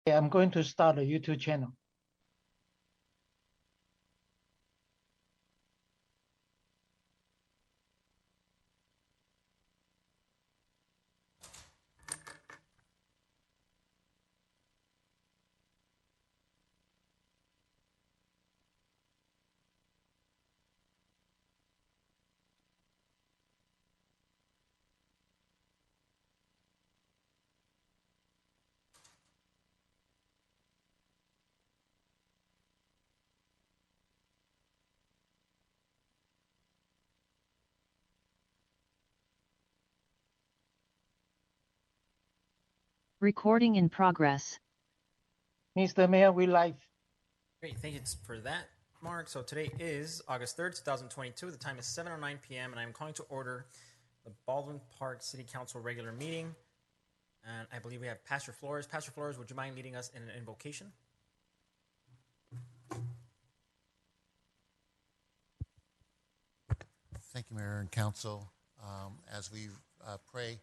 I'm going to start a YouTube channel. Recording in progress. Mr. Mayor, we live. Great, thank you for that, Mark. So today is August 3rd, 2022. The time is 7:09 p.m. and I'm calling to order the Baldwin Park City Council regular meeting. And I believe we have Pastor Flores. Pastor Flores, would you mind leading us in an invocation? Thank you, Mayor and Council. As we pray,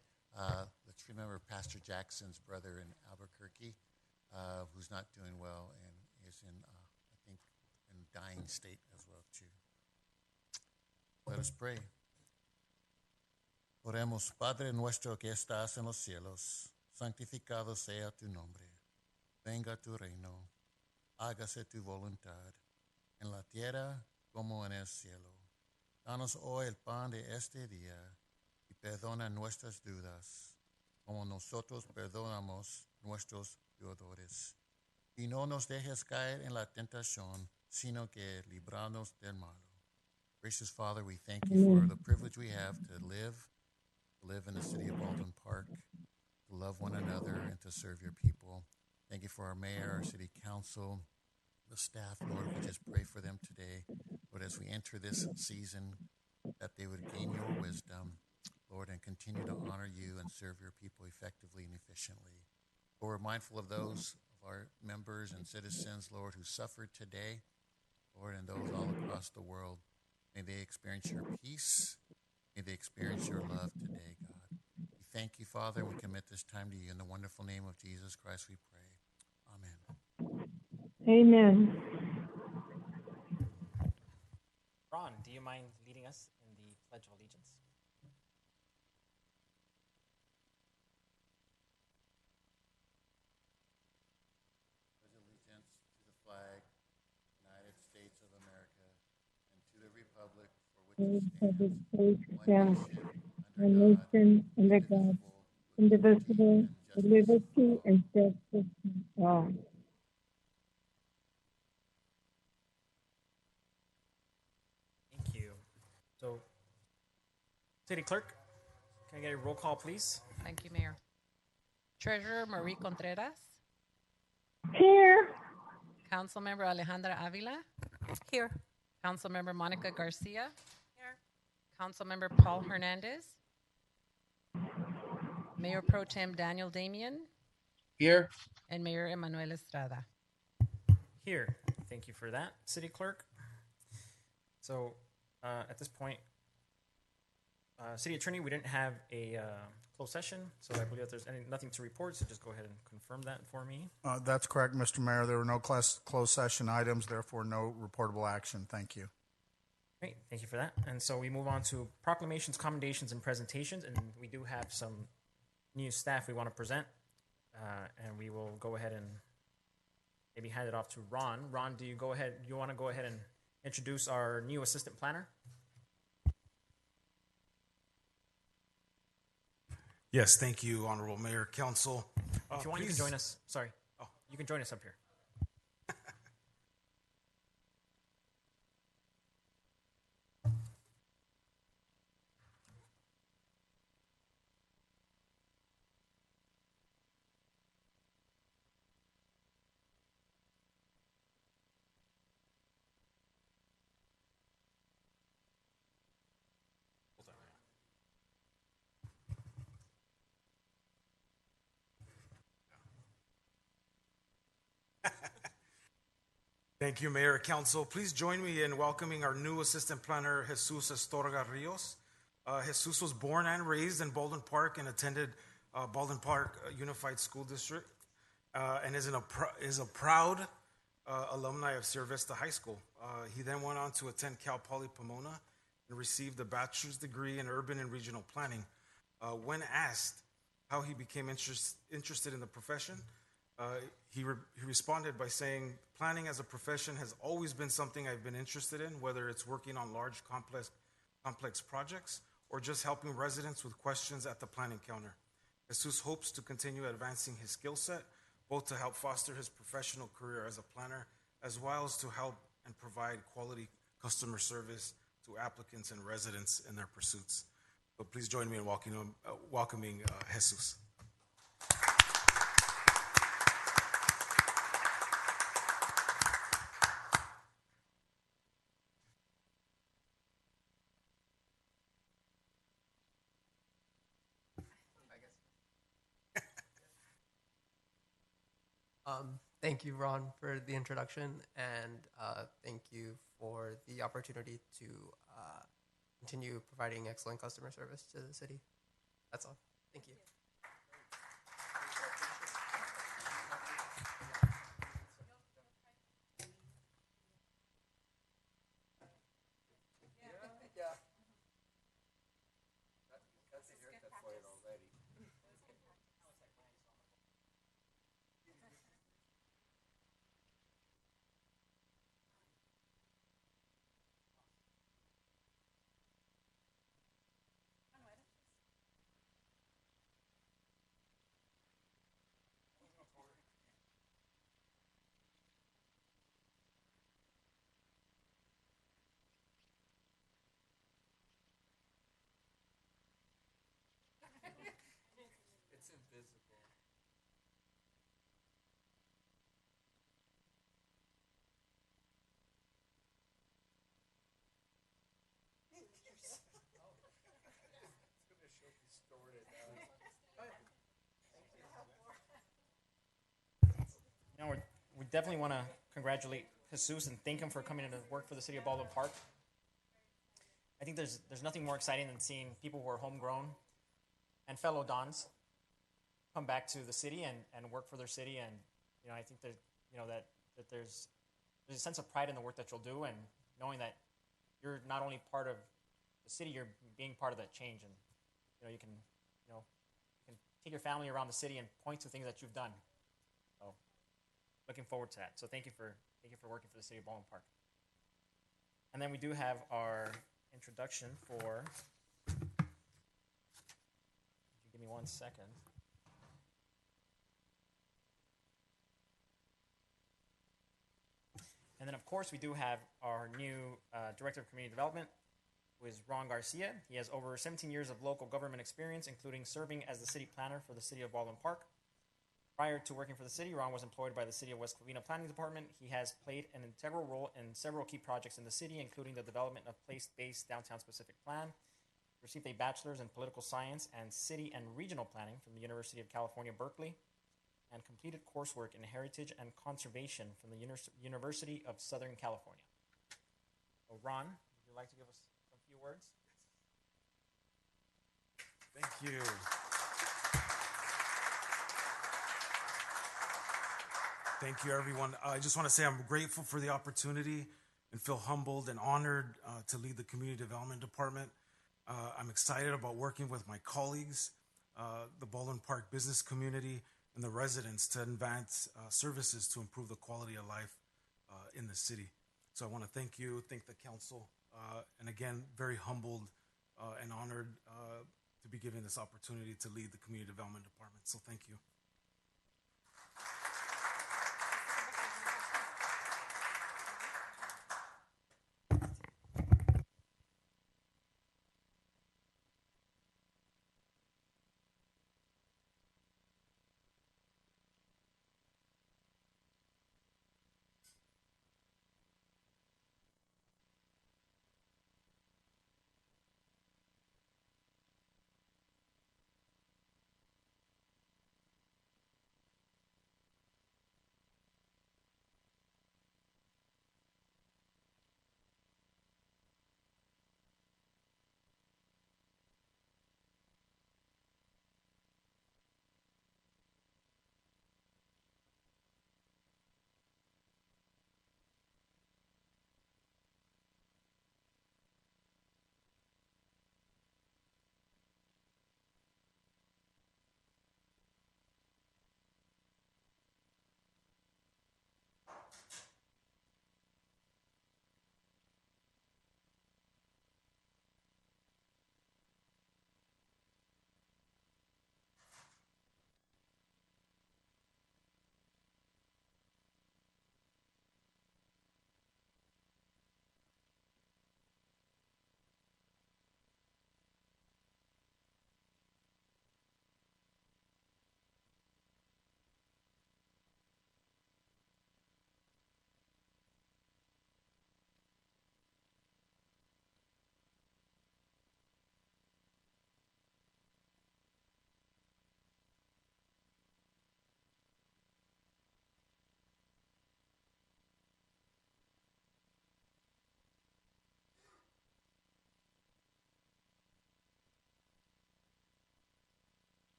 let's remember Pastor Jackson's brother in Albuquerque, who's not doing well and is in, I think, in dying state as well, too. Let us pray. Oremos, Padre nuestro que estás en los cielos, santificado sea tu nombre. Venga tu reino, hágase tu voluntad, en la tierra como en el cielo. Danos hoy el pan de este día y perdona nuestras deudas, como nosotros perdonamos nuestros deudores. Y no nos dejes caer en la tentación, sino que libranos del malo. Gracious Father, we thank you for the privilege we have to live in the city of Baldwin Park, to love one another and to serve your people. Thank you for our mayor, our city council, the staff, Lord. We just pray for them today. Lord, as we enter this season, that they would gain your wisdom, Lord, and continue to honor you and serve your people effectively and efficiently. Lord, we're mindful of those of our members and citizens, Lord, who suffered today, Lord, and those all across the world. May they experience your peace. May they experience your love today, God. We thank you, Father, and we commit this time to you. In the wonderful name of Jesus Christ, we pray. Amen. Amen. Ron, do you mind leading us in the Pledge of Allegiance? Pledge allegiance to the flag, United States of America, and to the republic for which it stands, one nation, under God, indivisible, with liberty and justice for all. Thank you. So, City Clerk, can I get a roll call, please? Thank you, Mayor. Treasurer Marie Contreras. Here. Councilmember Alejandra Avila. Here. Councilmember Monica Garcia. Here. Councilmember Paul Hernandez. Mayor Pro Tem Daniel Damian. Here. And Mayor Emanuel Estrada. Here. Thank you for that, City Clerk. So, at this point, City Attorney, we didn't have a closed session, so I believe that there's nothing to report, so just go ahead and confirm that for me. That's correct, Mr. Mayor. There were no closed session items, therefore no reportable action. Thank you. Great, thank you for that. And so we move on to proclamations, commendations, and presentations, and we do have some new staff we want to present, and we will go ahead and maybe hand it off to Ron. Ron, do you want to go ahead and introduce our new assistant planner? Yes, thank you, Honorable Mayor, Council. If you want, you can join us. Sorry. Oh, you can join us up here. Thank you, Mayor, Council. Please join me in welcoming our new Assistant Planner, Jesus Astorga Rios. Jesus was born and raised in Baldwin Park and attended Baldwin Park Unified School District. and is a proud alumni of Sierra Vista High School. He then went on to attend Cal Poly Pomona and received a bachelor's degree in urban and regional planning. When asked how he became interested in the profession, he responded by saying, "Planning as a profession has always been something I've been interested in, whether it's working on large, complex projects or just helping residents with questions at the planning counter. Jesus hopes to continue advancing his skill set, both to help foster his professional career as a planner, as well as to help and provide quality customer service to applicants and residents in their pursuits." So please join me in welcoming Jesus. Thank you, Ron, for the introduction, and thank you for the opportunity to continue providing excellent customer service to the city. That's all. Thank you. It's invisible. Now we definitely want to congratulate Jesus and thank him for coming to work for the city of Baldwin Park. I think there's nothing more exciting than seeing people who are homegrown and fellow Dons come back to the city and work for their city. And I think that that there's a sense of pride in the work that you'll do, and knowing that you're not only part of the city, you're being part of that change. And you can take your family around the city and point to things that you've done. So looking forward to that. So thank you for working for the city of Baldwin Park. And then we do have our introduction for. Give me 1 second. And then, of course, we do have our new Director of Community Development, who is Ron Garcia. He has over 17 years of local government experience, including serving as the city planner for the city of Baldwin Park. Prior to working for the city, Ron was employed by the City of West Covina Planning Department. He has played an integral role in several key projects in the city, including the development of place-based downtown specific plan. Received a bachelor's in political science and city and regional planning from the University of California, Berkeley, and completed coursework in heritage and conservation from the University of Southern California. So Ron, would you like to give us a few words? Thank you. Thank you, everyone. I just want to say I'm grateful for the opportunity and feel humbled and honored to lead the Community Development Department. I'm excited about working with my colleagues, the Baldwin Park business community, and the residents to advance services to improve the quality of life in the city. So I want to thank you, thank the council, and again, very humbled and honored to be given this opportunity to lead the Community Development Department. So thank you.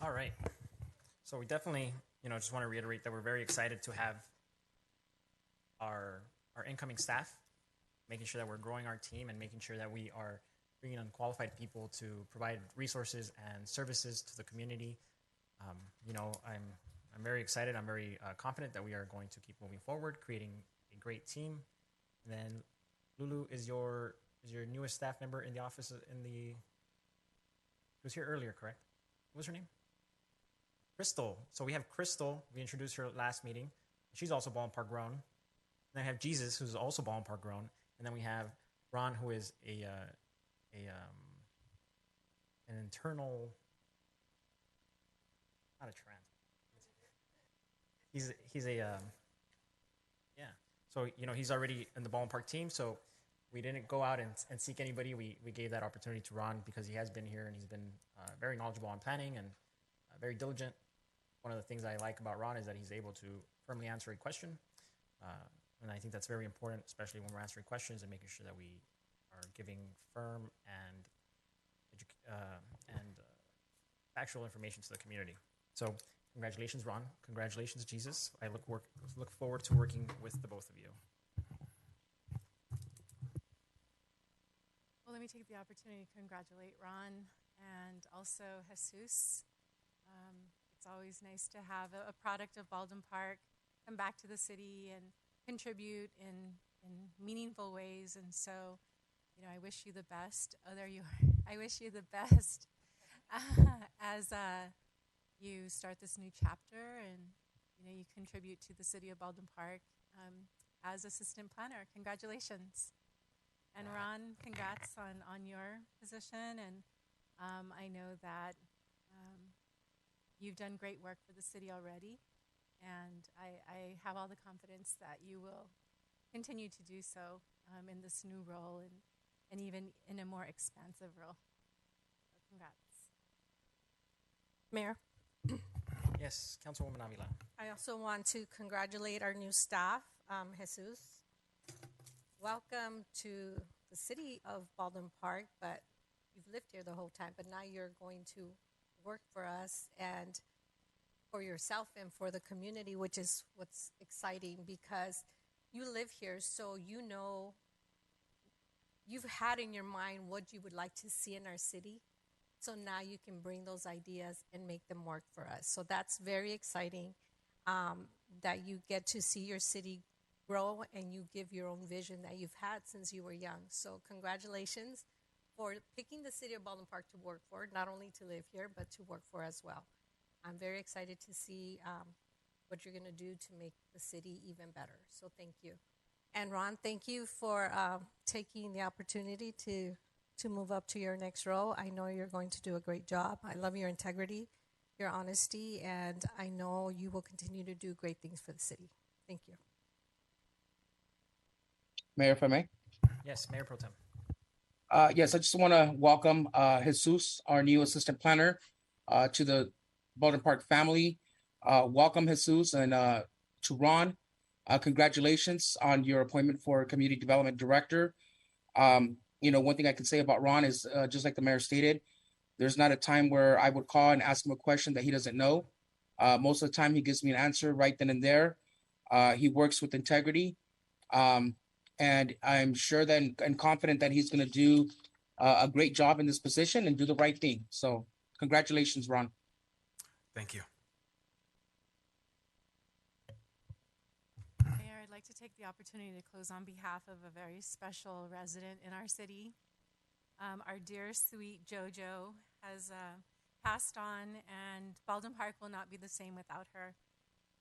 All right. So we definitely, just want to reiterate that we're very excited to have our incoming staff, making sure that we're growing our team and making sure that we are bringing in qualified people to provide resources and services to the community. I'm very excited. I'm very confident that we are going to keep moving forward, creating a great team. And then, Lulu is your newest staff member in the office who was here earlier, correct? What was her name? Crystal. So we have Crystal. We introduced her last meeting. She's also Baldwin Park grown. Then I have Jesus, who's also Baldwin Park grown. And then we have Ron, who is an internal, not a trans. He's a yeah. So he's already in the Baldwin Park team. So we didn't go out and seek anybody. We gave that opportunity to Ron because he has been here and he's been very knowledgeable on planning and very diligent. One of the things I like about Ron is that he's able to firmly answer a question. And I think that's very important, especially when we're answering questions and making sure that we are giving firm and factual information to the community. So congratulations, Ron. Congratulations, Jesus. I look forward to working with the both of you. Well, let me take the opportunity to congratulate Ron and also Jesus. It's always nice to have a product of Baldwin Park come back to the city and contribute in meaningful ways. And so, I wish you the best. Oh, there you are. I wish you the best as you start this new chapter and, you contribute to the city of Baldwin Park as assistant planner. Congratulations. And Ron, congrats on your position. And I know that you've done great work for the city already. And I have all the confidence that you will continue to do so in this new role and even in a more expansive role. So congrats. Mayor, Yes, Councilwoman Avila. I also want to congratulate our new staff, Jesus. Welcome to the city of Baldwin Park, but you've lived here the whole time, but now you're going to work for us and for yourself and for the community, which is what's exciting because you live here, so you've had in your mind what you would like to see in our city. So now you can bring those ideas and make them work for us. So that's very exciting that you get to see your city grow and you give your own vision that you've had since you were young. So congratulations for picking the city of Baldwin Park to work for, not only to live here, but to work for as well. I'm very excited to see what you're going to do to make the city even better. So thank you. And Ron, thank you for taking the opportunity to move up to your next role. I know you're going to do a great job. I love your integrity, your honesty, and I know you will continue to do great things for the city. Thank you. Mayor, if I may. Yes, Mayor Pro Tem. Yes, I just want to welcome Jesus, our new assistant planner, to the Baldwin Park family. Welcome, Jesus, and to Ron. Congratulations on your appointment for Community Development Director. One thing I can say about Ron is just like the mayor stated, there's not a time where I would call and ask him a question that he doesn't know. Most of the time, he gives me an answer right then and there. He works with integrity. And I'm sure that and confident that he's going to do a great job in this position and do the right thing. So congratulations, Ron. Thank you. Mayor, I'd like to take the opportunity to close on behalf of a very special resident in our city. Our dear, sweet JoJo has passed on, and Baldwin Park will not be the same without her.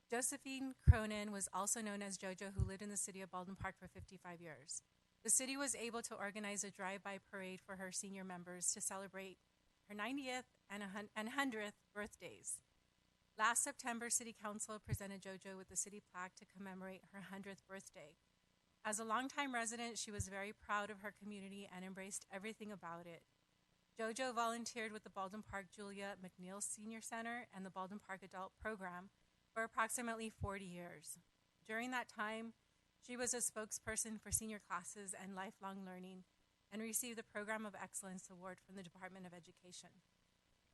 Josephine Cronin was also known as JoJo, who lived in the city of Baldwin Park for 55 years. The city was able to organize a drive-by parade for her senior members to celebrate her 90th and 100th birthdays. Last September, City Council presented JoJo with the city plaque to commemorate her 100th birthday. As a longtime resident, she was very proud of her community and embraced everything about it. JoJo volunteered with the Baldwin Park Julia McNeil Senior Center and the Baldwin Park Adult Program for approximately 40 years. During that time, she was a spokesperson for senior classes and lifelong learning and received the Program of Excellence Award from the Department of Education.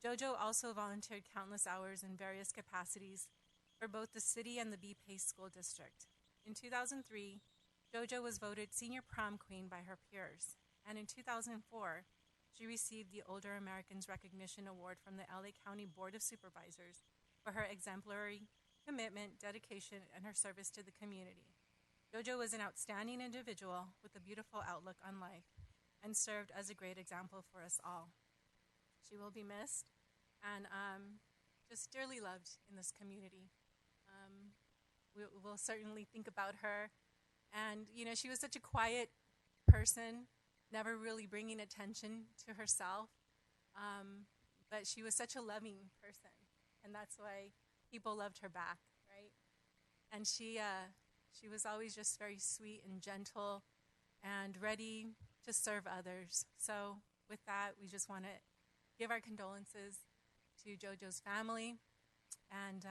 JoJo also volunteered countless hours in various capacities for both the city and the Bee Pace School District. In 2003, JoJo was voted Senior Prom Queen by her peers, and in 2004, she received the Older Americans Recognition Award from the LA County Board of Supervisors for her exemplary commitment, dedication, and her service to the community. JoJo was an outstanding individual with a beautiful outlook on life and served as a great example for us all. She will be missed and just dearly loved in this community. We'll certainly think about her. And, you know, she was such a quiet person, never really bringing attention to herself. But she was such a loving person. And that's why people loved her back, right? And she was always just very sweet and gentle and ready to serve others. So with that, we just want to give our condolences to JoJo's family and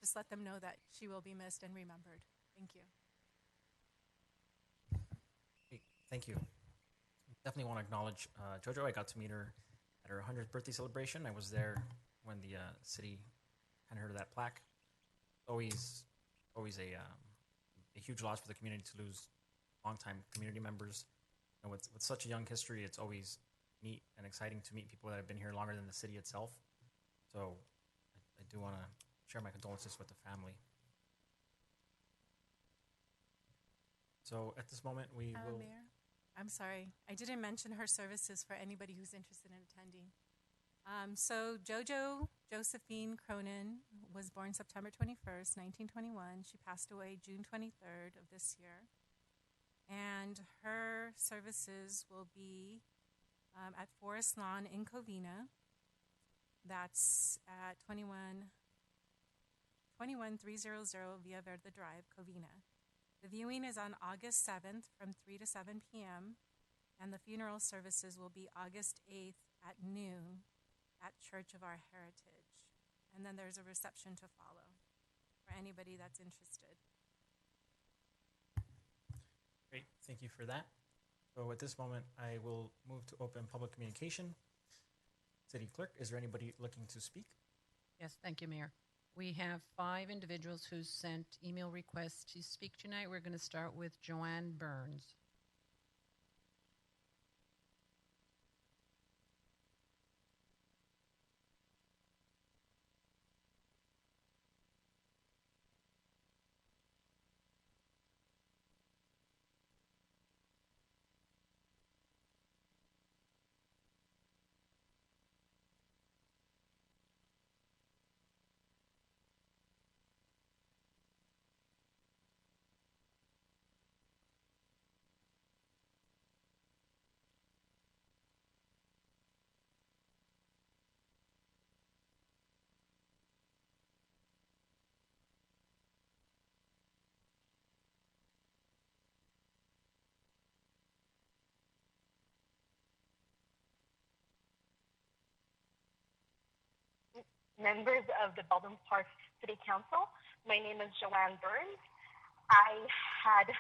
just let them know that she will be missed and remembered. Thank you. Great. Thank you. Definitely want to acknowledge JoJo. I got to meet her at her 100th birthday celebration. I was there when the city handed her that plaque. Always a huge loss for the community to lose longtime community members. And with such a young history, it's always neat and exciting to meet people that have been here longer than the city itself. So I do want to share my condolences with the family. So at this moment, we will... Mayor, I'm sorry. I didn't mention her services for anybody who's interested in attending. So JoJo Josephine Cronin was born September 21st, 1921. She passed away June 23rd of this year. And her services will be at Forest Lawn in Covina. That's at 21300 Via Verde Drive, Covina. The viewing is on August 7th from 3 to 7 p.m. And the funeral services will be August 8th at noon at Church of Our Heritage. And then there's a reception to follow for anybody that's interested. Great, thank you for that. So at this moment, I will move to open public communication. City Clerk, is there anybody looking to speak? Yes, thank you, Mayor. We have 5 individuals who sent email requests to speak tonight. We're going to start with Joanne Burns. Members of the Baldwin Park City Council. My name is Joanne Burns. I had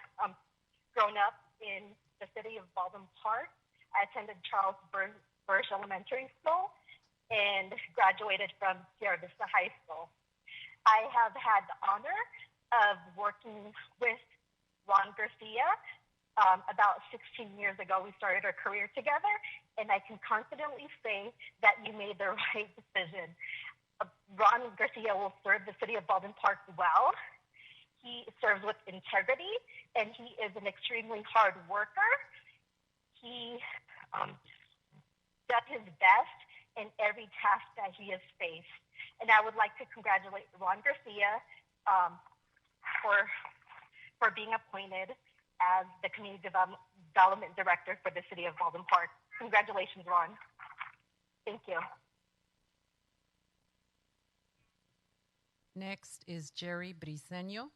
grown up in the city of Baldwin Park. I attended Charles Bursch Elementary School and graduated from Sierra Vista High School. I have had the honor of working with Ron Garcia. About 16 years ago, we started our career together, and I can confidently say that you made the right decision. Ron Garcia will serve the city of Baldwin Park well. He serves with integrity, and he is an extremely hard worker. He does his best in every task that he has faced. And I would like to congratulate Ron Garcia for being appointed as the Community Development Director for the city of Baldwin Park. Congratulations, Ron. Thank you. Next is Jerry Briseño.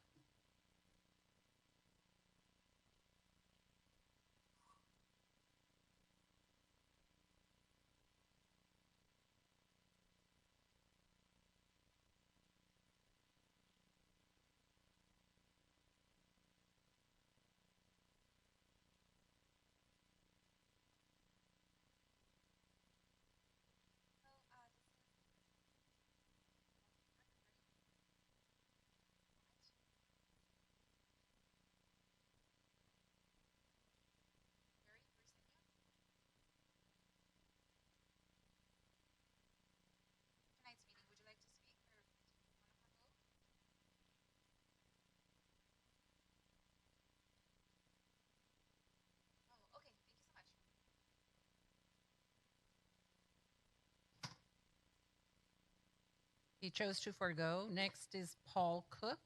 He chose to forego. Next is Paul Cook.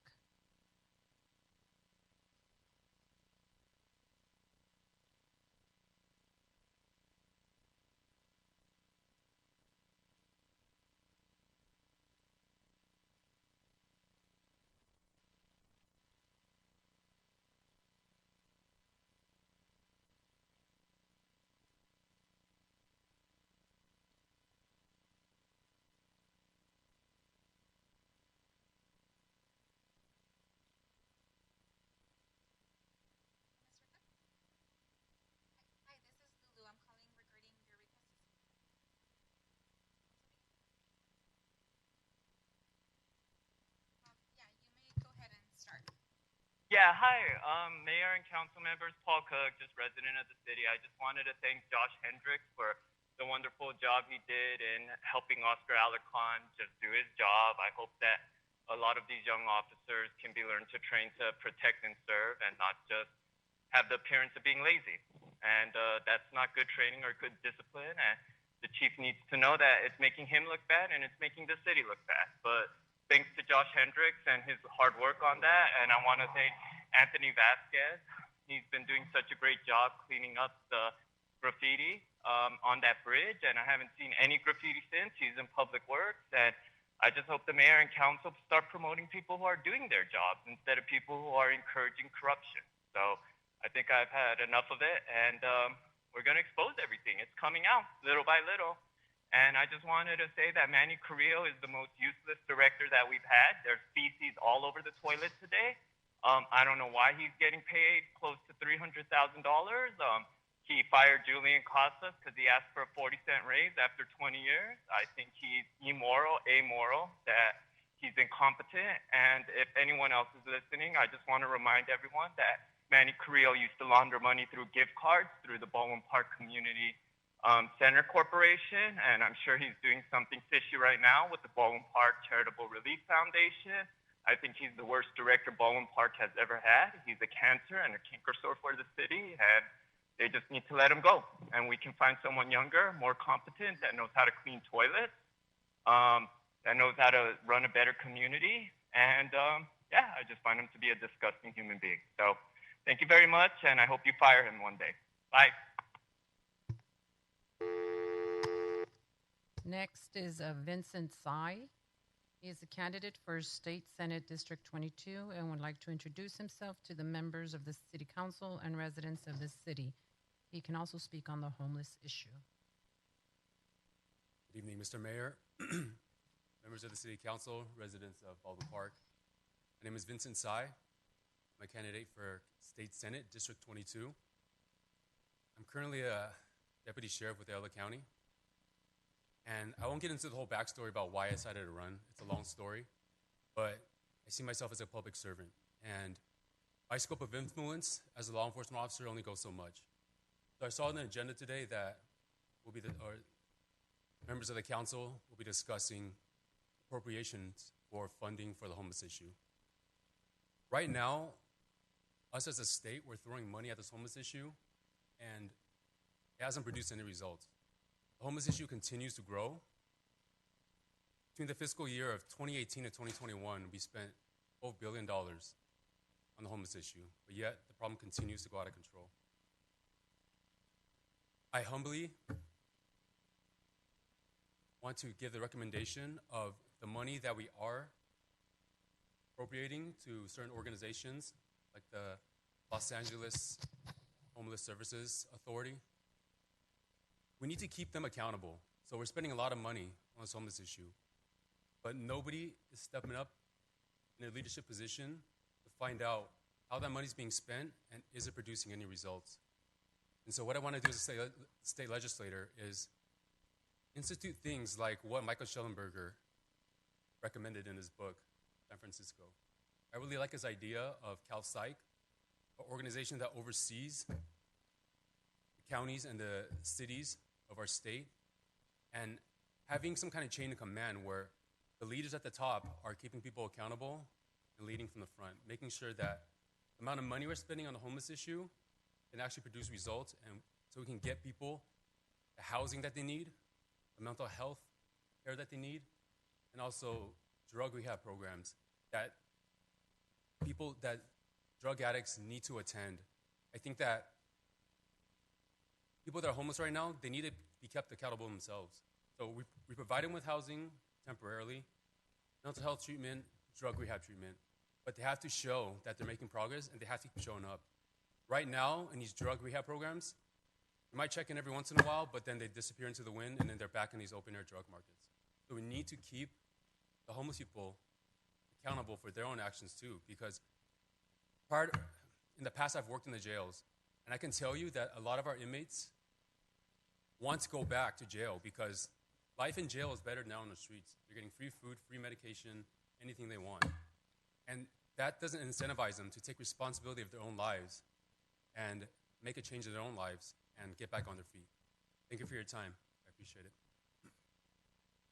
Hi, this is Lulu. I'm calling regarding your request to speak. Yeah, you may go ahead and start. Yeah, hi, Mayor and council members. Paul Cook, just resident of the city. I just wanted to thank Josh Hendricks for the wonderful job he did in helping Oscar Alarcon just do his job. I hope that a lot of these young officers can be learned to train to protect and serve and not just have the appearance of being lazy. And that's not good training or good discipline. And the chief needs to know that it's making him look bad and it's making the city look bad. But thanks to Josh Hendricks and his hard work on that. And I want to thank Anthony Vasquez. He's been doing such a great job cleaning up the graffiti on that bridge. And I haven't seen any graffiti since. He's in public works. And I just hope the mayor and council start promoting people who are doing their jobs instead of people who are encouraging corruption. So I think I've had enough of it. And we're going to expose everything. It's coming out little by little. And I just wanted to say that Manny Carrillo is the most useless director that we've had. There's feces all over the toilet today. I don't know why he's getting paid close to $300,000. He fired Julian Casas because he asked for a 40-cent raise after 20 years. I think he's amoral, that he's incompetent. And if anyone else is listening, I just want to remind everyone that Manny Carrillo used to launder money through gift cards through the Baldwin Park Community Center Corporation, and I'm sure he's doing something fishy right now with the Baldwin Park Charitable Relief Foundation. I think he's the worst director Baldwin Park has ever had. He's a cancer and a canker sore for the city, and they just need to let him go. And we can find someone younger, more competent, that knows how to clean toilets, that knows how to run a better community. And yeah, I just find him to be a disgusting human being. So thank you very much, and I hope you fire him one day. Bye. Next is Vincent Tsai. He is a candidate for State Senate District 22 and would like to introduce himself to the members of the City Council and residents of this city. He can also speak on the homeless issue. Good evening, Mr. Mayor, members of the City Council, residents of Baldwin Park. My name is Vincent Tsai. I'm a candidate for State Senate District 22. I'm currently a deputy sheriff with Ayala County. And I won't get into the whole backstory about why I decided to run. It's a long story. But I see myself as a public servant. And my scope of influence as a law enforcement officer only goes so much. So I saw on the agenda today that members of the council will be discussing appropriations for funding for the homeless issue. Right now, us as a state, we're throwing money at this homeless issue, and it hasn't produced any results. The homeless issue continues to grow. Between the fiscal year of 2018 and 2021, we spent $12 billion on the homeless issue, but yet the problem continues to go out of control. I humbly want to give the recommendation of the money that we are appropriating to certain organizations like the Los Angeles Homeless Services Authority. We need to keep them accountable. So we're spending a lot of money on this homeless issue, but nobody is stepping up in a leadership position to find out how that money is being spent and is it producing any results. And so what I want to do as a state legislator is institute things like what Michael Schellenberger recommended in his book, San Francisco. I really like his idea of CalPsych, an organization that oversees the counties and the cities of our state, and having some kind of chain of command where the leaders at the top are keeping people accountable and leading from the front, making sure that the amount of money we're spending on the homeless issue can actually produce results, and so we can get people the housing that they need, the mental health care that they need, and also drug rehab programs that drug addicts need to attend. I think that people that are homeless right now, they need to be kept accountable themselves. So we provide them with housing temporarily, mental health treatment, drug rehab treatment, but they have to show that they're making progress and they have to keep showing up. Right now, in these drug rehab programs, they might check in every once in a while, but then they disappear into the wind and then they're back in these open air drug markets. So we need to keep the homeless people accountable for their own actions too, because in the past I've worked in the jails, and I can tell you that a lot of our inmates want to go back to jail because life in jail is better now on the streets. They're getting free food, free medication, anything they want. And that doesn't incentivize them to take responsibility of their own lives and make a change in their own lives and get back on their feet. Thank you for your time. I appreciate it.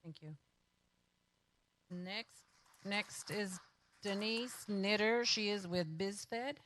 Thank you. Next is Denise Knitter. She is with BizFed.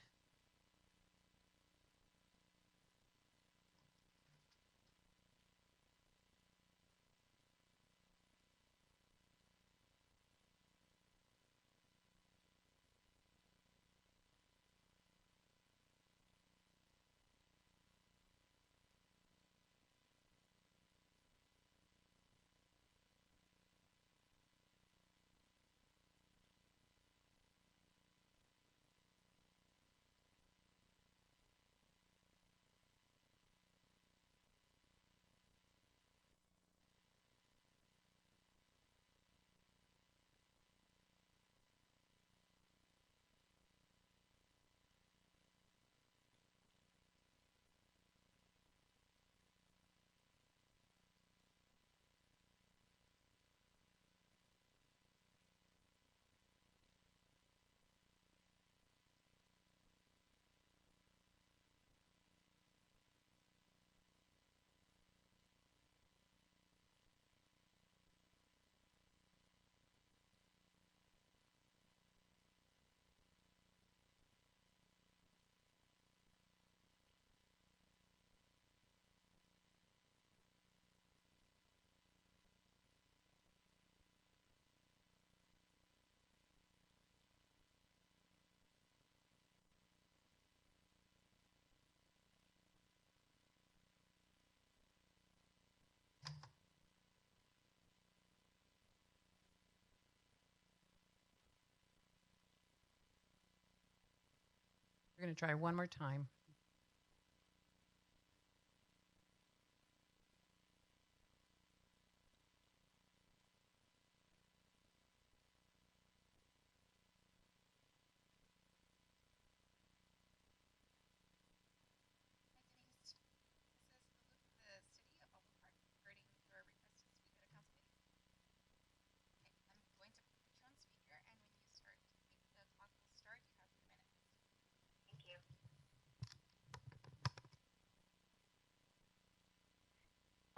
We're going to try one more time.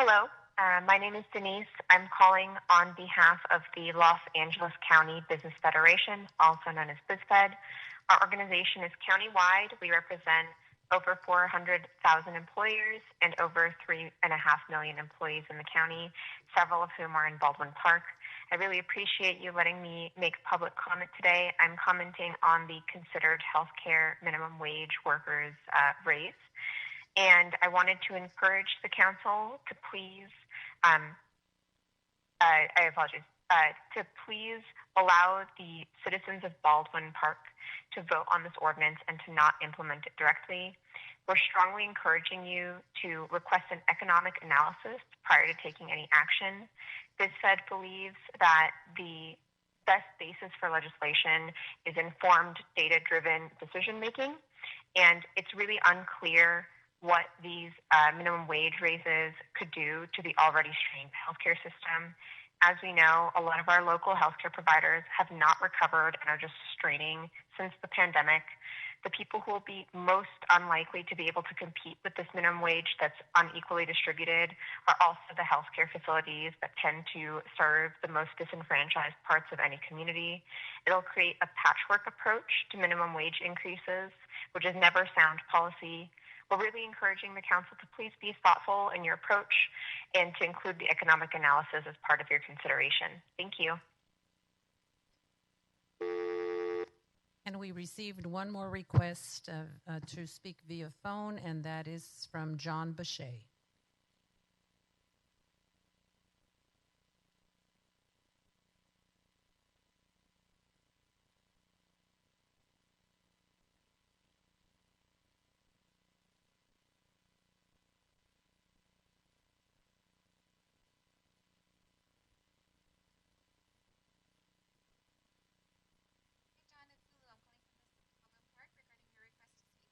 Hello, my name is Denise. I'm calling on behalf of the Los Angeles County Business Federation, also known as BizFed. Our organization is countywide. We represent over 400,000 employers and over 3.5 million employees in the county, several of whom are in Baldwin Park. I really appreciate you letting me make public comment today. I'm commenting on the considered healthcare minimum wage workers raise. And I wanted to encourage the council to please, to please allow the citizens of Baldwin Park to vote on this ordinance and to not implement it directly. We're strongly encouraging you to request an economic analysis prior to taking any action. BizFed believes that the best basis for legislation is informed, data-driven decision-making, and it's really unclear what these minimum wage raises could do to the already strained healthcare system. As we know, a lot of our local healthcare providers have not recovered and are just straining since the pandemic. The people who will be most unlikely to be able to compete with this minimum wage that's unequally distributed are also the healthcare facilities that tend to serve the most disenfranchised parts of any community. It'll create a patchwork approach to minimum wage increases, which is never sound policy. We're really encouraging the council to please be thoughtful in your approach and to include the economic analysis as part of your consideration. Thank you. And we received one more request to speak via phone, and that is from John Boucher. Hey, John, it's Lulu. I'm calling from the Baldwin Park regarding your request to speak.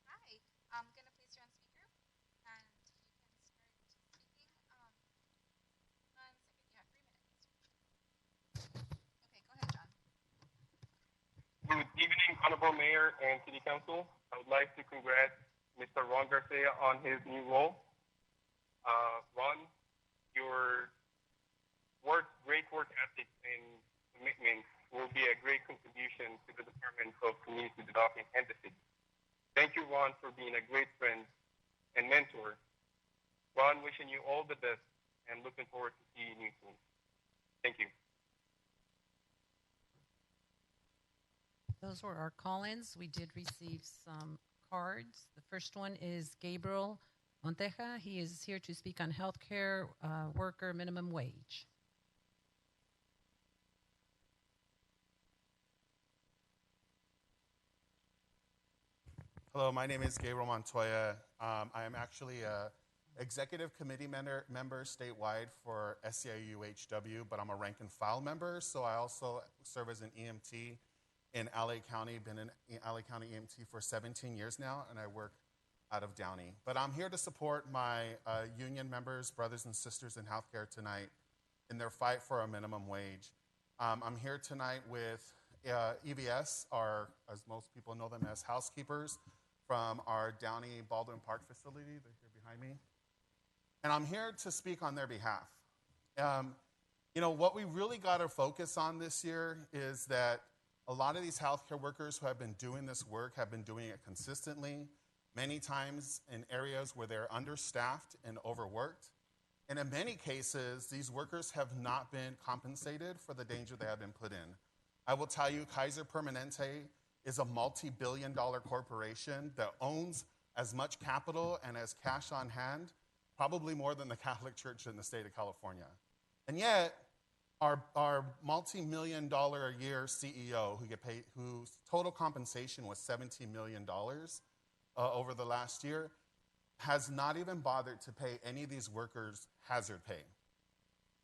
Hi, I'm gonna place you on speaker, and you can start speaking. 1 second, you have 3 minutes. Okay, go ahead, John. Good evening, Honorable Mayor and City Council. I would like to congratulate Mr. Ron Garcia on his new role. Ron, your great work ethic and commitment will be a great contribution to the Department of Community Development and the city. Thank you, Ron, for being a great friend and mentor. Ron, wishing you all the best and looking forward to seeing you soon. Thank you. Those were our call-ins. We did receive some cards. The first one is Gabriel Monteja. He is here to speak on healthcare worker minimum wage. Hello, my name is Gabriel Montoya. I am actually a executive committee member statewide for SEIU-HW, but I'm a rank and file member, so I also serve as an EMT in LA County, been in LA County EMT for 17 years now, and I work out of Downey. But I'm here to support my union members, brothers and sisters in healthcare tonight in their fight for a minimum wage. I'm here tonight with EVS, as most people know them as housekeepers, from our Downey Baldwin Park facility. They're here behind me. And I'm here to speak on their behalf. What we really got to focus on this year is that a lot of these healthcare workers who have been doing this work have been doing it consistently, many times in areas where they're understaffed and overworked. And in many cases, these workers have not been compensated for the danger they have been put in. I will tell you, Kaiser Permanente is a multi-billion-dollar corporation that owns as much capital and as cash on hand, probably more than the Catholic Church in the state of California. And yet, our multi-million-dollar a year CEO, whose total compensation was $17 million over the last year, has not even bothered to pay any of these workers hazard pay.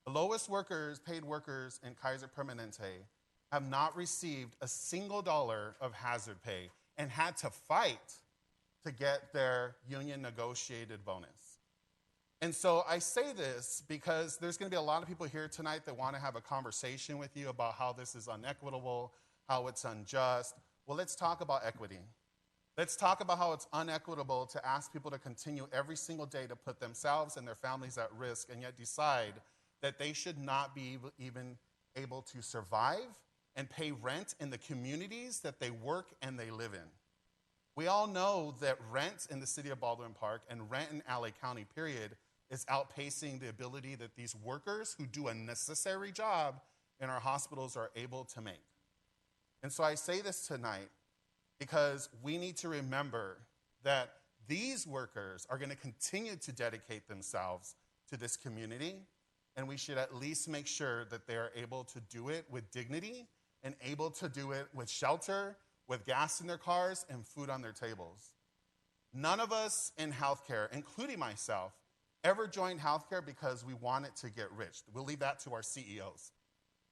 The lowest paid workers in Kaiser Permanente have not received a single dollar of hazard pay and had to fight to get their union negotiated bonus. And so I say this because there's going to be a lot of people here tonight that want to have a conversation with you about how this is unequitable, how it's unjust. Well, let's talk about equity. Let's talk about how it's unequitable to ask people to continue every single day to put themselves and their families at risk and yet decide that they should not be even able to survive and pay rent in the communities that they work and they live in. We all know that rent in the city of Baldwin Park and rent in LA County, period, is outpacing the ability that these workers who do a necessary job in our hospitals are able to make. And so I say this tonight because we need to remember that these workers are going to continue to dedicate themselves to this community, and we should at least make sure that they are able to do it with dignity and able to do it with shelter, with gas in their cars, and food on their tables. None of us in healthcare, including myself, ever joined healthcare because we wanted to get rich. We'll leave that to our CEOs.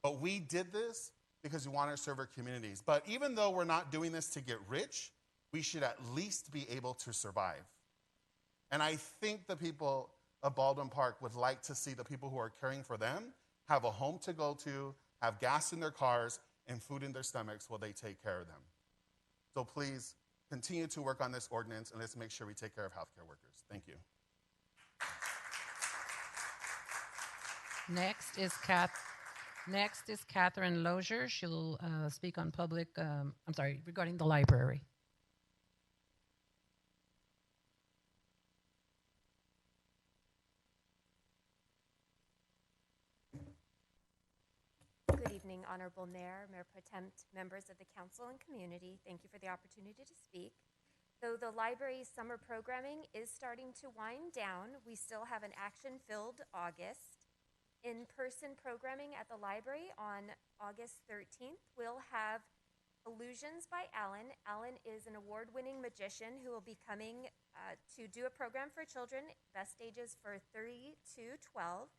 But we did this because we want to serve our communities. But even though we're not doing this to get rich, we should at least be able to survive. And I think the people of Baldwin Park would like to see the people who are caring for them have a home to go to, have gas in their cars, and food in their stomachs while they take care of them. So please continue to work on this ordinance, and let's make sure we take care of healthcare workers. Thank you. Next is Catherine Lozier. She'll speak on regarding the library. Good evening, Honorable Mayor, Mayor Pro Tem, members of the council and community. Thank you for the opportunity to speak. Though the library's summer programming is starting to wind down, we still have an action-filled August. In-person programming at the library on August 13th, we'll have Illusions by Alan. Alan is an award-winning magician who will be coming to do a program for children, best ages for 3 to 12.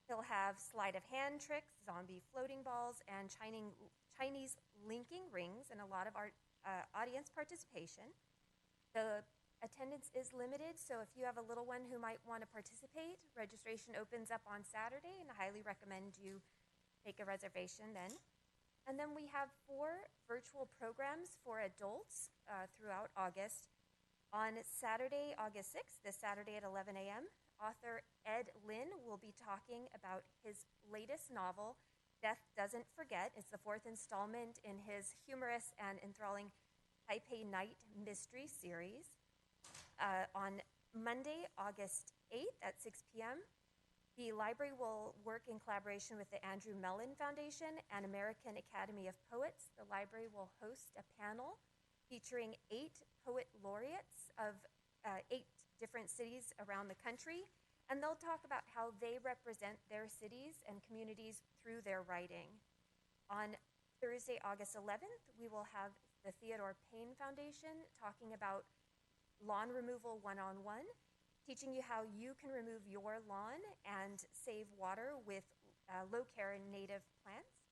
He'll have sleight of hand tricks, zombie floating balls, and Chinese linking rings, and a lot of audience participation. The attendance is limited, so if you have a little one who might want to participate, registration opens up on Saturday, and I highly recommend you make a reservation then. And then we have 4 virtual programs for adults throughout August. On Saturday, August 6th, this Saturday at 11 a.m., author Ed Lin will be talking about his latest novel, Death Doesn't Forget. It's the 4th installment in his humorous and enthralling Taipei Night mystery series. On Monday, August 8th at 6 p.m., the library will work in collaboration with the Andrew Mellon Foundation and American Academy of Poets. The library will host a panel featuring 8 poet laureates of 8 different cities around the country, and they'll talk about how they represent their cities and communities through their writing. On Thursday, August 11th, we will have the Theodore Payne Foundation talking about lawn removal one-on-one, teaching you how you can remove your lawn and save water with low-care native plants.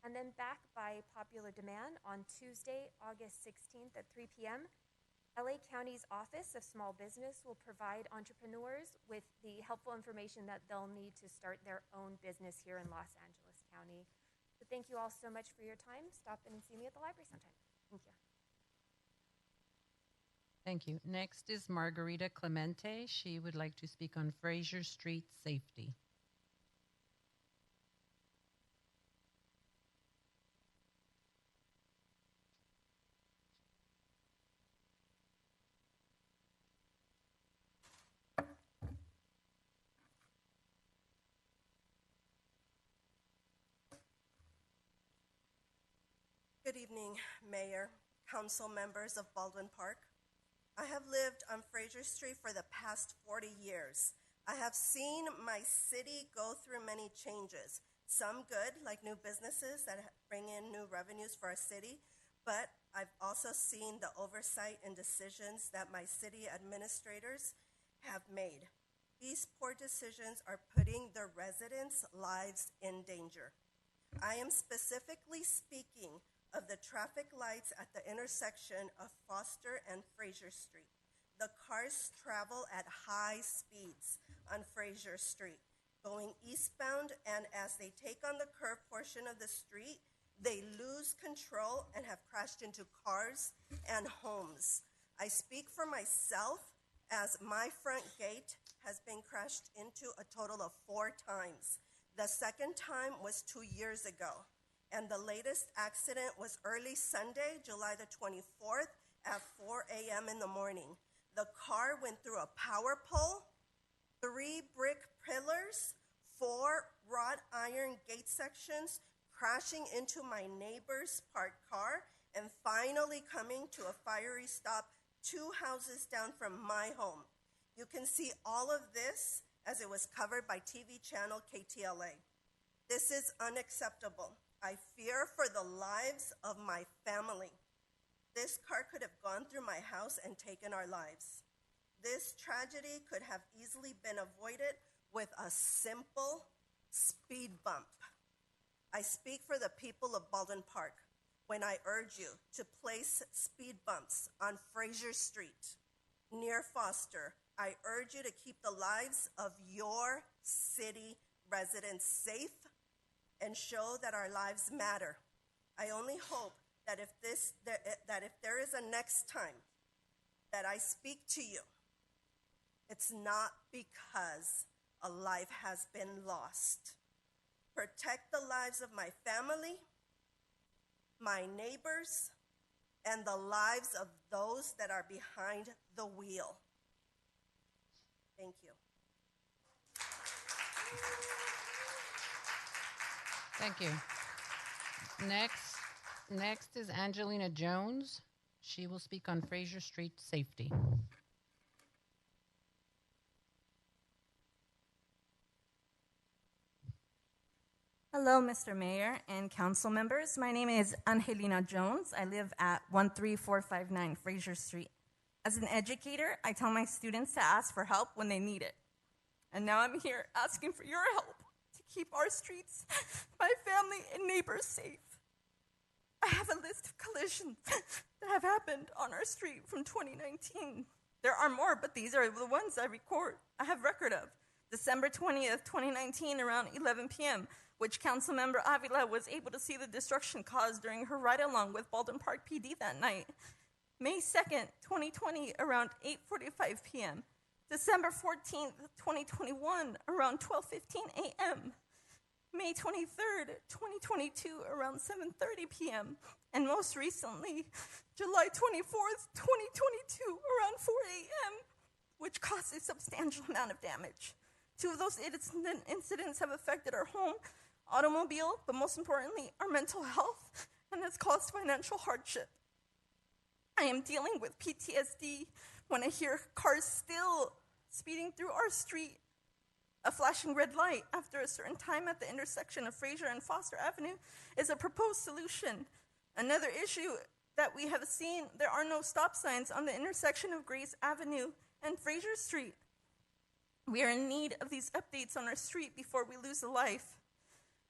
And then back by popular demand on Tuesday, August 16th at 3 p.m., LA County's Office of Small Business will provide entrepreneurs with the helpful information that they'll need to start their own business here in Los Angeles County. So thank you all so much for your time. Stop in and see me at the library sometime. Thank you. Thank you. Next is Margarita Clemente. She would like to speak on Fraser Street safety. Good evening, Mayor, council members of Baldwin Park. I have lived on Fraser Street for the past 40 years. I have seen my city go through many changes, some good, like new businesses that bring in new revenues for our city, but I've also seen the oversight and decisions that my city administrators have made. These poor decisions are putting the residents' lives in danger. I am specifically speaking of the traffic lights at the intersection of Foster and Fraser Street. The cars travel at high speeds on Fraser Street, going eastbound, and as they take on the curved portion of the street, they lose control and have crashed into cars and homes. I speak for myself, as my front gate has been crashed into a total of 4 times. The second time was 2 years ago. And the latest accident was early Sunday, July the 24th at 4 a.m. in the morning. The car went through a power pole, 3 brick pillars, 4 wrought iron gate sections, crashing into my neighbor's parked car, and finally coming to a fiery stop 2 houses down from my home. You can see all of this as it was covered by TV channel KTLA. This is unacceptable. I fear for the lives of my family. This car could have gone through my house and taken our lives. This tragedy could have easily been avoided with a simple speed bump. I speak for the people of Baldwin Park when I urge you to place speed bumps on Fraser Street near Foster. I urge you to keep the lives of your city residents safe and show that our lives matter. I only hope that if there is a next time that I speak to you, it's not because a life has been lost. Protect the lives of my family, my neighbors, and the lives of those that are behind the wheel. Thank you. Thank you. Next is Angelina Jones. She will speak on Fraser Street safety. Hello, Mr. Mayor and council members. My name is Angelina Jones. I live at 13459 Fraser Street. As an educator, I tell my students to ask for help when they need it. And now I'm here asking for your help to keep our streets, my family, and neighbors safe. I have a list of collisions that have happened on our street from 2019. There are more, but these are the ones I have record of. December 20th, 2019, around 11 p.m., which Councilmember Avila was able to see the destruction caused during her ride-along with Baldwin Park PD that night. May 2nd, 2020, around 8:45 p.m. December 14th, 2021, around 12:15 a.m. May 23rd, 2022, around 7:30 p.m. And most recently, July 24th, 2022, around 4 a.m., which caused a substantial amount of damage. Two of those incidents have affected our home, automobile, but most importantly, our mental health, and has caused financial hardship. I am dealing with PTSD when I hear cars still speeding through our street. A flashing red light after a certain time at the intersection of Fraser and Foster Avenue is a proposed solution. Another issue that we have seen, there are no stop signs on the intersection of Grace Avenue and Fraser Street. We are in need of these updates on our street before we lose a life,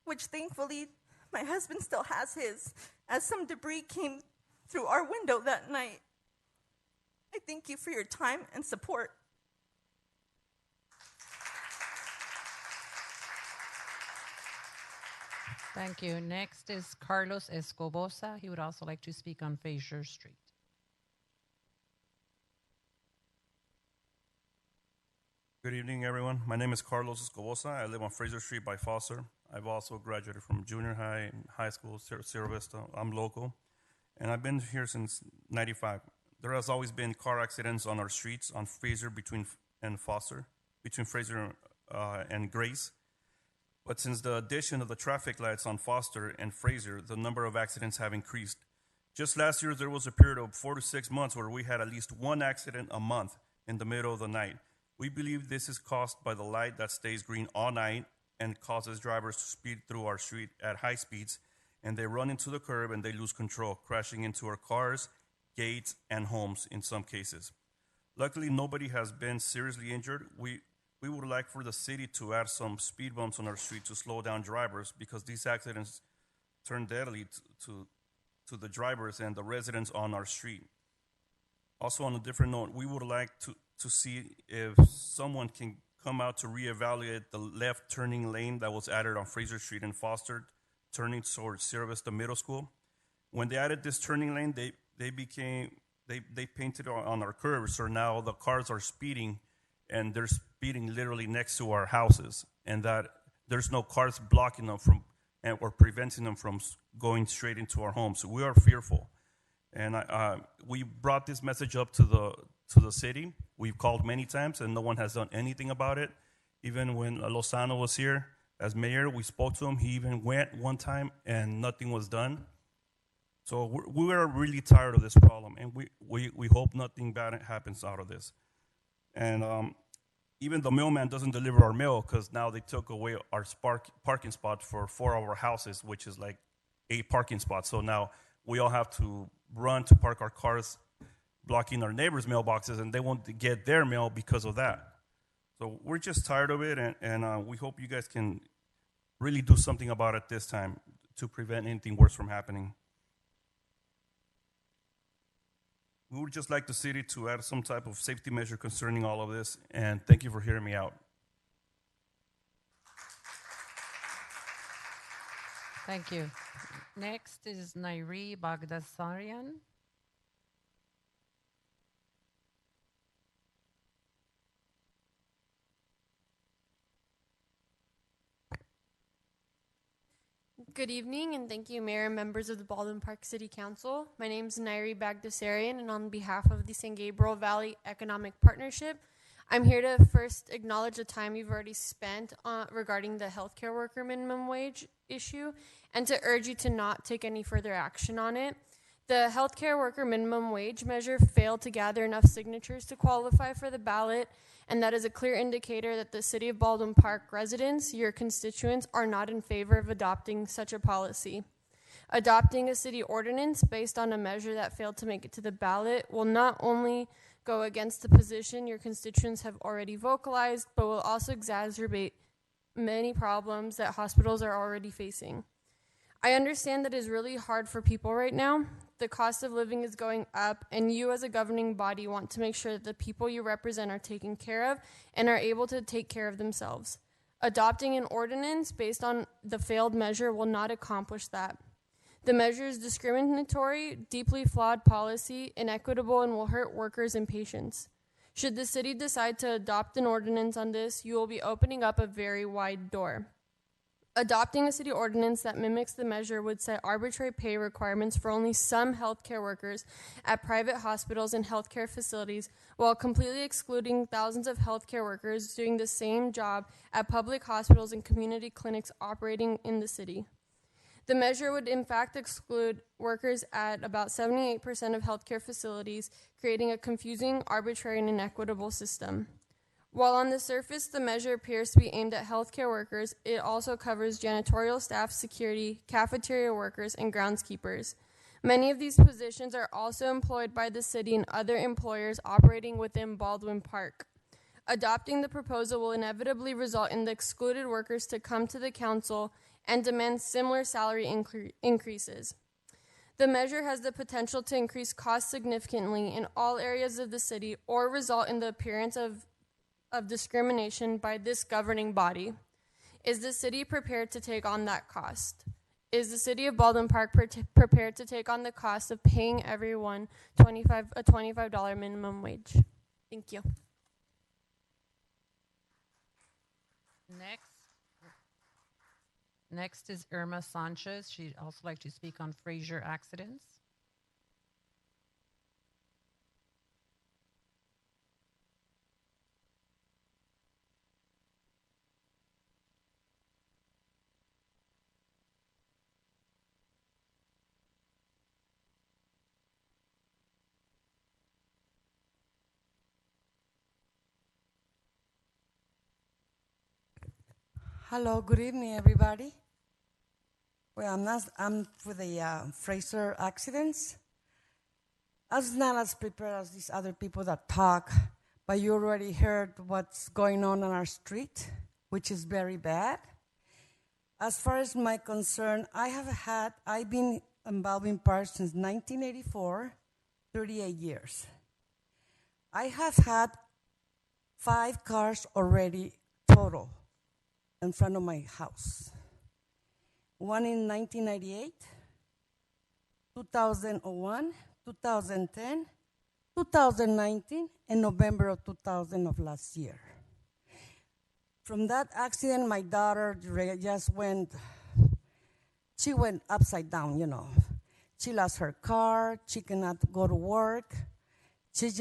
which thankfully my husband still has his, as some debris came through our window that night. I thank you for your time and support. Thank you. Next is Carlos Escobosa. He would also like to speak on Fraser Street. Good evening, everyone. My name is Carlos Escobosa. I live on Fraser Street by Foster. I've also graduated from junior high and high school, Sierra Vista. I'm local, and I've been here since '95. There has always been car accidents on our streets on Fraser and Foster, between Fraser and Grace. But since the addition of the traffic lights on Foster and Fraser, the number of accidents have increased. Just last year, there was a period of 4 to 6 months where we had at least one accident a month in the middle of the night. We believe this is caused by the light that stays green all night and causes drivers to speed through our street at high speeds, and they run into the curb and they lose control, crashing into our cars, gates, and homes in some cases. Luckily, nobody has been seriously injured. We would like for the city to add some speed bumps on our street to slow down drivers, because these accidents turn deadly to the drivers and the residents on our street. Also, on a different note, we would like to see if someone can come out to reevaluate the left turning lane that was added on Fraser Street and Foster, turning towards Sierra Vista Middle School. When they added this turning lane, they painted on our curves, so now the cars are speeding, and they're speeding literally next to our houses, and that there's no cars blocking them from or preventing them from going straight into our homes. So we are fearful, and we brought this message up to the city. We've called many times, and no one has done anything about it. Even when Lozano was here as mayor, we spoke to him. He even went one time, and nothing was done. So we are really tired of this problem, and we hope nothing bad happens out of this. And even the mailman doesn't deliver our mail, because now they took away our parking spot for 4 of our houses, which is like 8 parking spots. So now we all have to run to park our cars, blocking our neighbors' mailboxes, and they won't get their mail because of that. So we're just tired of it, and we hope you guys can really do something about it this time to prevent anything worse from happening. We would just like the city to add some type of safety measure concerning all of this, and thank you for hearing me out. Thank you. Next is Nairi Bagdasarian. Good evening, and thank you, Mayor and members of the Baldwin Park City Council. My name is Nairi Bagdasarian, and on behalf of the San Gabriel Valley Economic Partnership, I'm here to first acknowledge the time you've already spent regarding the healthcare worker minimum wage issue and to urge you to not take any further action on it. The healthcare worker minimum wage measure failed to gather enough signatures to qualify for the ballot, and that is a clear indicator that the City of Baldwin Park residents, your constituents, are not in favor of adopting such a policy. Adopting a city ordinance based on a measure that failed to make it to the ballot will not only go against the position your constituents have already vocalized, but will also exacerbate many problems that hospitals are already facing. I understand that it is really hard for people right now. The cost of living is going up, and you as a governing body want to make sure that the people you represent are taken care of and are able to take care of themselves. Adopting an ordinance based on the failed measure will not accomplish that. The measure is discriminatory, deeply flawed policy, inequitable, and will hurt workers and patients. Should the city decide to adopt an ordinance on this, you will be opening up a very wide door. Adopting a city ordinance that mimics the measure would set arbitrary pay requirements for only some healthcare workers at private hospitals and healthcare facilities, while completely excluding thousands of healthcare workers doing the same job at public hospitals and community clinics operating in the city. The measure would in fact exclude workers at about 78% of healthcare facilities, creating a confusing, arbitrary, and inequitable system. While on the surface the measure appears to be aimed at healthcare workers, it also covers janitorial staff, security, cafeteria workers, and groundskeepers. Many of these positions are also employed by the city and other employers operating within Baldwin Park. Adopting the proposal will inevitably result in the excluded workers to come to the council and demand similar salary increases. The measure has the potential to increase costs significantly in all areas of the city or result in the appearance of discrimination by this governing body. Is the city prepared to take on that cost? Is the city of Baldwin Park prepared to take on the cost of paying everyone a $25 minimum wage? Thank you. Next is Irma Sanchez. She'd also like to speak on Fraser accidents. Hello, good evening, everybody. Well, I'm for the Fraser accidents. I was not as prepared as these other people that talk, but you already heard what's going on our street, which is very bad. As far as my concern, I've been in Baldwin Park since 1984, 38 years. I have had 5 cars already total in front of my house. One in 1998, 2001, 2010, 2019, and November of 2000 of last year. From that accident, my daughter just went upside down, you know. She lost her car, she cannot go to work. She's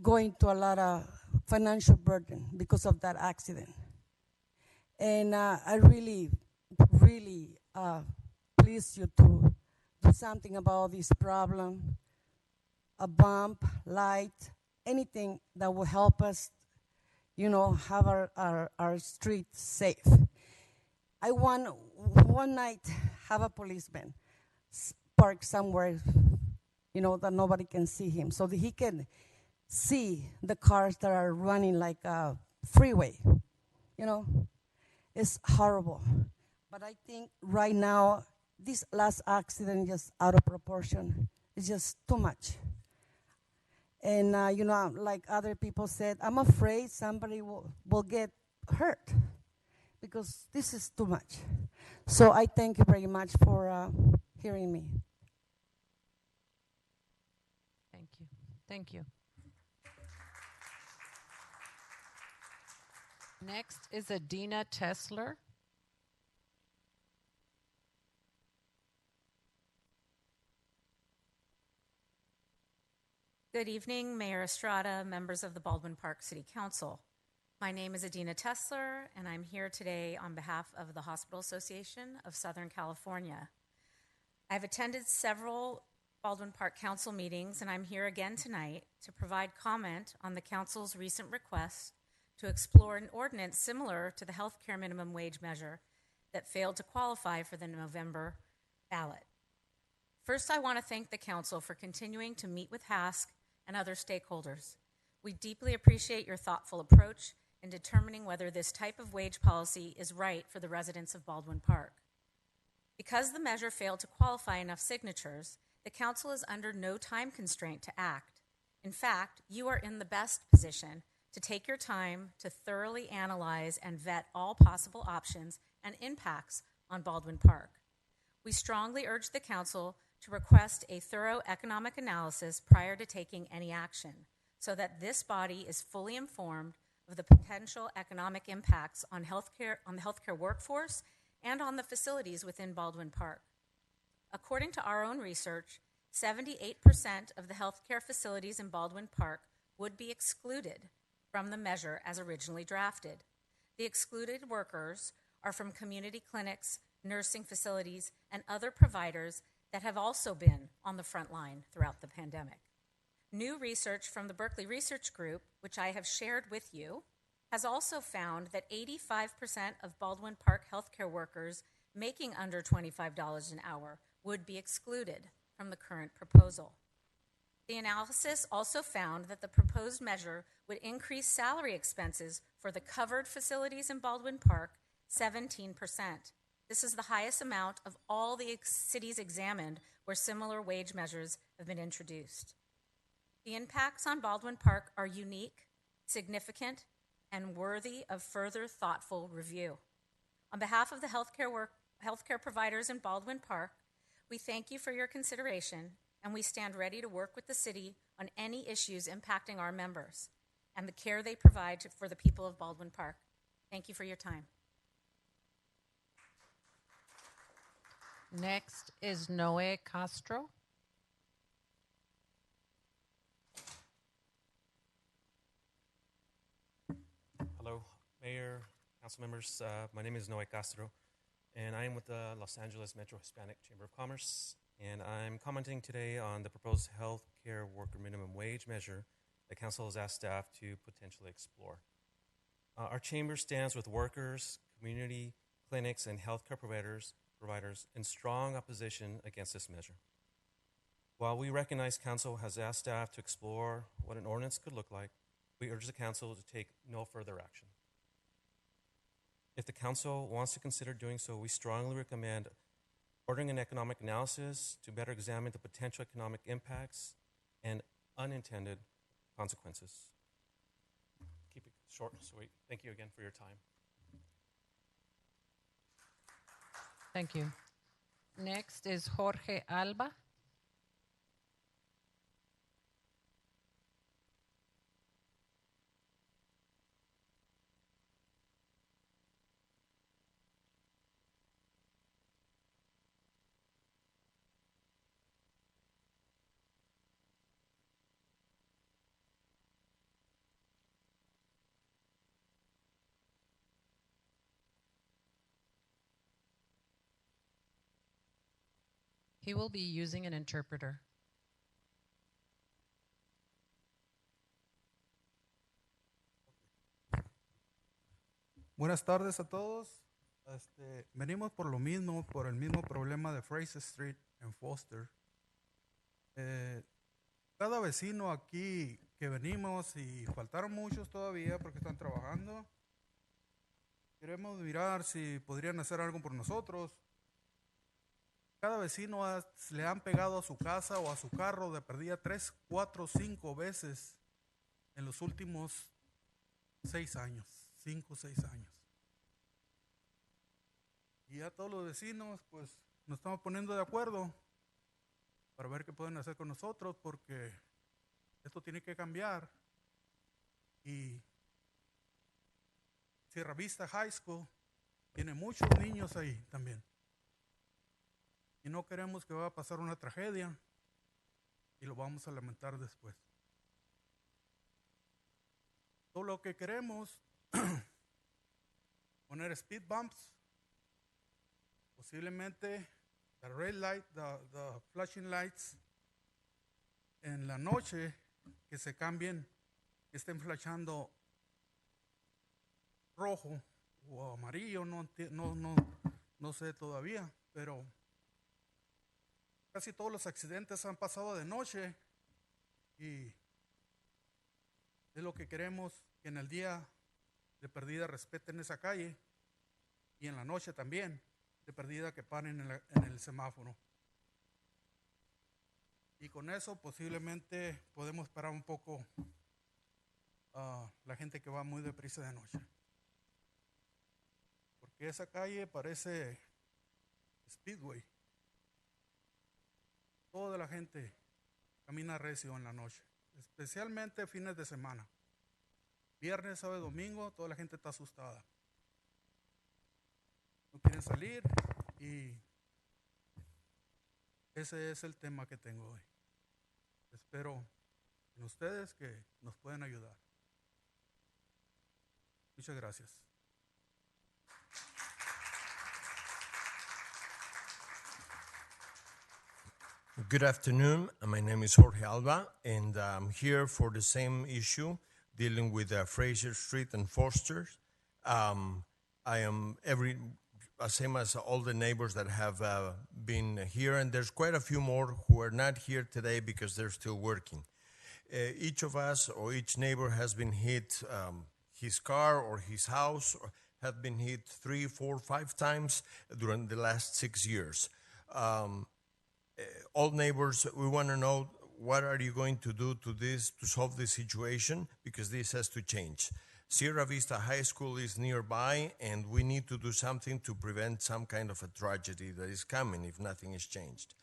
going to a lot of financial burden because of that accident. And I really please you to do something about this problem, a bump, light, anything that will help us, you know, have our street safe. I want one night have a policeman park somewhere, you know, that nobody can see him, so that he can see the cars that are running like a freeway, you know. It's horrible. But I think right now, this last accident is just out of proportion. It's just too much. And, you know, like other people said, I'm afraid somebody will get hurt because this is too much. So I thank you very much for hearing me. Thank you. Thank you. Next is Adina Tesler. Good evening, Mayor Estrada, members of the Baldwin Park City Council. My name is Adina Tessler, and I'm here today on behalf of the Hospital Association of Southern California. I've attended several Baldwin Park Council meetings, and I'm here again tonight to provide comment on the Council's recent request to explore an ordinance similar to the healthcare minimum wage measure that failed to qualify for the November ballot. First, I want to thank the Council for continuing to meet with HASC and other stakeholders. We deeply appreciate your thoughtful approach in determining whether this type of wage policy is right for the residents of Baldwin Park. Because the measure failed to qualify enough signatures, the Council is under no time constraint to act. In fact, you are in the best position to take your time to thoroughly analyze and vet all possible options and impacts on Baldwin Park. We strongly urge the Council to request a thorough economic analysis prior to taking any action, so that this body is fully informed of the potential economic impacts on the healthcare workforce and on the facilities within Baldwin Park. According to our own research, 78% of the healthcare facilities in Baldwin Park would be excluded from the measure as originally drafted. The excluded workers are from community clinics, nursing facilities, and other providers that have also been on the front line throughout the pandemic. New research from the Berkeley Research Group, which I have shared with you, has also found that 85% of Baldwin Park healthcare workers making under $25 an hour would be excluded from the current proposal. The analysis also found that the proposed measure would increase salary expenses for the covered facilities in Baldwin Park 17%. This is the highest amount of all the cities examined where similar wage measures have been introduced. The impacts on Baldwin Park are unique, significant, and worthy of further thoughtful review. On behalf of the healthcare providers in Baldwin Park, we thank you for your consideration, and we stand ready to work with the city on any issues impacting our members and the care they provide for the people of Baldwin Park. Thank you for your time. Next is Noe Castro. Hello, Mayor, council members. My name is Noe Castro, and I am with the Los Angeles Metro Hispanic Chamber of Commerce, and I'm commenting today on the proposed health care worker minimum wage measure that council has asked staff to potentially explore. Our chamber stands with workers, community clinics, and healthcare providers in strong opposition against this measure. While we recognize council has asked staff to explore what an ordinance could look like, we urge the council to take no further action. If the council wants to consider doing so, we strongly recommend ordering an economic analysis to better examine the potential economic impacts and unintended consequences. Keep it short and sweet. Thank you again for your time. Thank you. Next is Jorge Alba. He will be using an interpreter. Buenas tardes a todos. Venimos por lo mismo, por el mismo problema de Fraser Street en Foster. Cada vecino aquí que venimos, y faltaron muchos todavía porque están trabajando, queremos mirar si podrían hacer algo por nosotros. Cada vecino le han pegado a su casa o a su carro de perdida 3, 4, 5 veces en los últimos 6 años, 5, 6 años. Y ya todos los vecinos pues nos estamos poniendo de acuerdo para ver qué pueden hacer con nosotros, porque esto tiene que cambiar. Y Sierra Vista High School tiene muchos niños ahí también. Y no queremos que vaya a pasar una tragedia y lo vamos a lamentar después. Todo lo que queremos, poner speed bumps, posiblemente the red light, the flashing lights, en la noche que se cambien, que estén flashando rojo o amarillo, no sé todavía, pero casi todos los accidentes han pasado de noche y es lo que queremos, que en el día de perdida respeten esa calle y en la noche también, de perdida que paren en el semáforo. Y con eso posiblemente podemos parar un poco a la gente que va muy deprisa de noche. Porque esa calle parece Speedway. Toda la gente camina recio en la noche, especialmente fines de semana. Viernes, sábado y domingo, toda la gente está asustada. No quieren salir y ese es el tema que tengo hoy. Espero en ustedes que nos puedan ayudar. Muchas gracias. Good afternoon. My name is Jorge Alba, and I'm here for the same issue dealing with Fraser Street and Foster. I am same as all the neighbors that have been here, and there's quite a few more who are not here today because they're still working. Each of us or each neighbor has been hit, his car or his house have been hit 3, 4, 5 times during the last 6 years. All neighbors, we want to know what are you going to do to this to solve this situation, because this has to change. Sierra Vista High School is nearby, and we need to do something to prevent some kind of a tragedy that is coming if nothing is changed.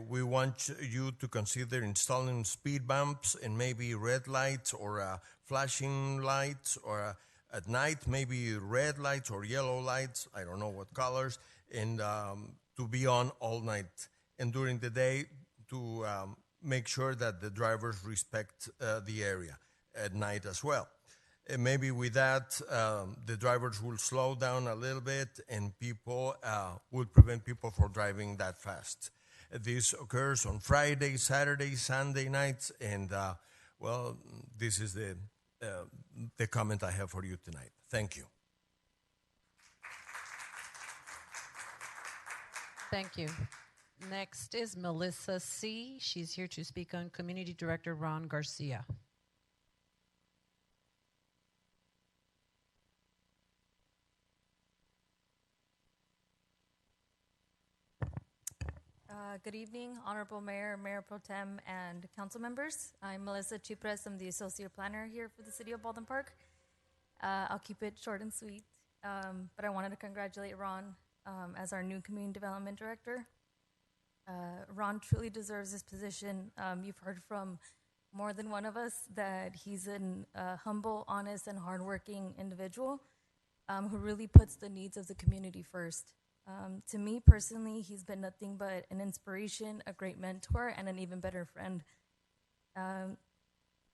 We want you to consider installing speed bumps and maybe red lights or flashing lights, or at night maybe red lights or yellow lights, I don't know what colors, and to be on all night. And during the day to make sure that the drivers respect the area at night as well. And maybe with that, the drivers will slow down a little bit, and people will prevent people from driving that fast. This occurs on Friday, Saturday, Sunday nights, and well, this is the comment I have for you tonight. Thank you. Thank you. Next is Melissa C. She's here to speak on Community Director Ron Garcia. Good evening, Honorable Mayor, Mayor Pro Tem, and council members. I'm Melissa Chupres. I'm the Associate Planner here for the City of Baldwin Park. I'll keep it short and sweet, but I wanted to congratulate Ron as our new Community Development Director. Ron truly deserves this position. You've heard from more than one of us that he's a humble, honest, and hardworking individual who really puts the needs of the community first. To me personally, he's been nothing but an inspiration, a great mentor, and an even better friend.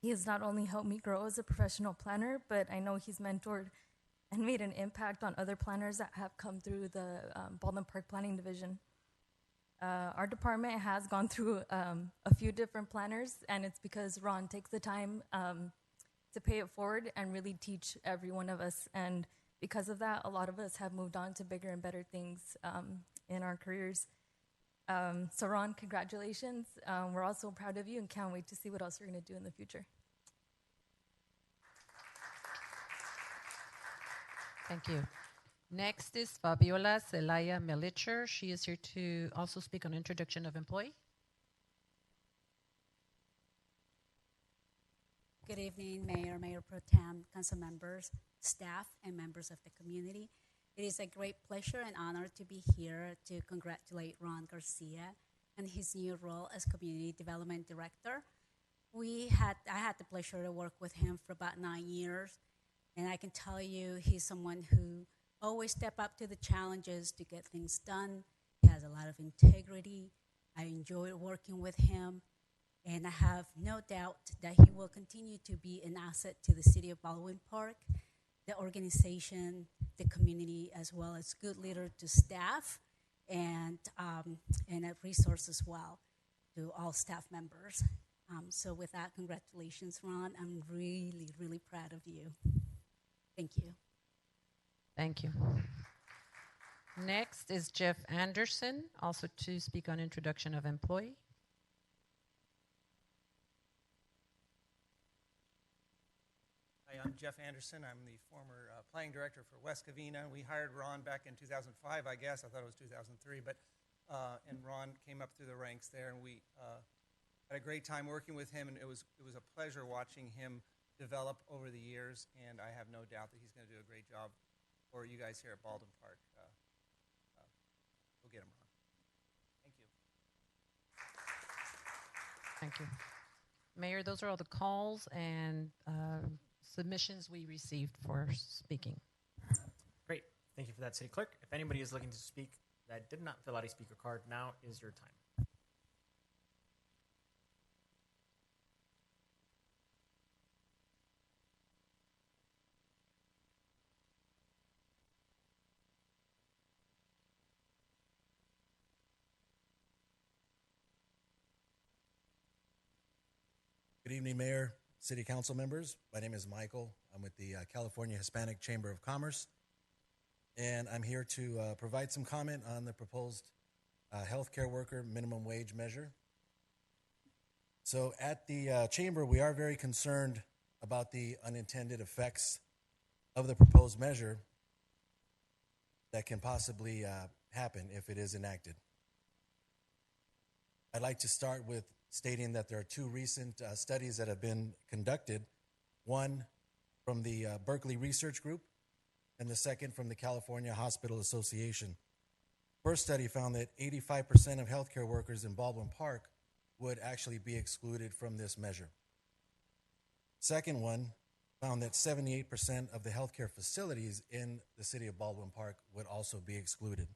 He has not only helped me grow as a professional planner, but I know he's mentored and made an impact on other planners that have come through the Baldwin Park Planning Division. Our department has gone through a few different planners, and it's because Ron takes the time to pay it forward and really teach every one of us. And because of that, a lot of us have moved on to bigger and better things in our careers. So Ron, congratulations. We're also proud of you and can't wait to see what else you're going to do in the future. Thank you. Next is Fabiola Zelaya Melicher. She is here to also speak on introduction of employee. Good evening, Mayor, Mayor Pro Tem, council members, staff, and members of the community. It is a great pleasure and honor to be here to congratulate Ron Garcia on his new role as Community Development Director. I had the pleasure to work with him for about 9 years, and I can tell you he's someone who always step up to the challenges to get things done. He has a lot of integrity. I enjoy working with him. And I have no doubt that he will continue to be an asset to the city of Baldwin Park, the organization, the community, as well as good leader to staff and a resource as well to all staff members. So with that, congratulations, Ron. I'm really, really proud of you. Thank you. Thank you. Next is Jeff Anderson, also to speak on introduction of employee. Hi, I'm Jeff Anderson. I'm the former planning director for West Covina. We hired Ron back in 2005, I guess. I thought it was 2003, but and Ron came up through the ranks there, and we had a great time working with him, and it was a pleasure watching him develop over the years, and I have no doubt that he's going to do a great job for you guys here at Baldwin Park. Go get him, Ron. Thank you. Thank you. Mayor, those are all the calls and submissions we received for speaking. Great. Thank you for that, City Clerk. If anybody is looking to speak that did not fill out a speaker card, now is your time. Good evening, Mayor, City Council members. My name is Michael. I'm with the California Hispanic Chamber of Commerce, and I'm here to provide some comment on the proposed healthcare worker minimum wage measure. So at the Chamber, we are very concerned about the unintended effects of the proposed measure that can possibly happen if it is enacted. I'd like to start with stating that there are two recent studies that have been conducted, one from the Berkeley Research Group and the second from the California Hospital Association. First study found that 85% of healthcare workers in Baldwin Park would actually be excluded from this measure. Second one found that 78% of the healthcare facilities in the city of Baldwin Park would also be excluded.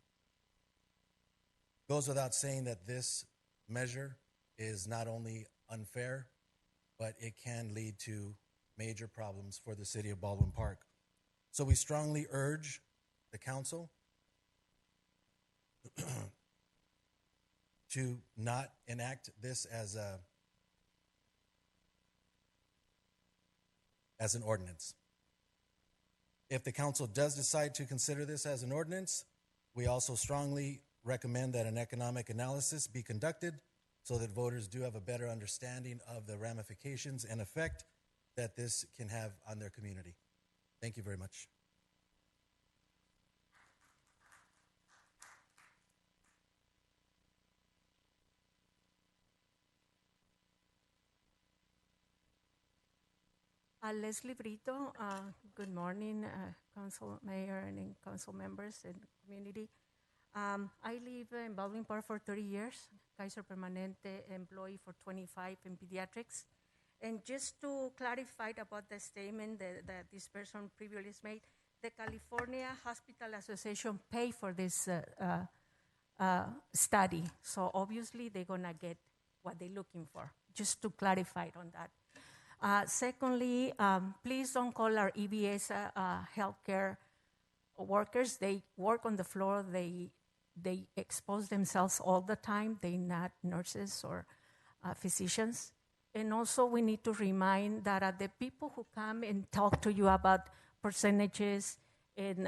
Goes without saying that this measure is not only unfair, but it can lead to major problems for the city of Baldwin Park. So we strongly urge the council to not enact this as an ordinance. If the council does decide to consider this as an ordinance, we also strongly recommend that an economic analysis be conducted so that voters do have a better understanding of the ramifications and effect that this can have on their community. Thank you very much. Leslie Brito, good morning, Council Mayor and Council members and community. I live in Baldwin Park for 30 years, Kaiser Permanente employee for 25 in pediatrics. And just to clarify about the statement that this person previously made, the California Hospital Association paid for this study. So obviously they're gonna get what they're looking for, just to clarify on that. Secondly, please don't call our EBS healthcare workers. They work on the floor. They expose themselves all the time. They're not nurses or physicians. And also we need to remind that the people who come and talk to you about percentages and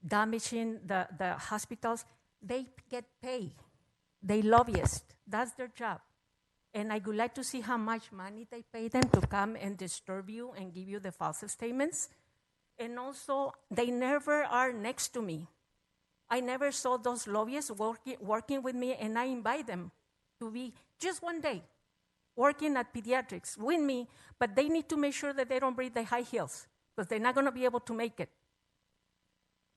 damaging the hospitals, they get paid. They lobbyists. That's their job. And I would like to see how much money they pay them to come and disturb you and give you the false statements. And also, they never are next to me. I never saw those lobbyists working with me, and I invite them to be just one day working at pediatrics with me, but they need to make sure that they don't bring the high heels, because they're not going to be able to make it.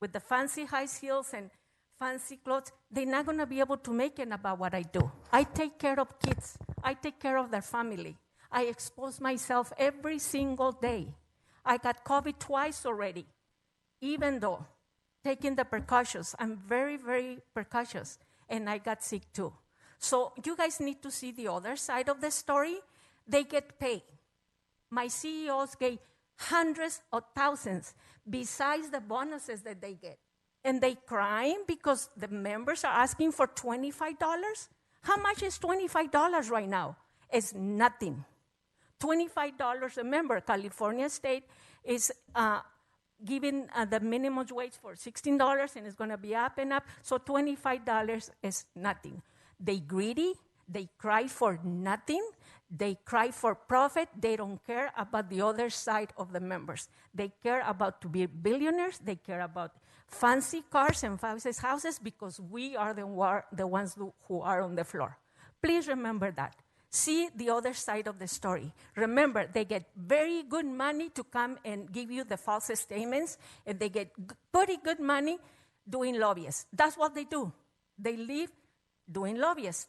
With the fancy high heels and fancy clothes, they're not going to be able to make it about what I do. I take care of kids. I take care of their family. I expose myself every single day. I got COVID twice already, even though taking the precautions. I'm very, very precautious, and I got sick too. So you guys need to see the other side of the story. They get paid. My CEOs get hundreds of thousands besides the bonuses that they get. And they crying because the members are asking for $25? How much is $25 right now? It's nothing. $25 a member. California State is giving the minimum wage for $16 and it's going to be up and up. So $25 is nothing. They greedy. They cry for nothing. They cry for profit. They don't care about the other side of the members. They care about to be billionaires. They care about fancy cars and fancy houses because we are the ones who are on the floor. Please remember that. See the other side of the story. Remember, they get very good money to come and give you the false statements, and they get pretty good money doing lobbyists. That's what they do. They live doing lobbyists.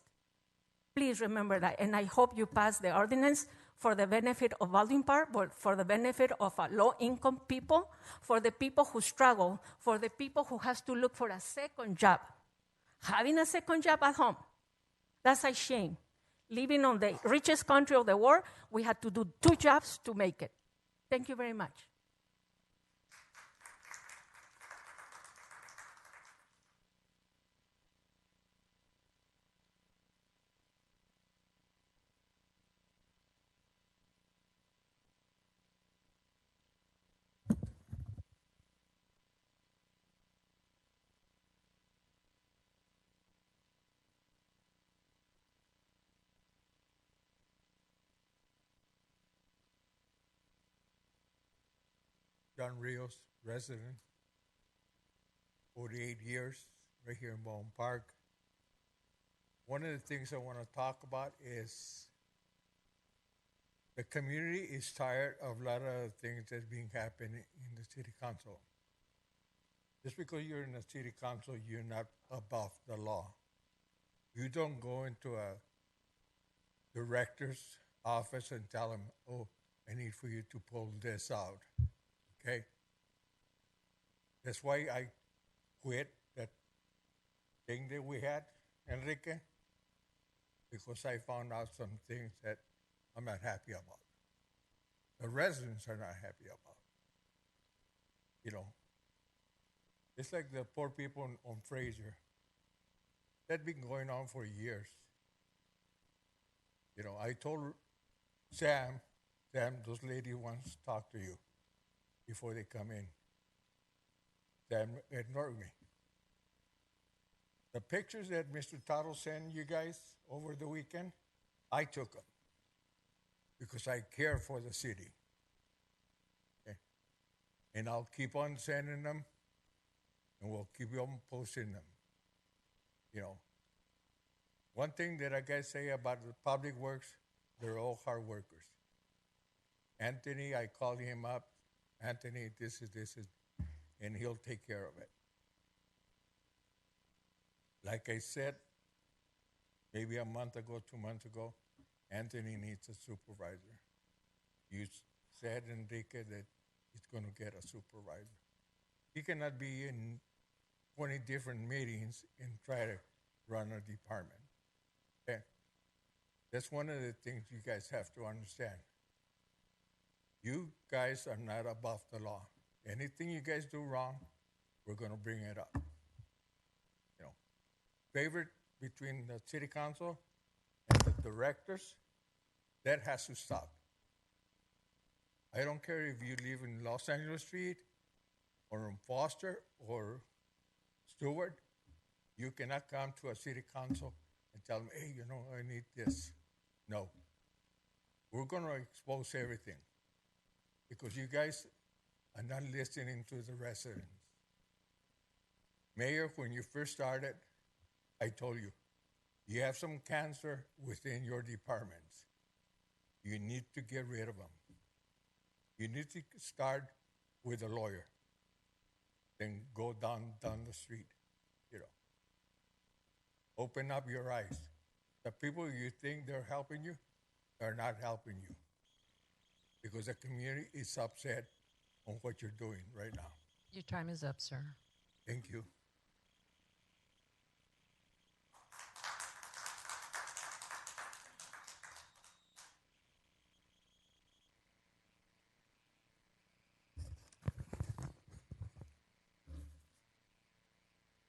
Please remember that, and I hope you pass the ordinance for the benefit of Baldwin Park, but for the benefit of low-income people, for the people who struggle, for the people who have to look for a second job. Having a second job at home, that's a shame. Living on the richest country of the world, we had to do 2 jobs to make it. Thank you very much. John Rios, resident, 48 years, right here in Baldwin Park. One of the things I want to talk about is the community is tired of a lot of things that's being happening in the city council. Just because you're in the city council, you're not above the law. You don't go into a director's office and tell them, oh, I need for you to pull this out. Okay? That's why I quit that thing that we had, Enrique, because I found out some things that I'm not happy about. The residents are not happy about. You know, it's like the poor people on Fraser. That's been going on for years. You know, I told Sam, those ladies wants to talk to you before they come in. Sam ignored me. The pictures that Mr. Tuttle sent you guys over the weekend, I took them because I care for the city. Okay? And I'll keep on sending them, and we'll keep on posting them. You know, one thing that I gotta say about the public works, they're all hard workers. Anthony, I called him up. Anthony, this is, and he'll take care of it. Like I said, maybe a month ago, 2 months ago, Anthony needs a supervisor. You said, Enrique, that he's going to get a supervisor. He cannot be in 20 different meetings and try to run a department. Okay? That's one of the things you guys have to understand. You guys are not above the law. Anything you guys do wrong, we're going to bring it up. You know, favorite between the city council and the directors, that has to stop. I don't care if you live in Los Angeles Street or in Foster or Stewart. You cannot come to a city council and tell them, hey, you know, I need this. No. We're going to expose everything because you guys are not listening to the residents. Mayor, when you first started, I told you, you have some cancer within your departments. You need to get rid of them. You need to start with a lawyer, then go down the street, you know. Open up your eyes. The people you think they're helping you, they're not helping you because the community is upset on what you're doing right now. Your time is up, sir. Thank you.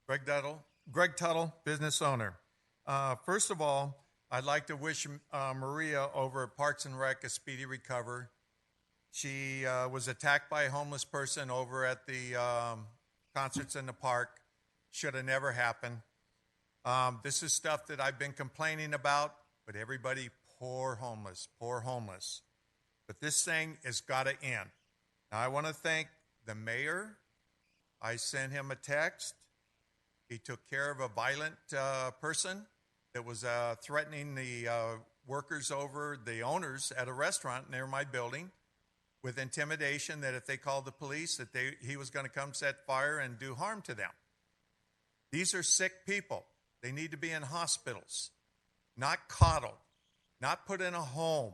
Greg Tuttle, business owner. First of all, I'd like to wish Maria over at Parks and Rec a speedy recovery. She was attacked by a homeless person over at the concerts in the park. Should have never happened. This is stuff that I've been complaining about, but everybody, poor homeless. But this thing has got to end. Now, I want to thank the mayor. I sent him a text. He took care of a violent person that was threatening the workers over the owners at a restaurant near my building with intimidation that if they called the police, that he was going to come set fire and do harm to them. These are sick people. They need to be in hospitals, not coddled, not put in a home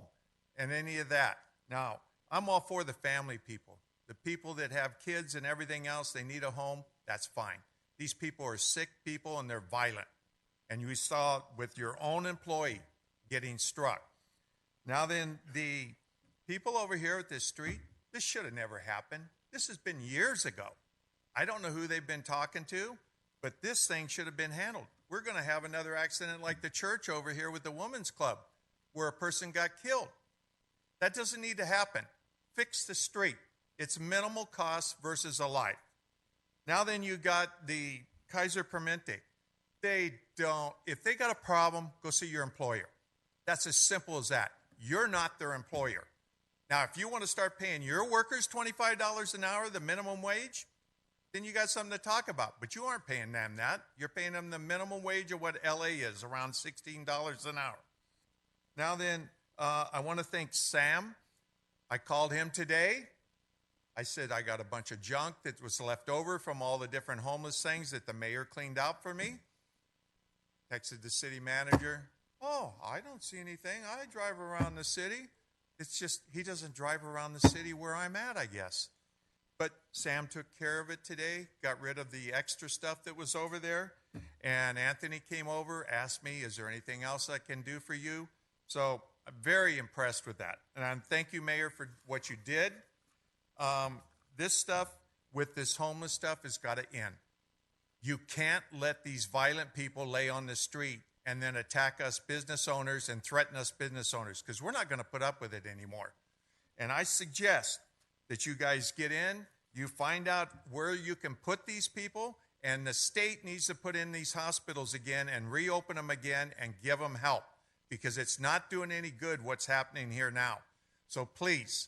and any of that. Now, I'm all for the family people. The people that have kids and everything else, they need a home, that's fine. These people are sick people and they're violent. And you saw with your own employee getting struck. Now then, the people over here at this street, this should have never happened. This has been years ago. I don't know who they've been talking to, but this thing should have been handled. We're going to have another accident like the church over here with the women's club where a person got killed. That doesn't need to happen. Fix the street. It's minimal cost versus a life. Now then you got the Kaiser Permanente. If they got a problem, go see your employer. That's as simple as that. You're not their employer. Now, if you want to start paying your workers $25 an hour, the minimum wage, then you got something to talk about. But you aren't paying them that. You're paying them the minimum wage of what LA is, around $16 an hour. Now then, I want to thank Sam. I called him today. I said I got a bunch of junk that was left over from all the different homeless things that the mayor cleaned out for me. Texted the city manager. Oh, I don't see anything. I drive around the city. It's just he doesn't drive around the city where I'm at, I guess. But Sam took care of it today, got rid of the extra stuff that was over there. And Anthony came over, asked me, is there anything else I can do for you? So I'm very impressed with that. And thank you, Mayor, for what you did. This stuff with this homeless stuff has got to end. You can't let these violent people lay on the street and then attack us business owners and threaten us business owners, because we're not going to put up with it anymore. And I suggest that you guys get in, you find out where you can put these people, and the state needs to put in these hospitals again and reopen them again and give them help, because it's not doing any good what's happening here now. So please,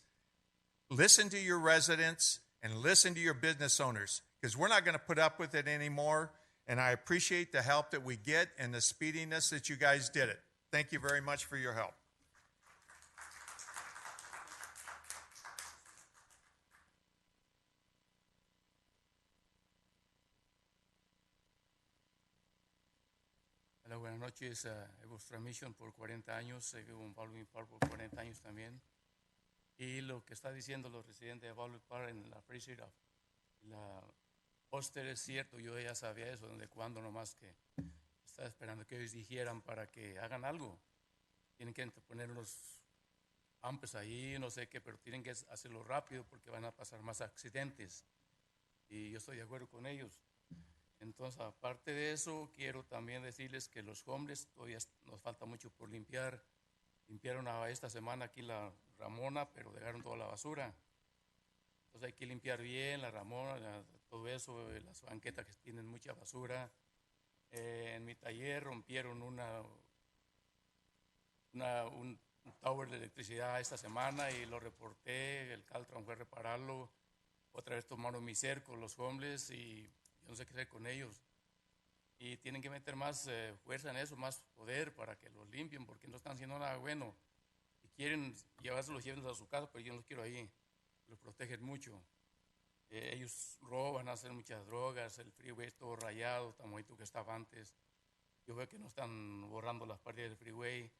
listen to your residents and listen to your business owners, because we're not going to put up with it anymore. And I appreciate the help that we get and the speediness that you guys did it. Thank you very much for your help. Hola, buenas noches. He was transmission por 40 años, con Baldwin Park por 40 años también. Y lo que está diciendo los residentes de Baldwin Park en la Fraser, la póster es cierto, yo ya sabía eso, desde cuando nomás que estaba esperando que ellos dijeran para que hagan algo. Tienen que poner unos ampes ahí, no sé qué, pero tienen que hacerlo rápido porque van a pasar más accidentes. Y yo estoy de acuerdo con ellos. Entonces, aparte de eso, quiero también decirles que los homeless todavía nos falta mucho por limpiar. Limpiaron esta semana aquí la Ramona, pero dejaron toda la basura. Entonces hay que limpiar bien la Ramona, todo eso, las banquetas que tienen mucha basura. En mi taller rompieron un tower de electricidad esta semana y lo reporté. El Caltron fue a repararlo. Otra vez tomaron mi cerco los homeless y yo no sé qué hacer con ellos. Y tienen que meter más fuerza en eso, más poder para que los limpien, porque no están haciendo nada bueno. Si quieren llevárselos, llévenlos a su casa, pero yo no los quiero ahí. Los protegen mucho. Ellos roban, hacen muchas drogas, el freeway es todo rayado, tan bonito que estaba antes. Yo veo que no están borrando las paredes del freeway.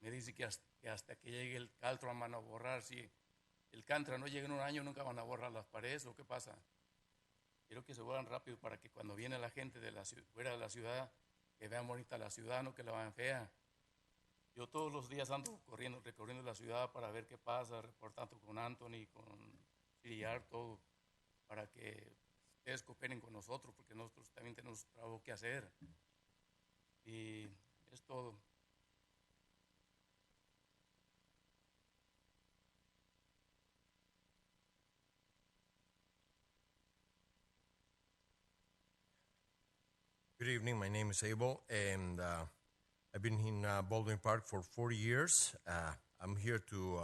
Me dice que hasta que llegue el Caltron van a borrar. Si el Caltron no llega en un año, nunca van a borrar las paredes, ¿o qué pasa? Quiero que se vuelvan rápido para que cuando viene la gente de fuera de la ciudad, que vean bonita la ciudad, no que la vean fea. Yo todos los días ando recorriendo la ciudad para ver qué pasa, reportando con Anthony, con CDR, todo, para que ustedes cooperen con nosotros, porque nosotros también tenemos trabajo que hacer. Y es todo. Good evening. My name is Abel, and I've been in Baldwin Park for 40 years. I'm here to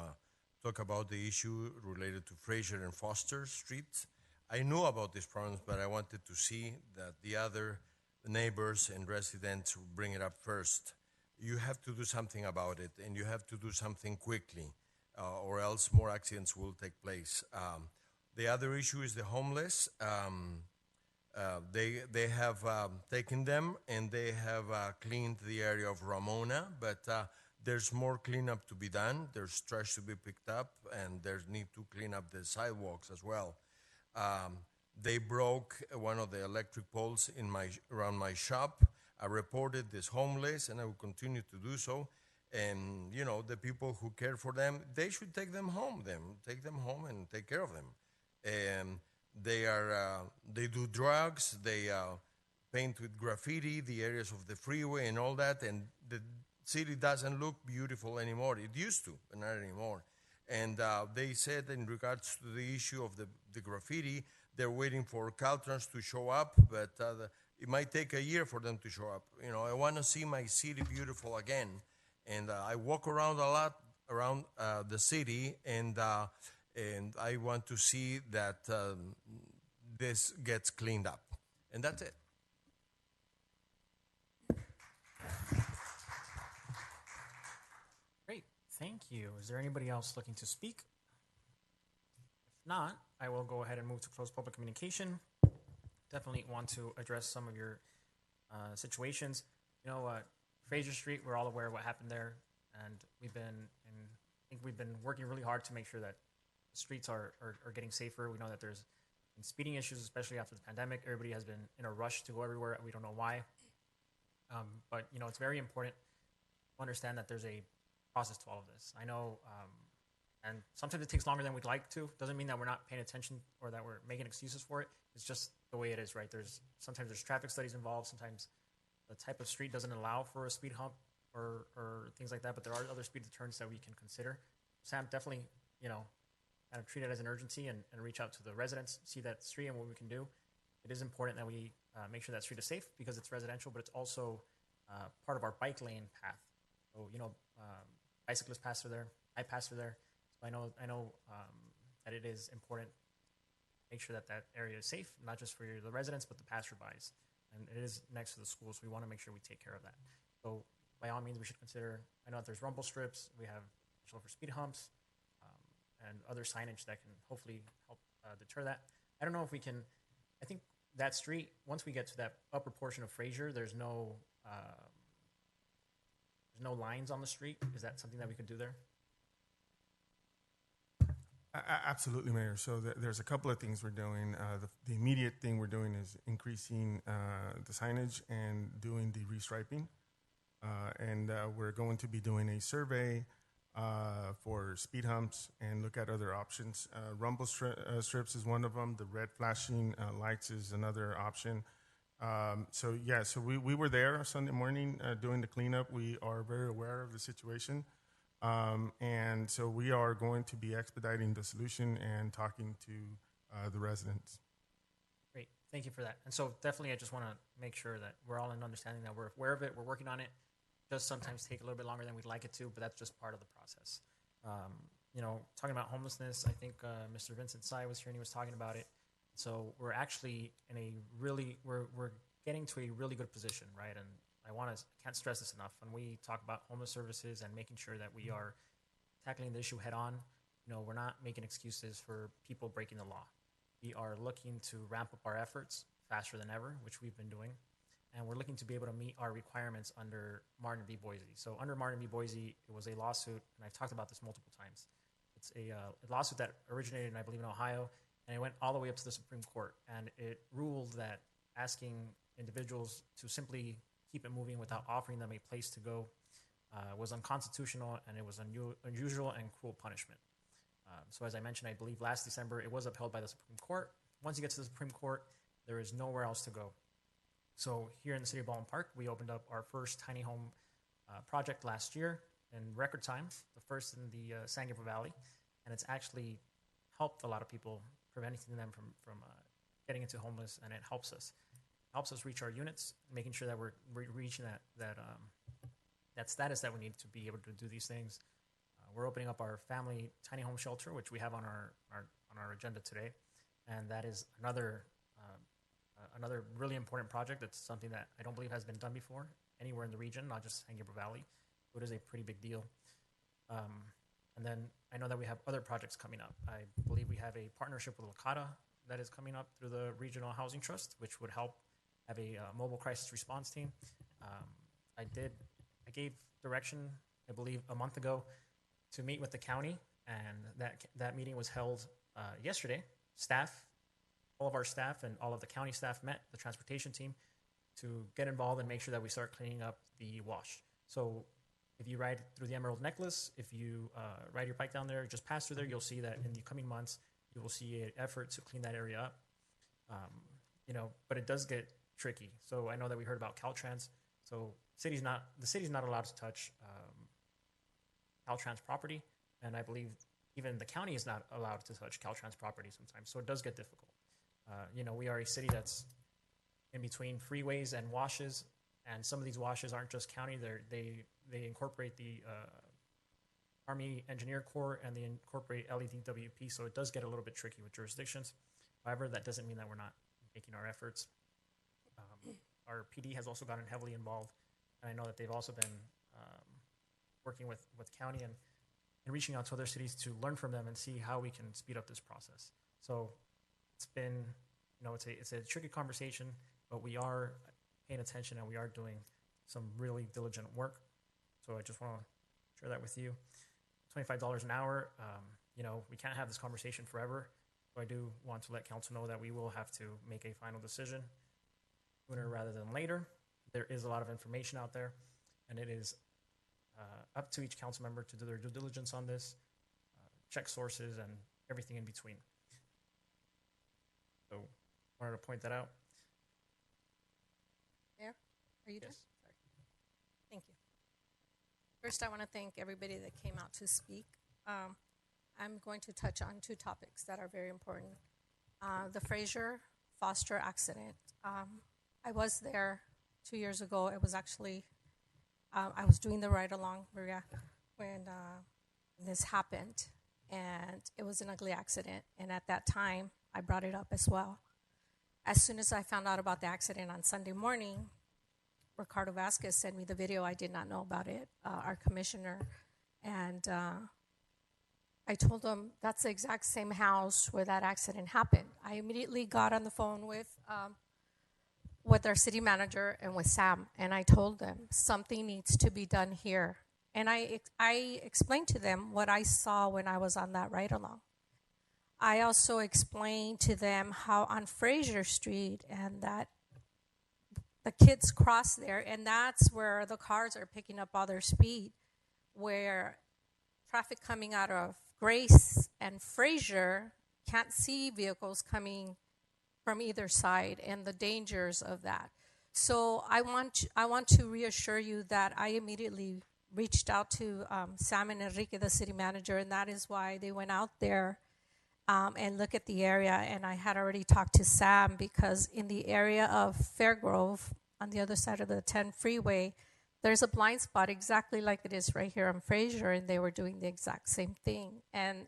talk about the issue related to Fraser and Foster Street. I knew about these problems, but I wanted to see that the other neighbors and residents bring it up first. You have to do something about it, and you have to do something quickly, or else more accidents will take place. The other issue is the homeless. They have taken them and they have cleaned the area of Ramona, but there's more cleanup to be done. There's trash to be picked up, and there's need to clean up the sidewalks as well. They broke one of the electric poles in around my shop. I reported this homeless, and I will continue to do so. And you know, the people who care for them, they should take them home. Take them home and take care of them. And they do drugs. They paint with graffiti the areas of the freeway and all that, and the city doesn't look beautiful anymore. It used to, but not anymore. And they said in regards to the issue of the graffiti, they're waiting for Caltrans to show up, but it might take a year for them to show up. You know, I want to see my city beautiful again. And I walk around a lot around the city, and I want to see that this gets cleaned up. And that's it. Great, thank you. Is there anybody else looking to speak? If not, I will go ahead and move to closed public communication. Definitely want to address some of your situations. You know, Fraser Street, we're all aware of what happened there, and I think we've been working really hard to make sure that the streets are getting safer. We know that there's been speeding issues, especially after the pandemic. Everybody has been in a rush to go everywhere. We don't know why. But, you know, it's very important to understand that there's a process to all of this. I know, and sometimes it takes longer than we'd like to. Doesn't mean that we're not paying attention or that we're making excuses for it. It's just the way it is, right? Sometimes there's traffic studies involved. Sometimes the type of street doesn't allow for a speed hump or things like that, but there are other speed deterrents that we can consider. Sam, definitely, you know, kind of treat it as an urgency and reach out to the residents, see that street and what we can do. It is important that we make sure that street is safe because it's residential, but it's also part of our bike lane path. So, you know, bicyclists pass through there. I pass through there. So I know that it is important to make sure that that area is safe, not just for the residents, but the passerbys. And it is next to the school, so we want to make sure we take care of that. So by all means, we should consider, I know that there's rumble strips, we have for speed humps, and other signage that can hopefully help deter that. I don't know if we can, I think that street, once we get to that upper portion of Fraser, there's no lines on the street. Is that something that we could do there? Absolutely, Mayor. So there's a couple of things we're doing. The immediate thing we're doing is increasing the signage and doing the restriping. And we're going to be doing a survey for speed humps and look at other options. Rumble strips is one of them. The red flashing lights is another option. So we were there Sunday morning doing the cleanup. We are very aware of the situation. And so we are going to be expediting the solution and talking to the residents. Great, thank you for that. And so definitely I just want to make sure that we're all in understanding that we're aware of it, we're working on it. It does sometimes take a little bit longer than we'd like it to, but that's just part of the process. You know, talking about homelessness, I think Mr. Vincent Tsai was here and he was talking about it. So we're actually in a really, we're getting to a really good position, right? And I can't stress this enough. When we talk about homeless services and making sure that we are tackling the issue head on, you know, we're not making excuses for people breaking the law. We are looking to ramp up our efforts faster than ever, which we've been doing. And we're looking to be able to meet our requirements under Martin v. Boise. So under Martin v. Boise, it was a lawsuit, and I've talked about this multiple times. It's a lawsuit that originated, I believe, in Ohio, and it went all the way up to the Supreme Court. And it ruled that asking individuals to simply keep it moving without offering them a place to go was unconstitutional, and it was unusual and cruel punishment. So as I mentioned, I believe last December, it was upheld by the Supreme Court. Once you get to the Supreme Court, There is nowhere else to go. So here in the city of Baldwin Park, we opened up our first tiny home project last year in record time, the first in the San Gabriel Valley, and it's actually helped a lot of people, preventing them from getting into homeless, and it helps us reach our units, making sure that we're reaching that status that we need to be able to do these things. We're opening up our family tiny home shelter, which we have on our agenda today, and that is another really important project. It's something that I don't believe has been done before anywhere in the region, not just San Gabriel Valley. So it is a pretty big deal. And then I know that we have other projects coming up. I believe we have a partnership with Lakata that is coming up through the Regional Housing Trust, which would help have a mobile crisis response team. I gave direction, I believe, a month ago to meet with the county, and that meeting was held yesterday. All of our staff and all of the county staff met, the transportation team, to get involved and make sure that we start cleaning up the wash. So if you ride through the Emerald Necklace, if you ride your bike down there, just pass through there, you'll see that in the coming months, you will see an effort to clean that area up. But it does get tricky. So I know that we heard about Caltrans. So the city's not allowed to touch Caltrans property, and I believe even the county is not allowed to touch Caltrans property sometimes. So it does get difficult. We are a city that's in between freeways and washes, and some of these washes aren't just county. They incorporate the Army Engineer Corps, and they incorporate LEDWP, so it does get a little bit tricky with jurisdictions. However, that doesn't mean that we're not making our efforts. Our PD has also gotten heavily involved, and I know that they've also been working with county and reaching out to other cities to learn from them and see how we can speed up this process. So it's been, it's a tricky conversation, but we are paying attention and we are doing some really diligent work. So I just want to share that with you. $25 an hour, we can't have this conversation forever. So I do want to let council know that we will have to make a final decision sooner rather than later. There is a lot of information out there, and it is up to each council member to do their due diligence on this, check sources, and everything in between. So I wanted to point that out. Mayor, are you done? Yes. Sorry. Thank you. First, I want to thank everybody that came out to speak. I'm going to touch on two topics that are very important. The Fraser Foster accident. I was there 2 years ago. It was actually, I was doing the ride-along, Maria, when this happened. And it was an ugly accident. And at that time, I brought it up as well. As soon as I found out about the accident on Sunday morning, Ricardo Vasquez sent me the video. I did not know about it, our commissioner. And I told him that's the exact same house where that accident happened. I immediately got on the phone with our city manager and with Sam, and I told them something needs to be done here. And I explained to them what I saw when I was on that ride-along. I also explained to them how on Fraser Street and that the kids cross there, and that's where the cars are picking up all their speed, where traffic coming out of Grace and Fraser can't see vehicles coming from either side and the dangers of that. So I want to reassure you that I immediately reached out to Sam and Enrique, the city manager, and that is why they went out there and look at the area. And I had already talked to Sam because in the area of Fairgrove, on the other side of the 10 freeway, there's a blind spot exactly like it is right here on Fraser, and they were doing the exact same thing. And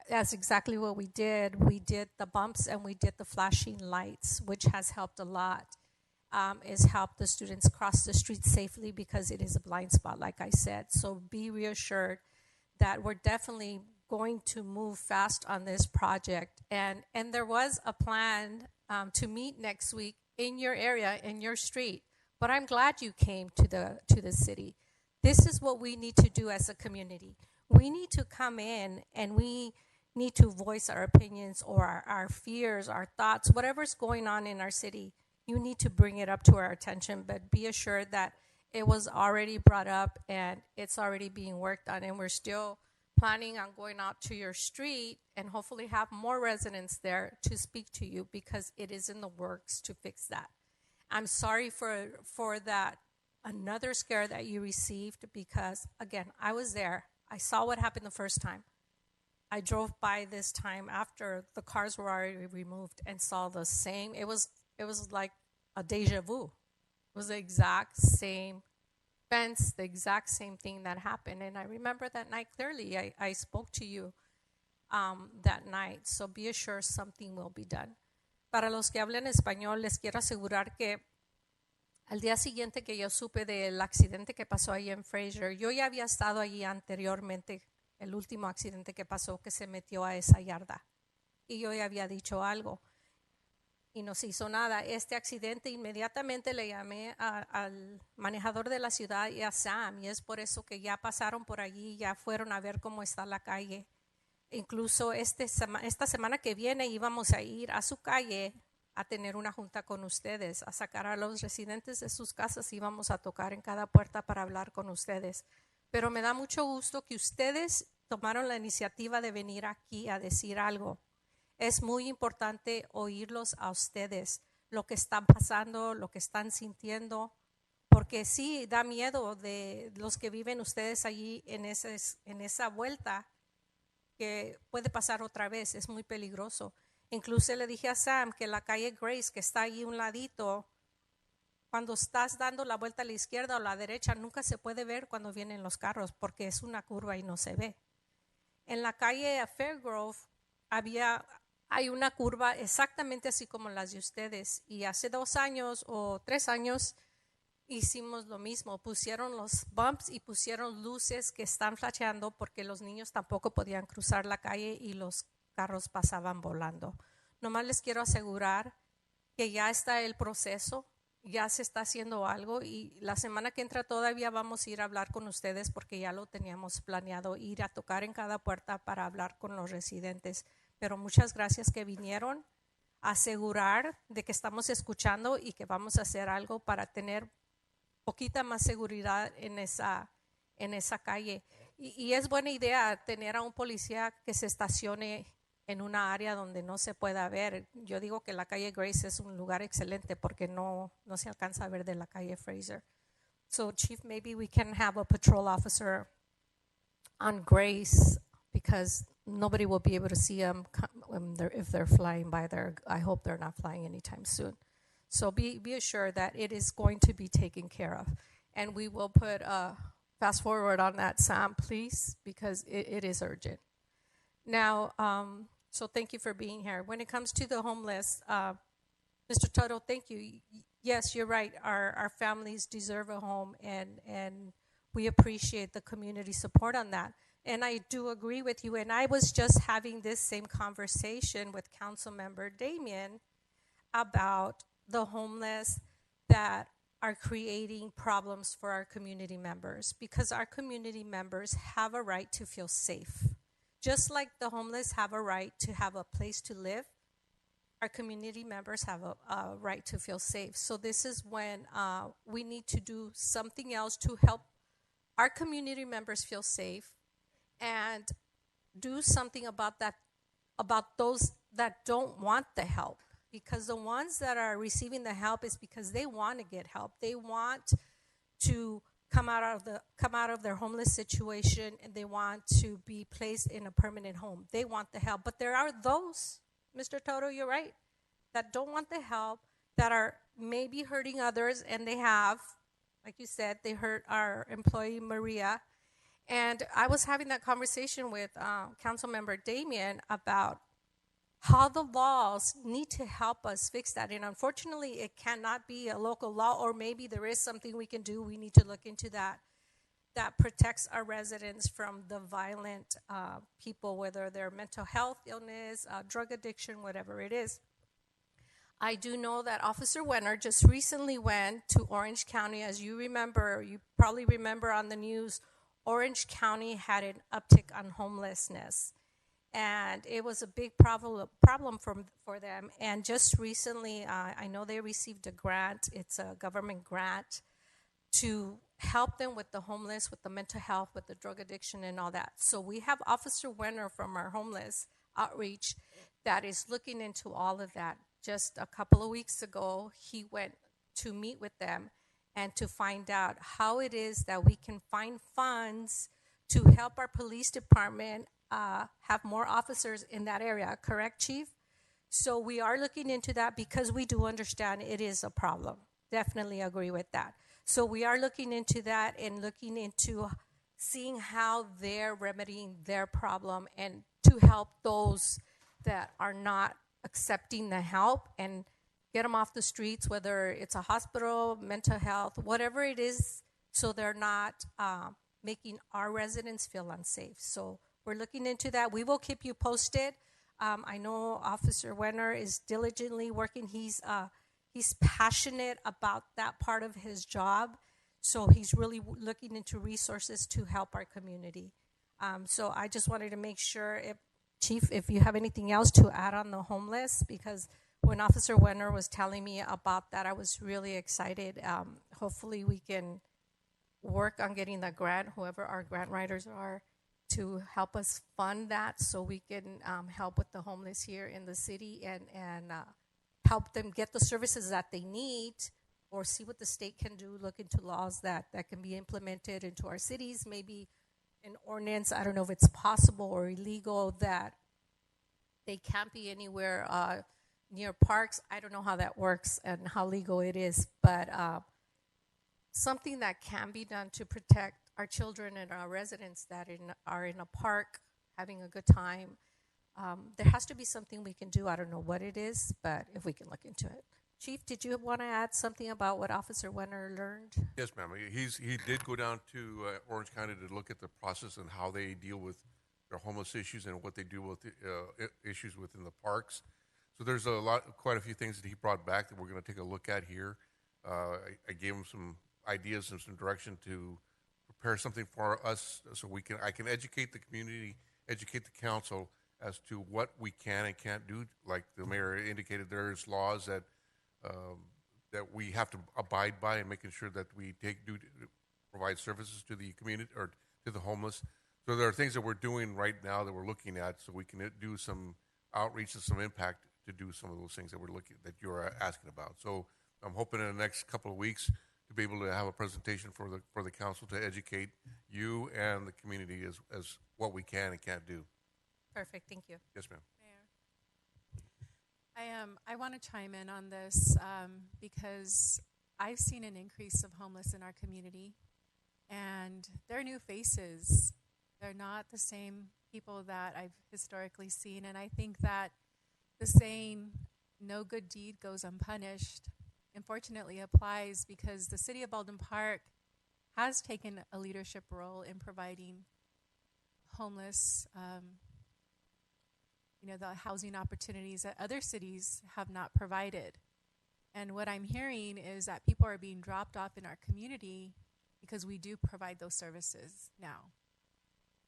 that's exactly what we did. We did the bumps and we did the flashing lights, which has helped a lot. It's helped the students cross the street safely because it is a blind spot, like I said. So be reassured that we're definitely going to move fast on this project. And there was a plan to meet next week in your area, in your street. But I'm glad you came to the city. This is what we need to do as a community. We need to come in and we need to voice our opinions or our fears, our thoughts, whatever's going on in our city. You need to bring it up to our attention, but be assured that it was already brought up and it's already being worked on, and we're still planning on going out to your street and hopefully have more residents there to speak to you, because it is in the works to fix that. I'm sorry for that another scare that you received, because again, I was there. I saw what happened the first time. I drove by this time after the cars were already removed and saw the same. It was like a deja vu. It was the exact same fence, the exact same thing that happened. And I remember that night clearly. I spoke to you that night. So be assured something will be done. Para los que hablan español, les quiero asegurar que al día siguiente que yo supe del accidente que pasó ahí en Fraser, yo ya había estado allí anteriormente, el último accidente que pasó, que se metió a esa yarda. Y yo ya había dicho algo. Y no se hizo nada. Este accidente, inmediatamente le llamé al manejador de la ciudad y a Sam, y es por eso que ya pasaron por allí, ya fueron a ver cómo está la calle. Incluso esta semana que viene íbamos a ir a su calle a tener una junta con ustedes, a sacar a los residentes de sus casas y vamos a tocar en cada puerta para hablar con ustedes. Pero me da mucho gusto que ustedes tomaron la iniciativa de venir aquí a decir algo. Es muy importante oírlos a ustedes, lo que están pasando, lo que están sintiendo, porque sí da miedo de los que viven ustedes allí en esa vuelta, que puede pasar otra vez, es muy peligroso. Incluso le dije a Sam que la calle Grace, que está ahí un ladito, cuando estás dando la vuelta a la izquierda o a la derecha, nunca se puede ver cuando vienen los carros porque es una curva y no se ve. En la calle Fairgrove hay una curva exactamente así como las de ustedes, y hace 2 años o 3 años hicimos lo mismo, pusieron los bumps y pusieron luces que están flasheando porque los niños tampoco podían cruzar la calle y los carros pasaban volando. Nomás les quiero asegurar que ya está el proceso, ya se está haciendo algo, y la semana que entra todavía vamos a ir a hablar con ustedes porque ya lo teníamos planeado, ir a tocar en cada puerta para hablar con los residentes. Pero muchas gracias que vinieron a asegurar de que estamos escuchando y que vamos a hacer algo para tener poquita más seguridad en esa calle. Y es buena idea tener a un policía que se estacione en una área donde no se pueda ver. Yo digo que la calle Grace es un lugar excelente porque no se alcanza a ver de la calle Fraser. So, Chief, maybe we can have a patrol officer on Grace, because nobody will be able to see them if they're flying by there. I hope they're not flying anytime soon. So be assured that it is going to be taken care of. And we will put fast forward on that, Sam, please, because it is urgent. Now, so thank you for being here. When it comes to the homeless, Mr. Tuttle, thank you. Yes, you're right. Our families deserve a home, and we appreciate the community support on that. And I do agree with you. And I was just having this same conversation with Councilmember Damien about the homeless that are creating problems for our community members, because our community members have a right to feel safe. Just like the homeless have a right to have a place to live, our community members have a right to feel safe. So this is when we need to do something else to help our community members feel safe, and do something about that, about those that don't want the help. Because the ones that are receiving the help is because they want to get help. They want to come out of their homeless situation, and they want to be placed in a permanent home. They want the help. But there are those, Mr. Toto, you're right, that don't want the help, that are maybe hurting others, and they have, like you said, they hurt our employee Maria. And I was having that conversation with Councilmember Damien about how the laws need to help us fix that. And unfortunately, it cannot be a local law, or maybe there is something we can do. We need to look into that protects our residents from the violent people, whether they're mental health illness, drug addiction, whatever it is. I do know that Officer Wenner just recently went to Orange County. As you remember, you probably remember on the news, Orange County had an uptick on homelessness. And it was a big problem for them. And just recently, I know they received a grant. It's a government grant to help them with the homeless, with the mental health, with the drug addiction and all that. So we have Officer Wenner from our homeless outreach that is looking into all of that. Just a couple of weeks ago, he went to meet with them and to find out how it is that we can find funds to help our police department have more officers in that area. Correct, Chief? So we are looking into that because we do understand it is a problem. Definitely agree with that. So we are looking into that and looking into seeing how they're remedying their problem and to help those that are not accepting the help and get them off the streets, whether it's a hospital, mental health, whatever it is, so they're not making our residents feel unsafe. So we're looking into that. We will keep you posted. I know Officer Wenner is diligently working. He's passionate about that part of his job, so he's really looking into resources to help our community. So I just wanted to make sure, Chief, if you have anything else to add on the homeless, because when Officer Wenner was telling me about that, I was really excited. Hopefully we can work on getting the grant, whoever our grant writers are, to help us fund that so we can help with the homeless here in the city and help them get the services that they need, or see what the state can do, look into laws that can be implemented into our cities, maybe an ordinance, I don't know if it's possible or illegal, that they can't be anywhere near parks. I don't know how that works and how legal it is, but something that can be done to protect our children and our residents that are in a park having a good time. There has to be something we can do. I don't know what it is, but if we can look into it. Chief, did you want to add something about what Officer Wenner learned? Yes, ma'am. He did go down to Orange County to look at the process and how they deal with their homeless issues and what they do with issues within the parks. So there's quite a few things that he brought back that we're going to take a look at here. I gave him some ideas and some direction to prepare something for us so I can educate the community, educate the council as to what we can and can't do. Like the mayor indicated, there's laws that we have to abide by, and making sure that we provide services to the community or to the homeless. So there are things that we're doing right now that we're looking at, so we can do some outreach and some impact to do some of those things that you're asking about. So I'm hoping in the next couple of weeks to be able to have a presentation for the council to educate you and the community as what we can and can't do. Perfect, thank you. Yes, ma'am. I want to chime in on this because I've seen an increase of homeless in our community, and they're new faces. They're not the same people that I've historically seen, and I think that the saying, no good deed goes unpunished, unfortunately applies because the city of Baldwin Park has taken a leadership role in providing homeless the housing opportunities that other cities have not provided. And what I'm hearing is that people are being dropped off in our community because we do provide those services now.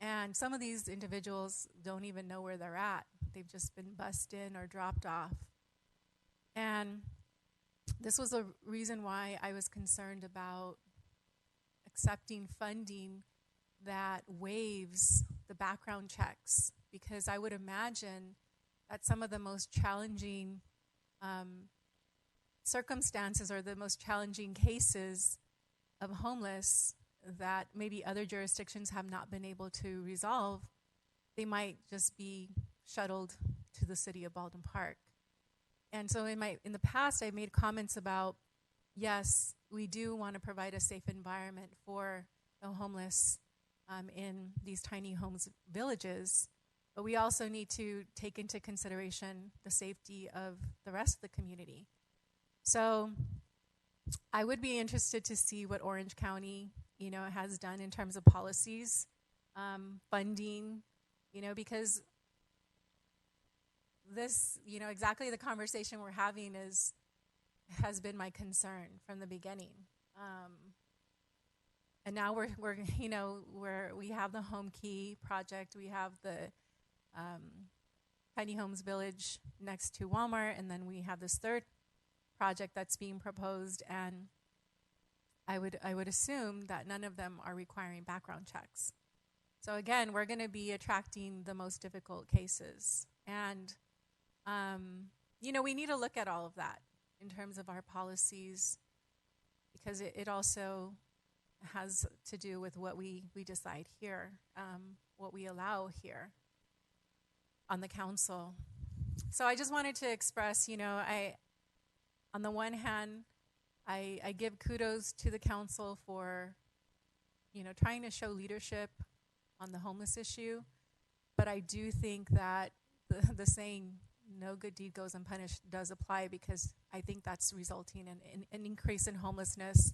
And some of these individuals don't even know where they're at. They've just been bussed in or dropped off. And this was a reason why I was concerned about accepting funding that waives the background checks, because I would imagine that some of the most challenging circumstances or the most challenging cases of homeless that maybe other jurisdictions have not been able to resolve, they might just be shuttled to the city of Baldwin Park. And so in the past, I made comments about, yes, we do want to provide a safe environment for the homeless in these tiny homes villages, but we also need to take into consideration the safety of the rest of the community. So I would be interested to see what Orange County, has done in terms of policies, funding, because this, exactly the conversation we're having has been my concern from the beginning. And now we have the Home Key project, we have the Tiny Homes Village next to Walmart, and then we have this third project that's being proposed. And I would assume that none of them are requiring background checks. So again, we're going to be attracting the most difficult cases. And, we need to look at all of that in terms of our policies, because it also has to do with what we decide here, what we allow here on the council. So I just wanted to express, on the one hand, I give kudos to the council for, trying to show leadership on the homeless issue. But I do think that the saying, no good deed goes unpunished, does apply, because I think that's resulting in an increase in homelessness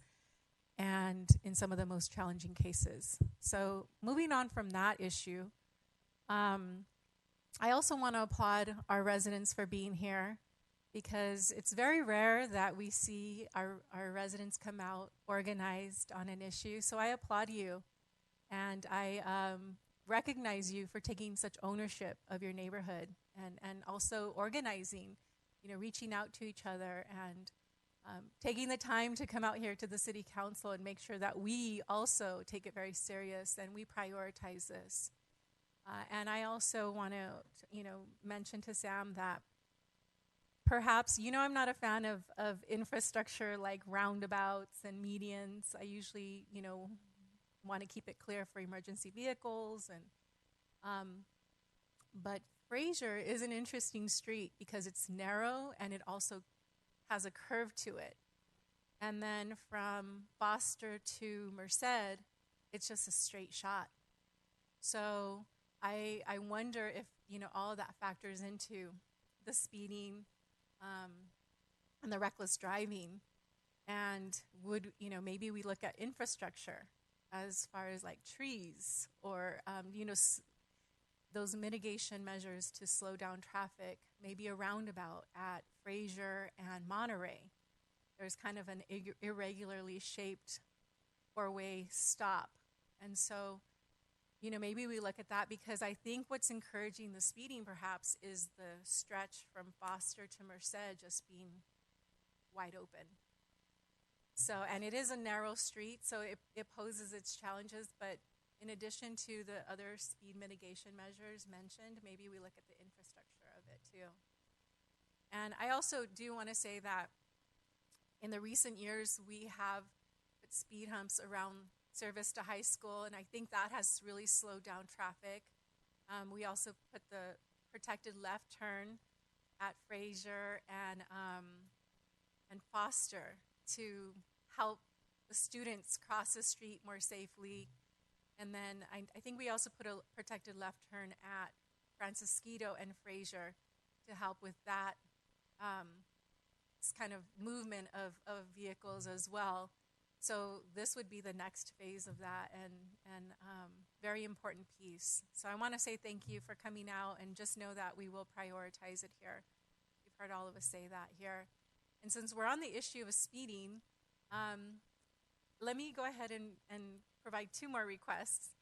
and in some of the most challenging cases. So moving on from that issue, I also want to applaud our residents for being here, because it's very rare that we see our residents come out organized on an issue. So I applaud you, and I recognize you for taking such ownership of your neighborhood, and also organizing, reaching out to each other, and taking the time to come out here to the city council and make sure that we also take it very serious and we prioritize this. And I also want to, mention to Sam that perhaps, I'm not a fan of infrastructure like roundabouts and medians. I usually, want to keep it clear for emergency vehicles. But Fraser is an interesting street because it's narrow and it also has a curve to it. And then from Foster to Merced, it's just a straight shot. So I wonder if, all of that factors into the speeding and the reckless driving. And would, maybe we look at infrastructure as far as like trees or, those mitigation measures to slow down traffic, maybe a roundabout at Fraser and Monterey. There's kind of an irregularly shaped four-way stop. And so, maybe we look at that, because I think what's encouraging the speeding perhaps is the stretch from Foster to Merced just being wide open. So, and it is a narrow street, so it poses its challenges, but in addition to the other speed mitigation measures mentioned, maybe we look at the infrastructure of it too. And I also do want to say that in the recent years, we have put speed humps around Service to High School, and I think that has really slowed down traffic. We also put the protected left turn at Fraser and Foster to help the students cross the street more safely. And then I think we also put a protected left turn at Francisquito and Fraser to help with that kind of movement of vehicles as well. So this would be the next phase of that, and very important piece. So I want to say thank you for coming out, and just know that we will prioritize it here. You've heard all of us say that here. And since we're on the issue of speeding, let me go ahead and provide two more requests.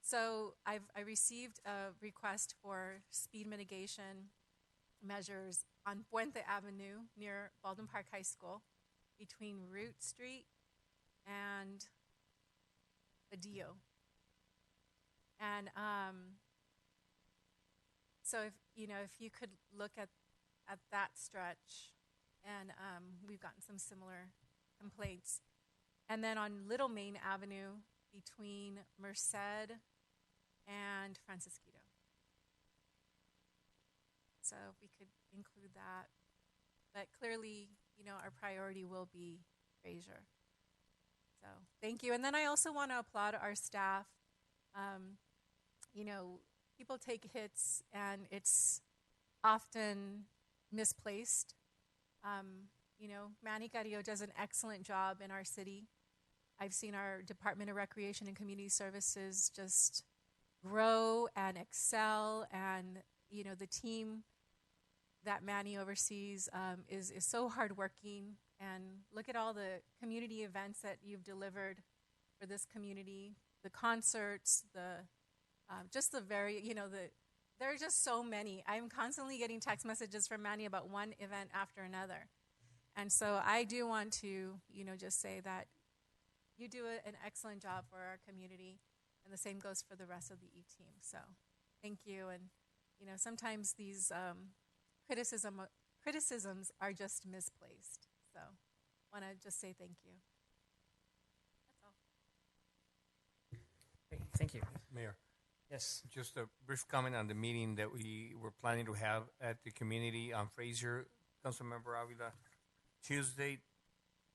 So I received a request for speed mitigation measures on Puente Avenue near Baldwin Park High School between Root Street and Badillo. And so if you could look at that stretch, and we've gotten some similar complaints. And then on Little Main Avenue between Merced and Francisquito. So if we could include that. But clearly, our priority will be Fraser. So thank you. And then I also want to applaud our staff. People take hits, and it's often misplaced. Manny Carrillo does an excellent job in our city. I've seen our Department of Recreation and Community Services just grow and excel, and the team that Manny oversees is so hardworking. And look at all the community events that you've delivered for this community, the concerts, there are just so many. I'm constantly getting text messages from Manny about one event after another. And so I do want to, just say that you do an excellent job for our community, and the same goes for the rest of the E team. So, thank you. And sometimes these criticisms are just misplaced. So, want to just say thank you. That's all. Great, thank you. Mayor, Yes. just a brief comment on the meeting that we were planning to have at the community on Fraser, Councilmember Avila, Tuesday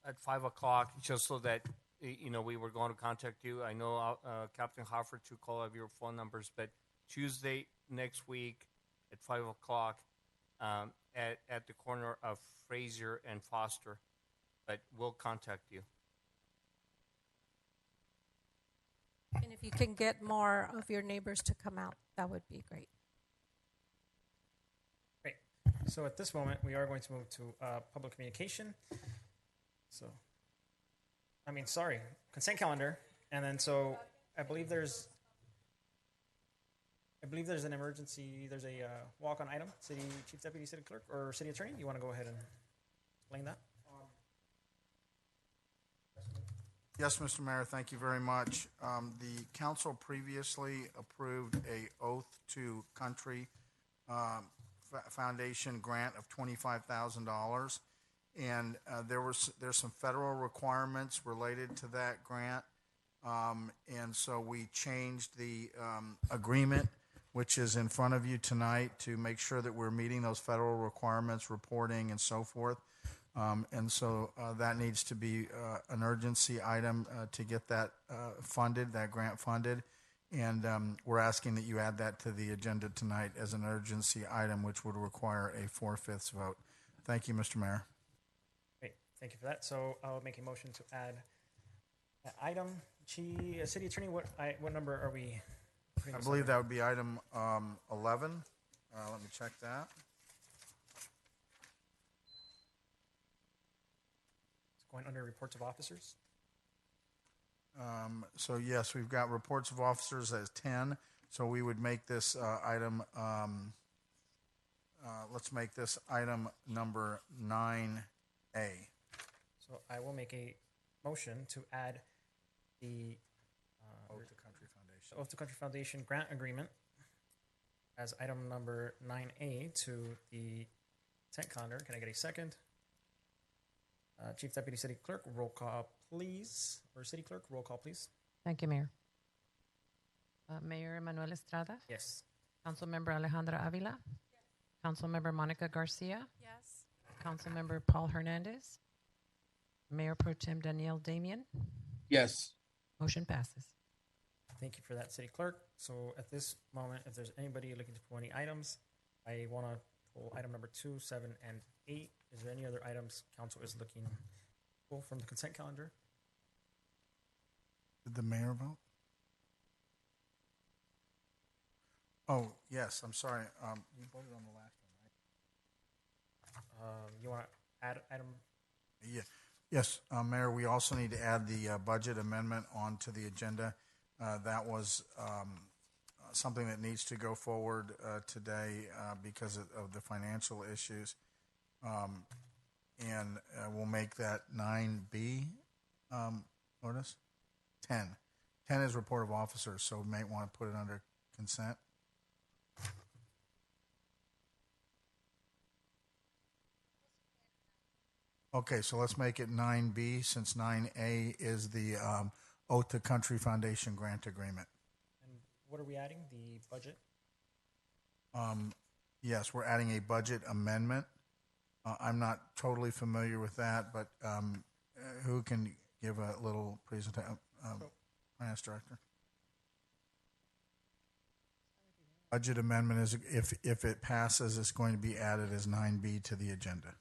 at 5 o'clock, just so that we were going to contact you. I know Captain Hoffer took all of your phone numbers, but Tuesday next week at 5 o'clock at the corner of Fraser and Foster. But we'll contact you. And if you can get more of your neighbors to come out, that would be great. Great. So at this moment, we are going to move to public communication. Consent calendar. And then I believe there's an emergency, there's a walk-on item. Chief Deputy City Clerk or City Attorney, you want to go ahead and explain that? Yes, Mr. Mayor, thank you very much. The council previously approved a Oath to Country Foundation grant of $25,000. And there's some federal requirements related to that grant. And so we changed the agreement, which is in front of you tonight, to make sure that we're meeting those federal requirements, reporting and so forth. And so that needs to be an urgency item to get that funded, that grant funded. And we're asking that you add that to the agenda tonight as an urgency item, which would require a 4/5 vote. Thank you, Mr. Mayor. Great, thank you for that. So I'll make a motion to add that item. City Attorney, what number are we putting I this believe under? that would be item 11. Let me check that. It's going under reports of officers. So yes, we've got reports of officers as 10. So we would make this item, let's make this item number 9A. So I will make a motion to add the Oath to Country Foundation. Oath to Country Foundation grant agreement as item number 9A to the consent calendar. Can I get a second? Chief Deputy City Clerk, roll call, please. Or City Clerk, roll call, please. Thank you, Mayor. Mayor Emanuel Estrada? Yes. Councilmember Alejandra Avila? Yes. Councilmember Monica Garcia? Yes. Councilmember Paul Hernandez? Mayor Pro Tem Danielle Damian? Yes. Motion passes. Thank you for that, City Clerk. So at this moment, if there's anybody looking to pull any items, I want to pull item number 2, 7, and 8. Is there any other items council is looking to pull from the consent calendar? Did the mayor vote? Oh, yes, I'm sorry. You voted on the last one, right? You want to add item? Yeah. Yes, Mayor, we also need to add the budget amendment onto the agenda. That was something that needs to go forward today because of the financial issues. And we'll make that 9B, Lourdes? 10. 10 is report of officers, so we may want to put it under consent. Okay, so let's make it 9B since 9A is the Oath to Country Foundation grant agreement. And what are we adding? The budget? Yes, we're adding a budget amendment. I'm not totally familiar with that, but who can give a little presentation? Finance Director. Budget amendment is, if it passes, it's going to be added as 9B to the agenda.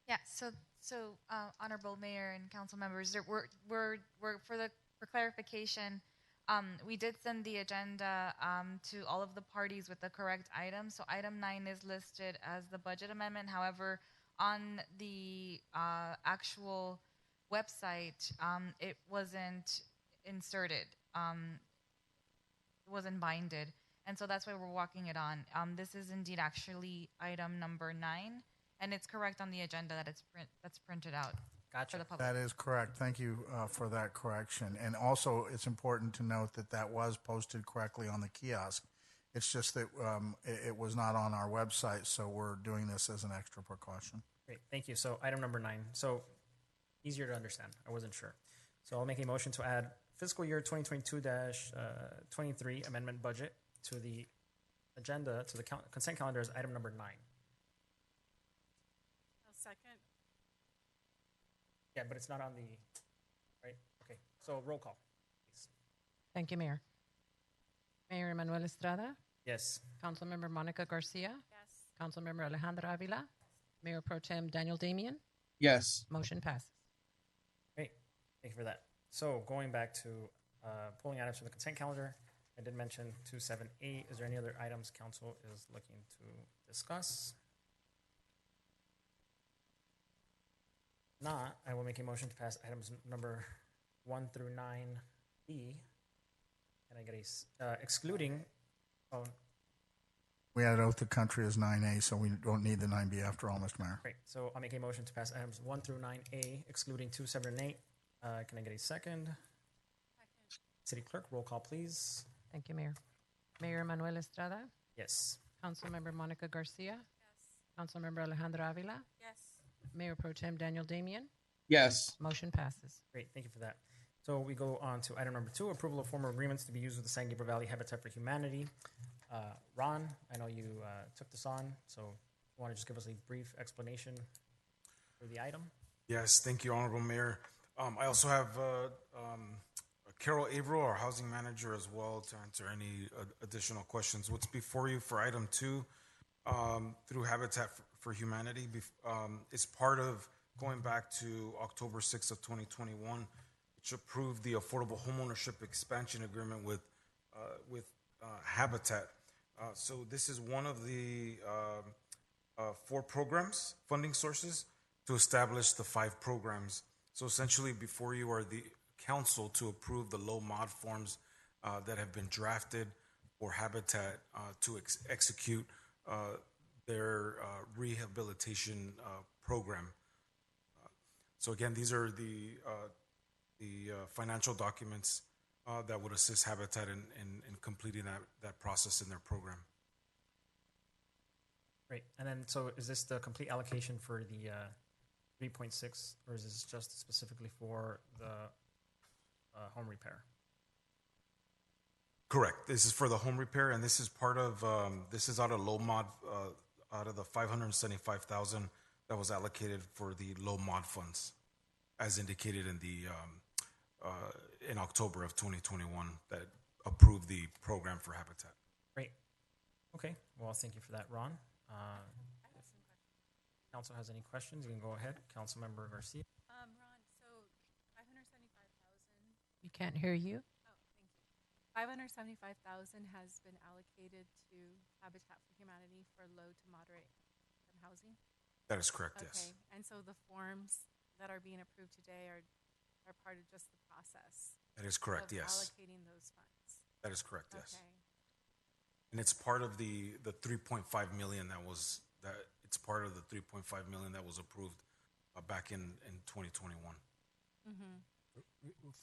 Yeah. So, Honorable Mayor and Council members, we're for clarification. We did send the agenda to all of the parties with the correct item. So item 9 is listed as the budget amendment. However, on the actual website, it wasn't inserted. It wasn't binded. And so that's why we're walking it on. This is indeed actually item number 9, and it's correct on the agenda that that's printed out. Gotcha. for the public. That is correct. Thank you for that correction. And also, it's important to note that that was posted correctly on the kiosk. It's just that it was not on our website, so we're doing this as an extra precaution. Great, thank you. So item number 9. So easier to understand. I wasn't sure. So I'll make a motion to add fiscal year 2022-23 amendment budget to the agenda, to the consent calendar as item number 9. I'll second. Yeah, but it's not on the, right? Okay, so roll call, please. Thank you, Mayor. Mayor Emanuel Estrada, Yes. Councilmember Monica Garcia, Yes. Councilmember Alejandra Avila, Mayor Pro Tem Daniel Damian. Yes. Motion passes. Great, thank you for that. So going back to pulling items from the consent calendar, I did mention 278. Is there any other items council is looking to discuss? Not, I will make a motion to pass items number 1 through 9B. Can I get excluding, oh, We had oath of country as 9A, so we don't need the 9B after all, Mr. Mayor. great. So I'll make a motion to pass items 1 through 9A, excluding 2, 7, and 8. Can I get a second? City Clerk, roll call, please. Thank you, Mayor. Mayor Emanuel Estrada, Yes. Councilmember Monica Garcia, Councilmember Alejandra Avila, Yes. Mayor Pro Tem Daniel Damian. Yes. Motion passes. Great, thank you for that. So we go on to item number 2, approval of formal agreements to be used with the San Gabriel Valley Habitat for Humanity. Ron, I know you took this on, so you want to just give us a brief explanation for the item? Yes, thank you, Honorable Mayor. I also have Carol Averill, our housing manager, as well, to answer any additional questions. What's before you for item 2 through Habitat for Humanity is part of going back to October 6th of 2021, which approved the Affordable Homeownership Expansion Agreement with Habitat. So this is one of the 4 programs, funding sources, to establish the 5 programs. So essentially, before you are the council to approve the low mod forms that have been drafted for Habitat to execute their rehabilitation program. So again, these are the financial documents that would assist Habitat in completing that process in their program. Great, and then, so is this the complete allocation for the 3.6, or is this just specifically for the home repair? Correct. This is for the home repair, and this is part of this is out of low mod, out of the $575,000 that was allocated for the low mod funds, as indicated in the in October of 2021 that approved the program for Habitat. Great. Okay. Well, thank you for that, Ron. Council has any questions? You can go ahead. Councilmember Garcia. Ron, so 575,000. We can't hear you. Oh, thank you. 575,000 has been allocated to Habitat for Humanity for low to moderate income housing. That is correct. Okay. Yes. And so the forms that are being approved today are part of just the process. That is correct. Of Yes. allocating those funds. That is correct. Yes. Okay. And it's part of the 3.5 million that was that. It's part of the 3.5 million that was approved back in 2021. Mm-hmm.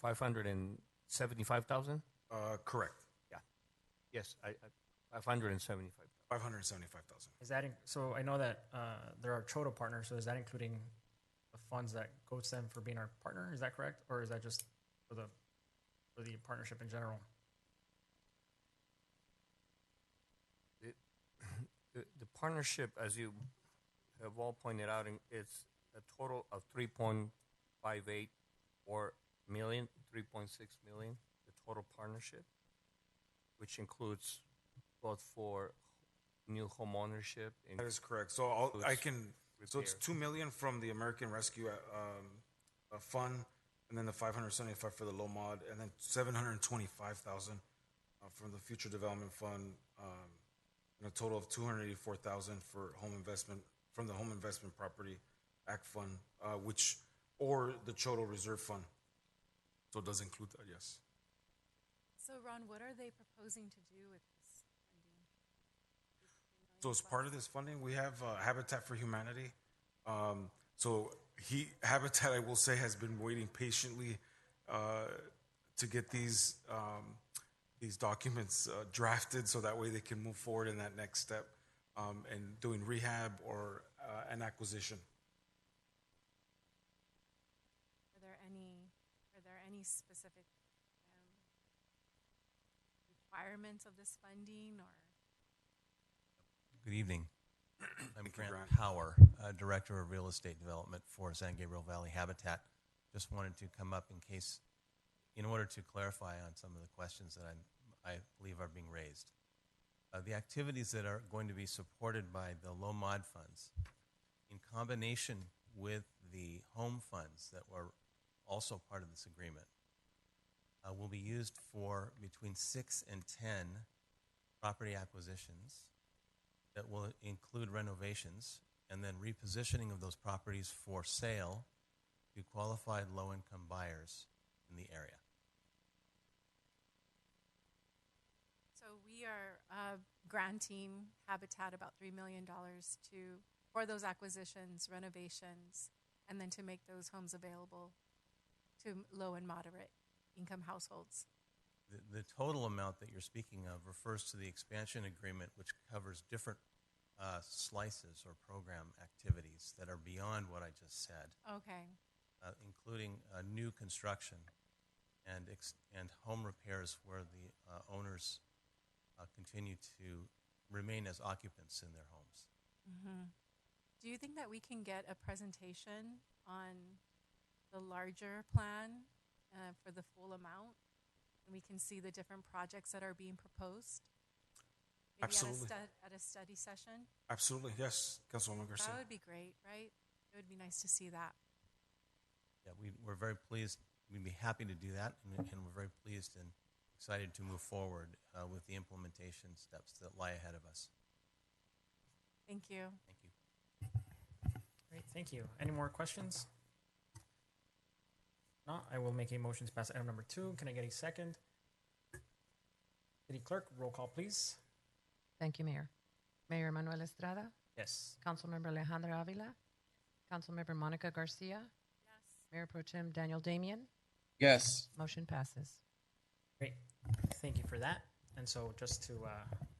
575,000. Correct. Yeah. Yes. I 575. 575,000. Is that so? I know that there are Choto partners. So is that including the funds that go to them for being our partner? Is that correct, or is that just for the partnership in general? The partnership, as you have all pointed out, it's a total of 3.58 or million, 3.6 million, the total partnership, which includes both for new home ownership. That is correct. So So it's 2 million from the American Rescue Fund, and then the 575 for the low mod, and then 725,000 from the Future Development Fund. And a total of 284,000 for home investment from the Home Investment Property Act Fund, or the Choto Reserve Fund. So it does include that, yes. So Ron, what are they proposing to do with this funding? So as part of this funding, we have Habitat for Humanity. So Habitat, I will say, has been waiting patiently to get these documents drafted, so that way they can move forward in that next step and doing rehab or an acquisition. Are there any specific requirements of this funding or? Good evening. I'm Grant Power, Director of Real Estate Development for San Gabriel Valley Habitat. Just wanted to come up in order to clarify on some of the questions that I believe are being raised. The activities that are going to be supported by the low mod funds, in combination with the home funds that were also part of this agreement, will be used for between 6 and 10 property acquisitions that will include renovations and then repositioning of those properties for sale to qualified low-income buyers in the area. So we are granting Habitat about $3 million for those acquisitions, renovations, and then to make those homes available to low and moderate income households. The total amount that you're speaking of refers to the expansion agreement, which covers different slices or program activities that are beyond what I just said. Okay. Including new construction and home repairs where the owners continue to remain as occupants in their homes. Mm-hmm. Do you think that we can get a presentation on the larger plan for the full amount? And we can see the different projects that are being proposed? Maybe Absolutely. At a study session? Absolutely, yes, Councilwoman Garcia. That would be great, right? It would be nice to see that. Yeah, we're very pleased. We'd be happy to do that, and we're very pleased and excited to move forward with the implementation steps that lie ahead of us. Thank you. Thank you. Great, thank you. Any more questions? No, I will make a motion to pass item number 2. Can I get a second? City Clerk, roll call, please. Thank you, Mayor. Mayor Manuel Estrada? Yes. Councilmember Alejandra Avila? Councilmember Monica Garcia? Yes. Mayor Pro Tem Daniel Damian? Yes. Motion passes. Great. Thank you for that. And so just to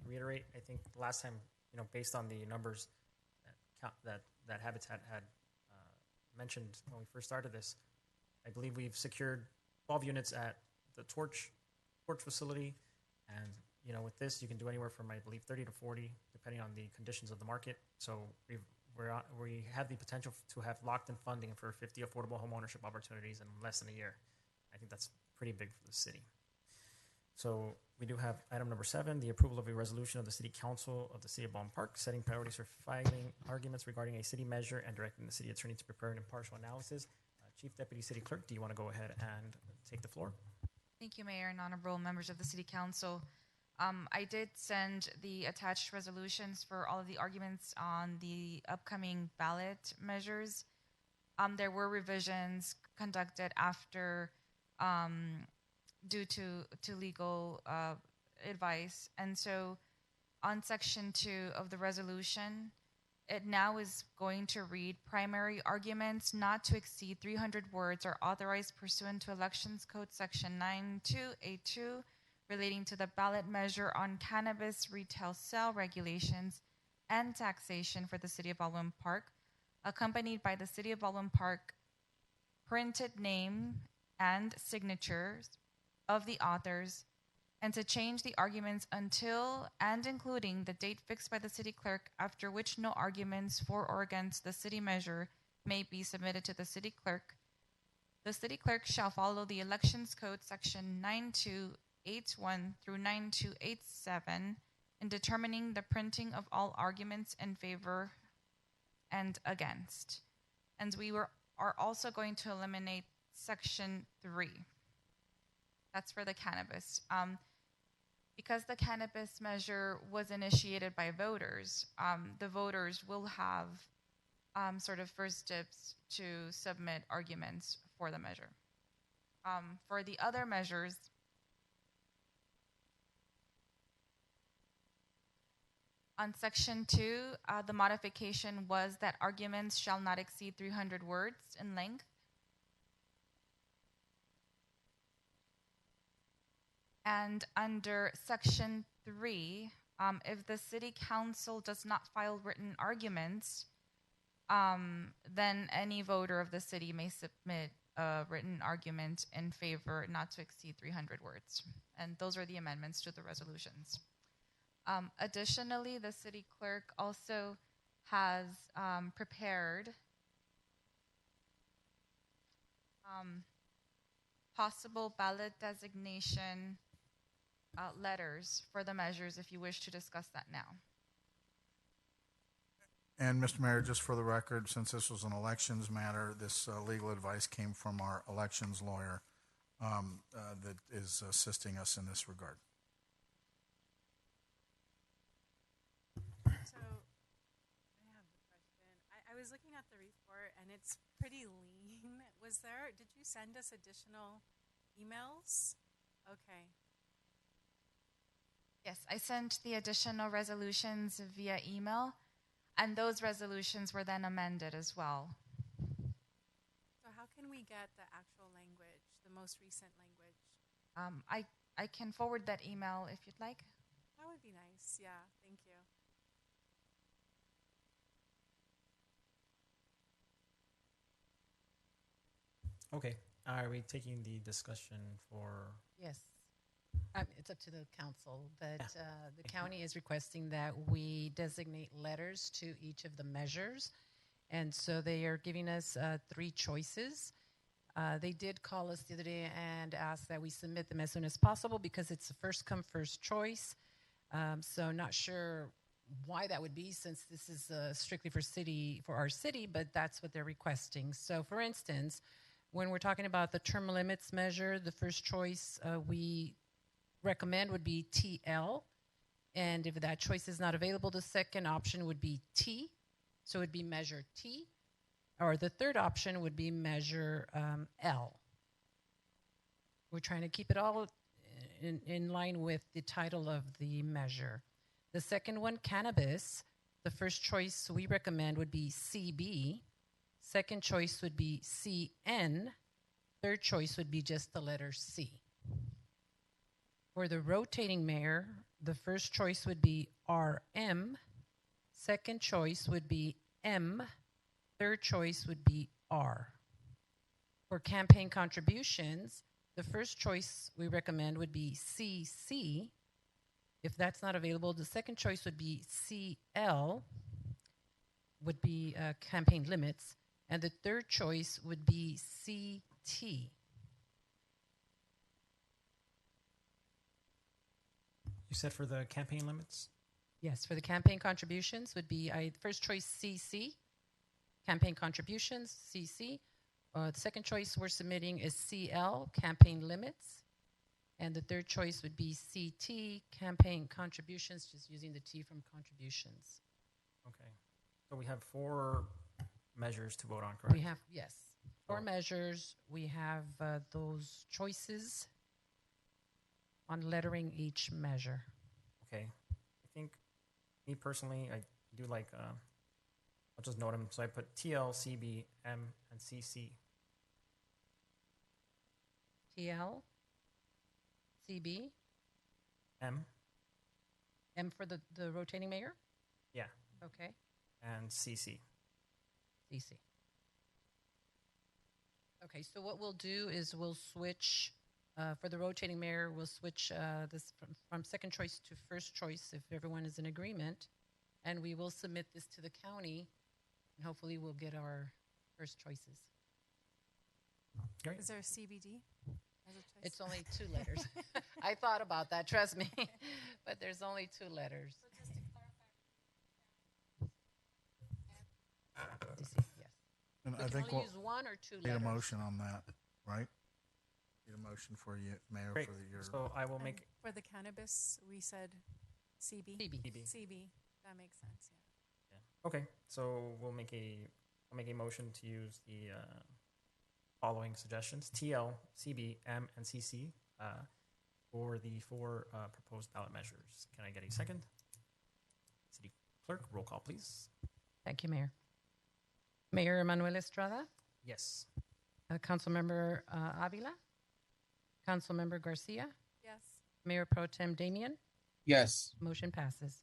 reiterate, I think last time, based on the numbers that Habitat had mentioned when we first started this, I believe we've secured 12 units at the Torch facility. And, with this, you can do anywhere from, I believe, 30 to 40, depending on the conditions of the market. So we have the potential to have locked-in funding for 50 affordable home ownership opportunities in less than a year. I think that's pretty big for the city. So we do have item number 7, the approval of a resolution of the City Council of the City of Baldwin Park, setting priorities for filing arguments regarding a city measure and directing the city attorney to prepare an impartial analysis. Chief Deputy City Clerk, do you want to go ahead and take the floor? Thank you, Mayor and honorable members of the City Council. I did send the attached resolutions for all of the arguments on the upcoming ballot measures. There were revisions conducted after due to legal advice. And so on section 2 of the resolution, it now is going to read primary arguments not to exceed 300 words are authorized pursuant to Elections Code section 9282 relating to the ballot measure on cannabis retail sale regulations and taxation for the City of Baldwin Park, accompanied by the City of Baldwin Park printed name and signatures of the authors, and to change the arguments until and including the date fixed by the city clerk, after which no arguments for or against the city measure may be submitted to the city clerk. The city clerk shall follow the Elections Code section 9281 through 9287 in determining the printing of all arguments in favor and against. And we are also going to eliminate section 3. That's for the cannabis. Because the cannabis measure was initiated by voters, the voters will have sort of first dibs to submit arguments for the measure. For the other measures, On section 2, the modification was that arguments shall not exceed 300 words in length. And under section 3, if the city council does not file written arguments, then any voter of the city may submit a written argument in favor not to exceed 300 words. And those are the amendments to the resolutions. Additionally, the city clerk also has prepared possible ballot designation letters for the measures if you wish to discuss that now. And Mr. Mayor, just for the record, since this was an elections matter, this legal advice came from our elections lawyer that is assisting us in this regard. So, I have a question. I was looking at the report and it's pretty lean. Did you send us additional emails? Okay. Yes, I sent the additional resolutions via email, and those resolutions were then amended as well. So how can we get the actual language, the most recent language? I can forward that email if you'd like. That would be nice. Yeah, thank you. Okay. Are we taking the discussion for? Yes. It's up to the council, but the county is requesting that we designate letters to each of the measures. And so they are giving us 3 choices. They did call us the other day and ask that we submit them as soon as possible because it's a first come, first choice. So not sure why that would be since this is strictly for our city, but that's what they're requesting. So for instance, when we're talking about the term limits measure, the first choice we recommend would be TL. And if that choice is not available, the second option would be T. So it would be measure T. Or the third option would be measure L. We're trying to keep it all in line with the title of the measure. The second one, cannabis. The first choice we recommend would be CB. Second choice would be CN. Third choice would be just the letter C. For the rotating mayor, the first choice would be RM. Second choice would be M. Third choice would be R. For campaign contributions, the first choice we recommend would be CC. If that's not available, the second choice would be CL, would be campaign limits, and the third choice would be CT. You said for the campaign limits? Yes, for the campaign contributions would be first choice CC, campaign contributions, CC. The second choice we're submitting is CL, campaign limits. And the third choice would be CT, campaign contributions, just using the T from contributions. Okay. So we have 4 measures to vote on, correct? We have, yes, 4 measures. We have those choices on lettering each measure. Okay. I think, me personally, I do like, I'll just note them. So I put TL, CB, M, and CC. TL, CB, M. M for the rotating mayor? Yeah. Okay. And CC. CC. Okay, so what we'll do is we'll switch, for the rotating mayor, we'll switch this from second choice to first choice if everyone is in agreement. And we will submit this to the county, and hopefully we'll get our first choices. Great. Is there a CBD as a choice? It's only 2 letters. I thought about that, trust me. But there's only 2 letters. So just to clarify. Yes. And We I can think only we'll use 1 or 2 need letters. a motion on that, right? Need a motion for you, Mayor, Great. for your. So I will make. For the cannabis, we said CB. CB. That makes sense. Yeah. Okay. So I'll make a motion to use the following suggestions: TL, CB, M, and CC for the 4 proposed ballot measures. Can I get a second? City Clerk, roll call, please. Thank you, Mayor. Mayor Emanuel Estrada, Yes. Councilmember Avila, Councilmember Garcia, Yes. Mayor Pro Tem Damian. Yes. Motion passes.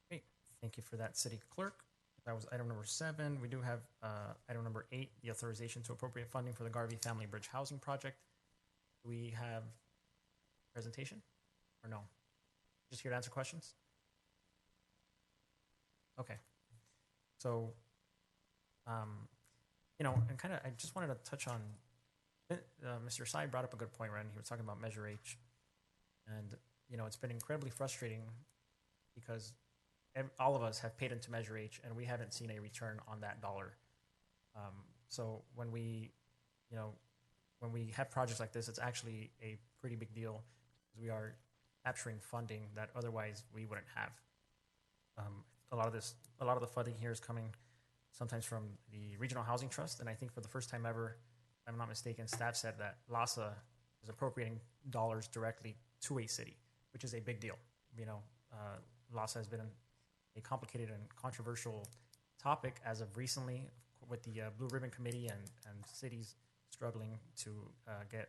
Great. Thank you for that, City Clerk. That was item number 7. We do have item number 8, the authorization to appropriate funding for the Garvey Family Bridge Housing Project. Do we have presentation or no? Just here to answer questions? Okay. So, and kind of, I just wanted to touch on, Mr. Sai brought up a good point, right? He was talking about Measure H. And, it's been incredibly frustrating because all of us have paid into Measure H and we haven't seen a return on that dollar. So when we have projects like this, it's actually a pretty big deal because we are capturing funding that otherwise we wouldn't have. A lot of the funding here is coming sometimes from the Regional Housing Trust, and I think for the first time ever, if I'm not mistaken, staff said that LASA is appropriating dollars directly to a city, which is a big deal. LASA has been a complicated and controversial topic as of recently with the Blue Ribbon Committee and cities struggling to get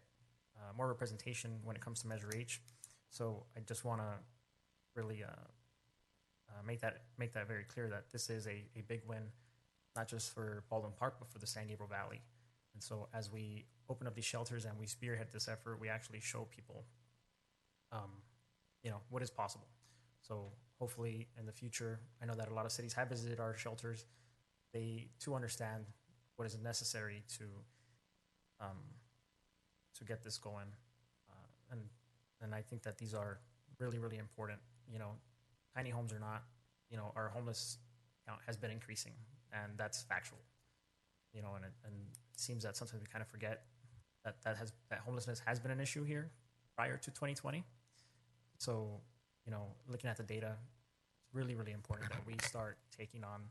more representation when it comes to Measure H. So I just want to really make that very clear that this is a big win, not just for Baldwin Park, but for the San Gabriel Valley. And so as we open up these shelters and we spearhead this effort, we actually show people, what is possible. So hopefully in the future, I know that a lot of cities have visited our shelters. They too understand what is necessary to get this going. And I think that these are really, really important. Tiny homes are not, our homeless count has been increasing, and that's factual. And it seems that sometimes we kind of forget that homelessness has been an issue here prior to 2020. So, looking at the data, it's really, really important that we start taking on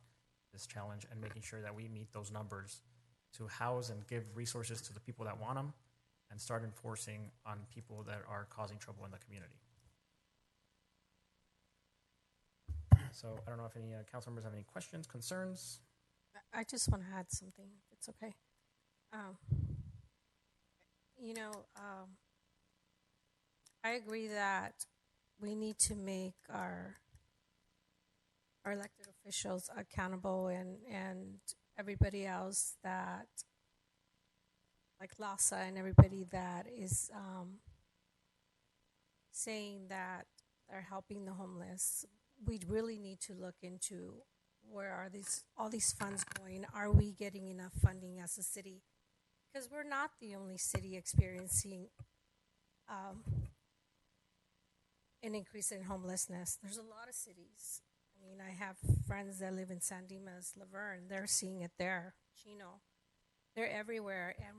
this challenge and making sure that we meet those numbers to house and give resources to the people that want them and start enforcing on people that are causing trouble in the community. So I don't know if any council members have any questions, concerns. I just want to add something, if it's okay. I agree that we need to make our elected officials accountable and everybody else that, like LASA and everybody that is saying that they're helping the homeless. We really need to look into where are all these funds going? Are we getting enough funding as a city? Because we're not the only city experiencing an increase in homelessness. There's a lot of cities. I mean, I have friends that live in San Dimas, Laverne. They're seeing it there. Chino. They're everywhere. And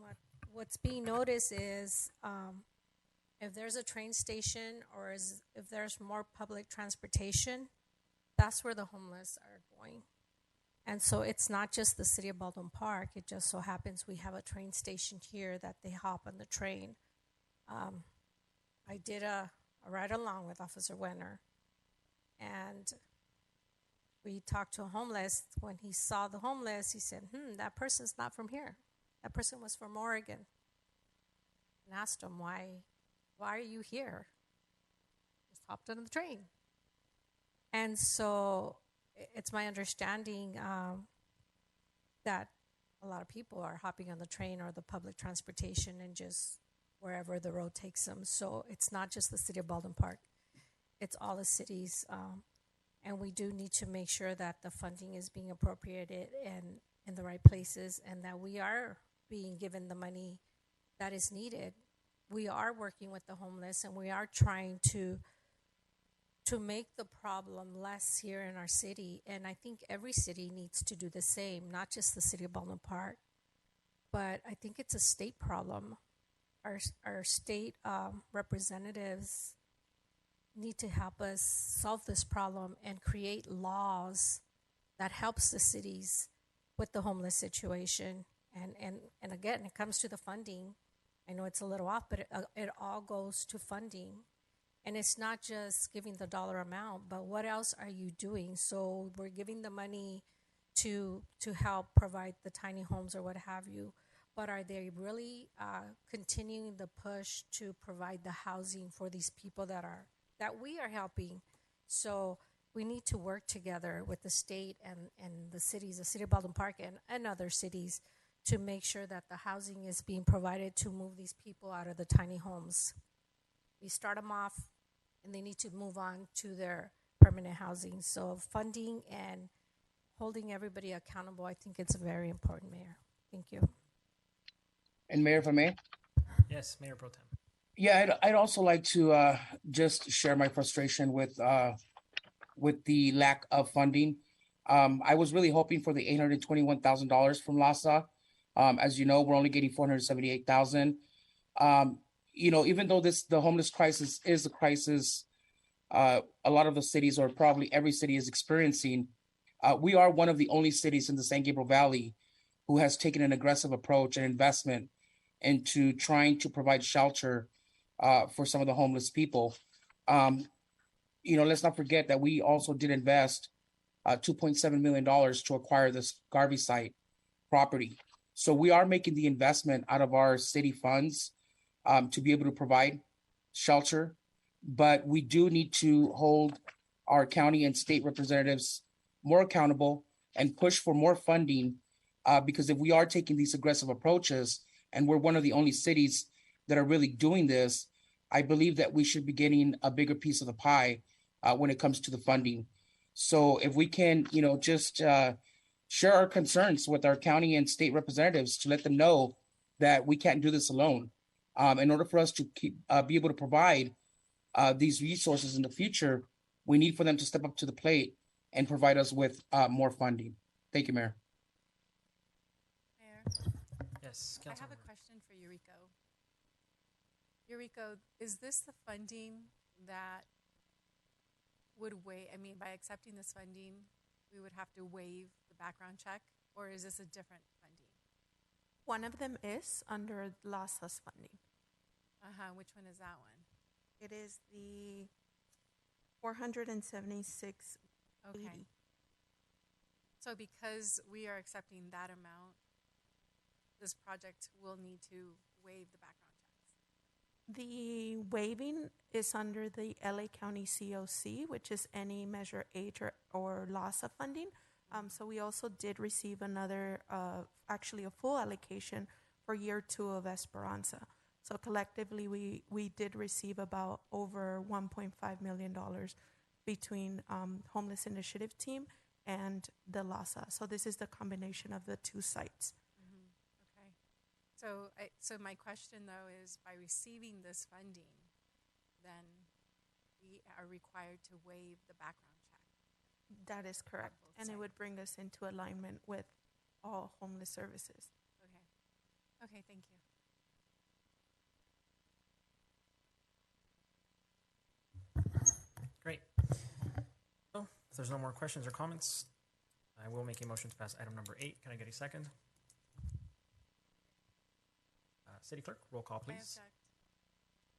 what's being noticed is if there's a train station or if there's more public transportation, that's where the homeless are going. And so it's not just the city of Baldwin Park. It just so happens we have a train station here that they hop on the train. I did a ride along with Officer Wenner, and we talked to a homeless. When he saw the homeless, he said, that person's not from here. That person was from Oregon. And asked him, why are you here? Just hopped on the train. And so it's my understanding that a lot of people are hopping on the train or the public transportation and just wherever the road takes them. So it's not just the city of Baldwin Park. It's all the cities. And we do need to make sure that the funding is being appropriated and in the right places and that we are being given the money that is needed. We are working with the homeless and we are trying to make the problem less here in our city. And I think every city needs to do the same, not just the city of Baldwin Park. But I think it's a state problem. Our state representatives need to help us solve this problem and create laws that helps the cities with the homeless situation. And again, it comes to the funding. I know it's a little off, but it all goes to funding. And it's not just giving the dollar amount, but what else are you doing? So we're giving the money to help provide the tiny homes or what have you, but are they really continuing the push to provide the housing for these people that we are helping? So we need to work together with the state and the cities, the city of Baldwin Park and other cities, to make sure that the housing is being provided to move these people out of the tiny homes. We start them off and they need to move on to their permanent housing. So funding and holding everybody accountable, I think it's very important, Mayor. Thank you. And Mayor, if I may? Yes, Mayor Pro Tem. Yeah, I'd also like to just share my frustration with the lack of funding. I was really hoping for the $821,000 from LASA. As you know, we're only getting $478,000. Even though the homeless crisis is a crisis, a lot of the cities, or probably every city, is experiencing. We are one of the only cities in the San Gabriel Valley who has taken an aggressive approach and investment into trying to provide shelter for some of the homeless people. Let's not forget that we also did invest $2.7 million to acquire this Garvey site property. So we are making the investment out of our city funds to be able to provide shelter, but we do need to hold our county and state representatives more accountable and push for more funding, because if we are taking these aggressive approaches, and we're one of the only cities that are really doing this, I believe that we should be getting a bigger piece of the pie when it comes to the funding. So if we can, just share our concerns with our county and state representatives to let them know that we can't do this alone. In order for us to be able to provide these resources in the future, we need for them to step up to the plate and provide us with more funding. Thank you, Mayor. Yes, I have a question for Eureka. Eureka, is this the funding that would waive, by accepting this funding, we would have to waive the background check, or is this a different funding? One of them is under LASA's funding. Which one is that one? It is the 476. Okay. So because we are accepting that amount, this project will need to waive the background checks. The waiving is under the LA County COC, which is any Measure H or LASA funding. So we also did receive another, actually a full allocation for year 2 of Esperanza. So collectively, we did receive about over $1.5 million between Homeless Initiative Team and the LASA. So this is the combination of the two sites. Okay. So my question, though, is by receiving this funding, then we are required to waive the background check. That is correct. And it would bring us into alignment with all homeless services. Okay. Okay, thank you. Great. So if there's no more questions or comments, I will make a motion to pass item number 8. Can I get a second? City Clerk, roll call, please.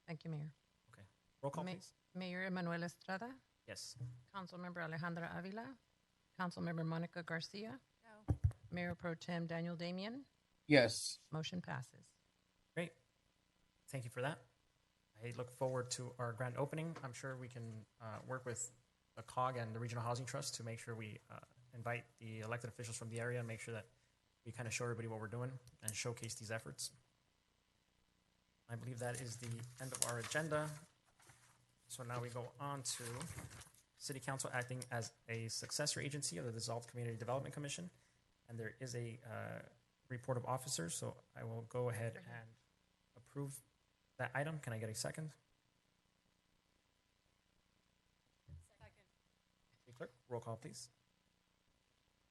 Thank you, Mayor. Okay. Roll call, please. Mayor Emanuel Estrada? Yes. Councilmember Alejandra Avila? Councilmember Monica Garcia? No. Mayor Pro Tem Daniel Damian? Yes. Motion passes. Great. Thank you for that. I look forward to our grand opening. I'm sure we can work with the COG and the Regional Housing Trust to make sure we invite the elected officials from the area and make sure that we kind of show everybody what we're doing and showcase these efforts. I believe that is the end of our agenda. So now we go on to City Council acting as a successor agency of the dissolved Community Development Commission. And there is a report of officers, so I will go ahead and approve that item. Can I get a second? Second. City Clerk, roll call, please.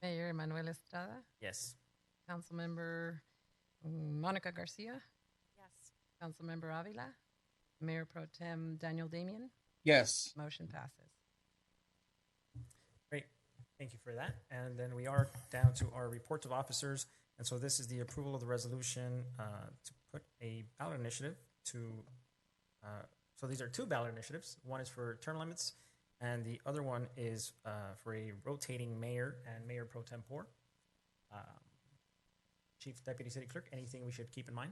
Mayor Emanuel Estrada? Yes. Councilmember Monica Garcia? Yes. Councilmember Avila? Mayor Pro Tem Daniel Damian? Yes. Motion passes. Great. Thank you for that. And then we are down to our reports of officers. And so this is the approval of the resolution to put a ballot initiative to So these are two ballot initiatives. One is for term limits, and the other one is for a rotating mayor and mayor pro tempore. Chief Deputy City Clerk, anything we should keep in mind?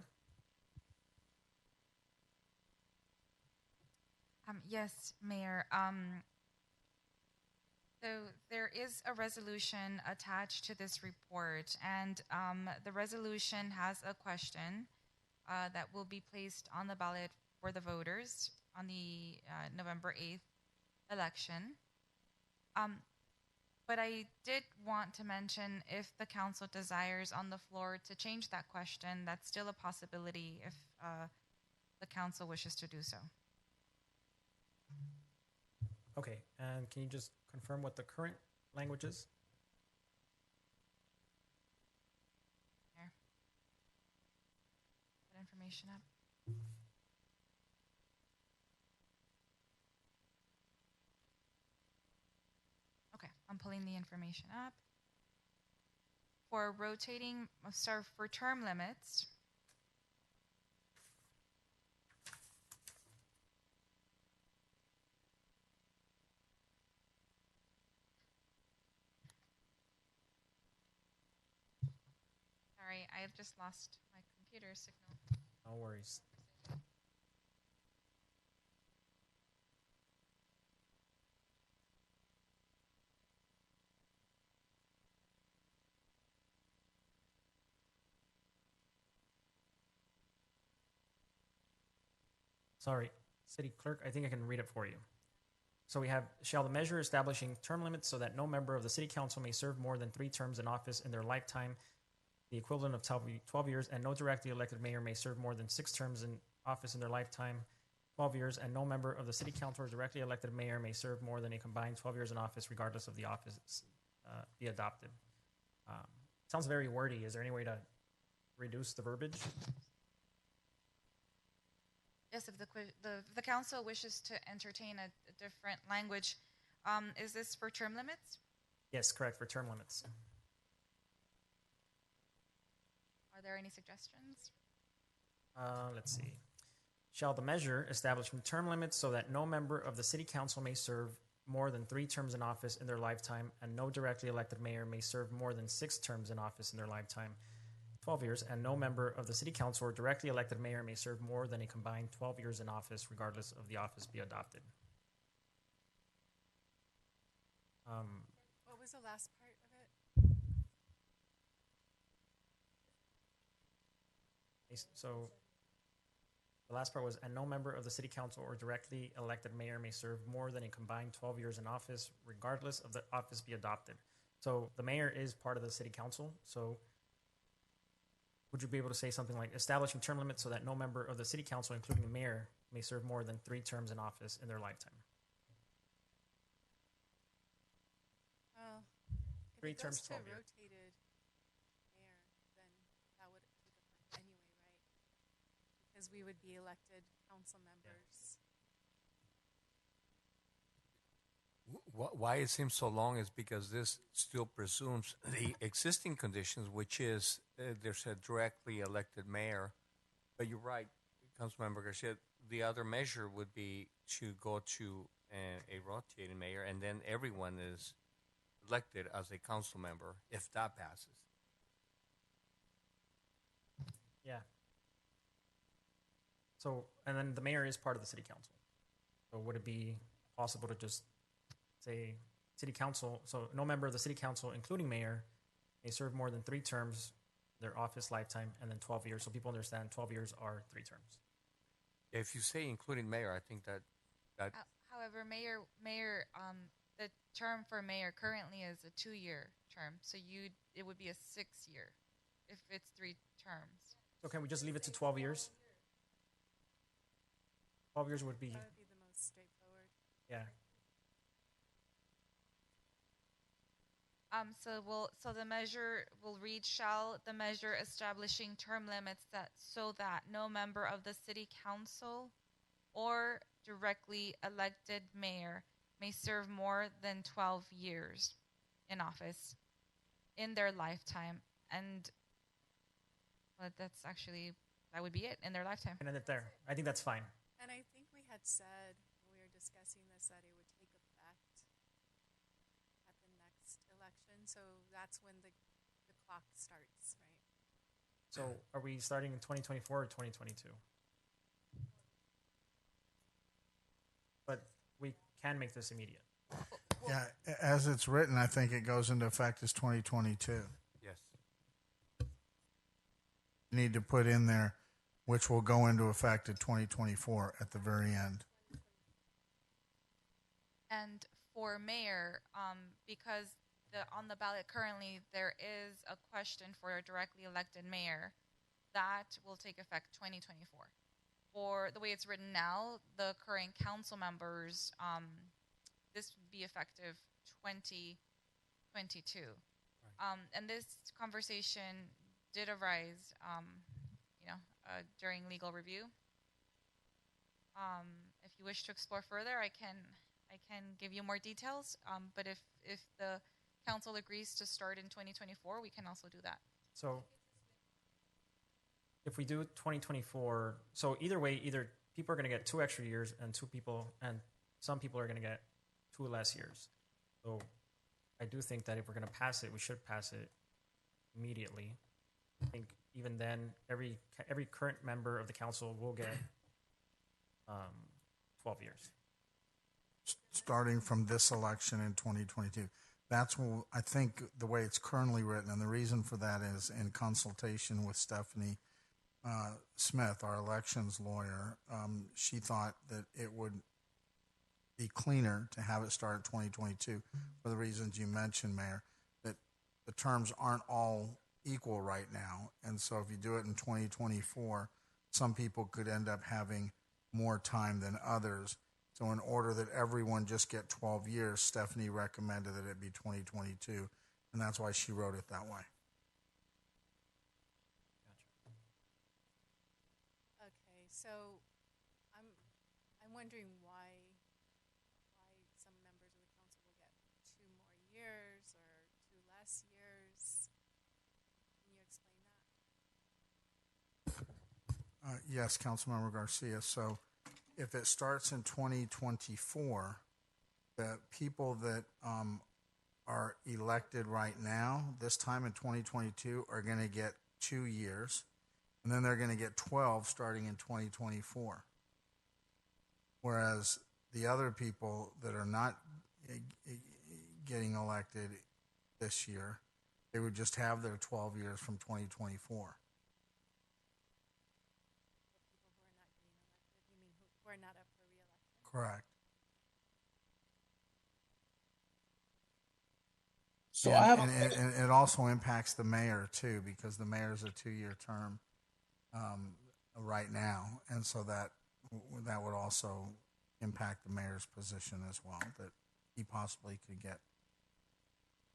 Yes, Mayor. So there is a resolution attached to this report, and the resolution has a question that will be placed on the ballot for the voters on the November 8th election. But I did want to mention, if the council desires on the floor to change that question, that's still a possibility if the council wishes to do so. Okay, and can you just confirm what the current language is? Here. Put information up. Okay, I'm pulling the information up. For rotating, sorry, for term limits, sorry, I have just lost my computer signal. No worries. Sorry, City Clerk, I think I can read it for you. So we have, shall the measure establishing term limits so that no member of the City Council may serve more than 3 terms in office in their lifetime, the equivalent of 12 years, and no directly elected mayor may serve more than 6 terms in office in their lifetime, 12 years, and no member of the City Council or directly elected mayor may serve more than a combined 12 years in office, regardless of the office be adopted. Sounds very wordy. Is there any way to reduce the verbiage? Yes, if the council wishes to entertain a different language, is this for term limits? Yes, correct, for term limits. Are there any suggestions? Let's see. Shall the measure establishing term limits so that no member of the City Council may serve more than 3 terms in office in their lifetime, and no directly elected mayor may serve more than 6 terms in office in their lifetime, 12 years, and no member of the City Council or directly elected mayor may serve more than a combined 12 years in office, regardless of the office be adopted. What was the last part of it? So the last part was, and no member of the City Council or directly elected mayor may serve more than a combined 12 years in office, regardless of the office be adopted. So the mayor is part of the City Council, so would you be able to say something like establishing term limits so that no member of the City Council, including the mayor, may serve more than 3 terms in office in their lifetime? Well, if 3 it terms, goes to 12 years. rotated mayor, then that would be different anyway, right? Because we would be elected council members. Why it seems so long is because this still presumes the existing conditions, which is there's a directly elected mayor. But you're right, Councilmember Garcia, the other measure would be to go to a rotating mayor, and then everyone is elected as a council member if that passes. Yeah. So, and then the mayor is part of the City Council. So would it be possible to just say City Council, so no member of the City Council, including mayor, may serve more than 3 terms their office lifetime, and then 12 years, so people understand 12 years are 3 terms. If you say including mayor, I think that However, mayor, the term for mayor currently is a 2-year term, so it would be a 6-year if it's 3 terms. So can we just leave it to 12 years? 12 years would be, That would be the most straightforward. yeah. So the measure will read, shall the measure establishing term limits so that no member of the City Council or directly elected mayor may serve more than 12 years in office in their lifetime. And that would be it, in their lifetime. And end it there. I think that's fine. And I think we had had said when we were discussing this that it would take effect at the next election. So that's when the clock starts, right? So are we starting in 2024 or 2022? But we can make this immediate. Yeah, as it's written, I think it goes into effect as 2022. Yes. You need to put in there, which will go into effect in 2024 at the very end. And for mayor, because on the ballot currently there is a question for a directly elected mayor, that will take effect 2024. For the way it's written now, the current council members, this would be effective 2022. And this conversation did arise, during legal review. If you wish to explore further, I can give you more details. But if the council agrees to start in 2024, we can also do that. So if we do 2024, so either way, either people are going to get 2 extra years and some people are going to get 2 less years. So I do think that if we're going to pass it, we should pass it immediately. I think even then, every current member of the council will get 12 years. Starting from this election in 2022. That's what I think the way it's currently written, and the reason for that is in consultation with Stephanie Smith, our elections lawyer. She thought that it would be cleaner to have it start in 2022 for the reasons you mentioned, Mayor, that the terms aren't all equal right now. And so if you do it in 2024, some people could end up having more time than others. So in order that everyone just get 12 years, Stephanie recommended that it be 2022, and that's why she wrote it that way. Okay, so I'm wondering why some members of the council will get 2 more years or 2 less years. Can you explain that? Yes, Councilmember Garcia. So if it starts in 2024, the people that are elected right now, this time in 2022, are going to get 2 years, and then they're going to get 12 starting in 2024. Whereas the other people that are not getting elected this year, they would just have their 12 years from 2024. Who are not up for re-election? Correct. So and it also impacts the mayor too, because the mayor is a 2-year term right now, and so that would also impact the mayor's position as well. That he possibly could get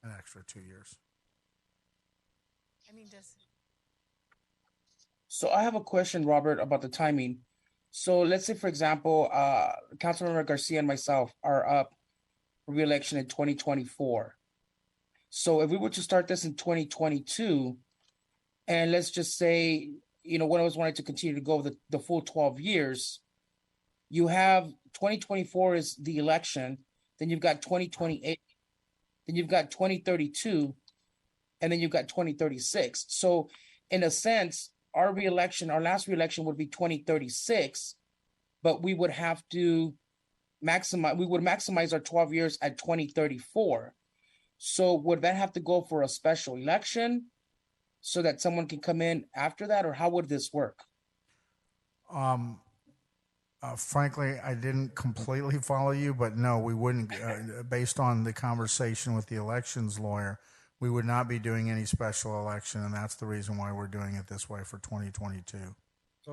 an extra 2 years. I mean, So I have a question, Robert, about the timing. So let's say, for example, Councilmember Garcia and myself are up for re-election in 2024. So if we were to start this in 2022, and let's just say, one of us wanted to continue to go the full 12 years, you have 2024 is the election, then you've got 2028, then you've got 2032, and then you've got 2036. So in a sense, our last re-election would be 2036, but we would have to maximize our 12 years at 2034. So would that have to go for a special election so that someone can come in after that, or how would this work? Frankly, I didn't completely follow you, but no, we wouldn't. Based on the conversation with the elections lawyer, we would not be doing any special election, and that's the reason why we're doing it this way for 2022.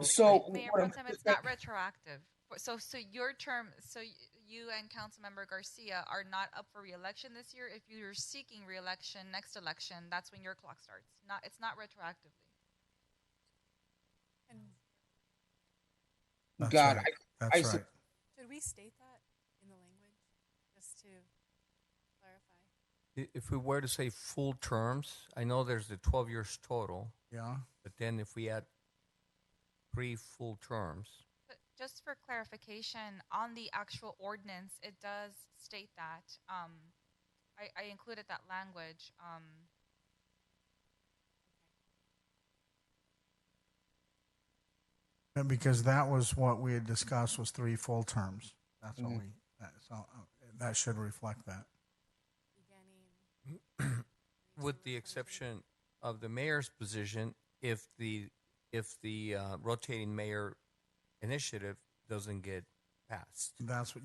So Mayor Pro Tem, it's not retroactive. So your term, so you and Councilmember Garcia are not up for re-election this year. If you're seeking re-election next election, that's when your clock starts. It's not retroactively. That's God, right. That's right. Should we state that in the language just to clarify? If we were to say full terms, I know there's the 12 years total. Yeah. But then if we add 3 full terms. just for clarification, on the actual ordinance, it does state that. I included that language. Because that was what we had discussed was 3 full terms. That's what that should reflect that. With the exception of the mayor's position, if the rotating mayor initiative doesn't get passed. That's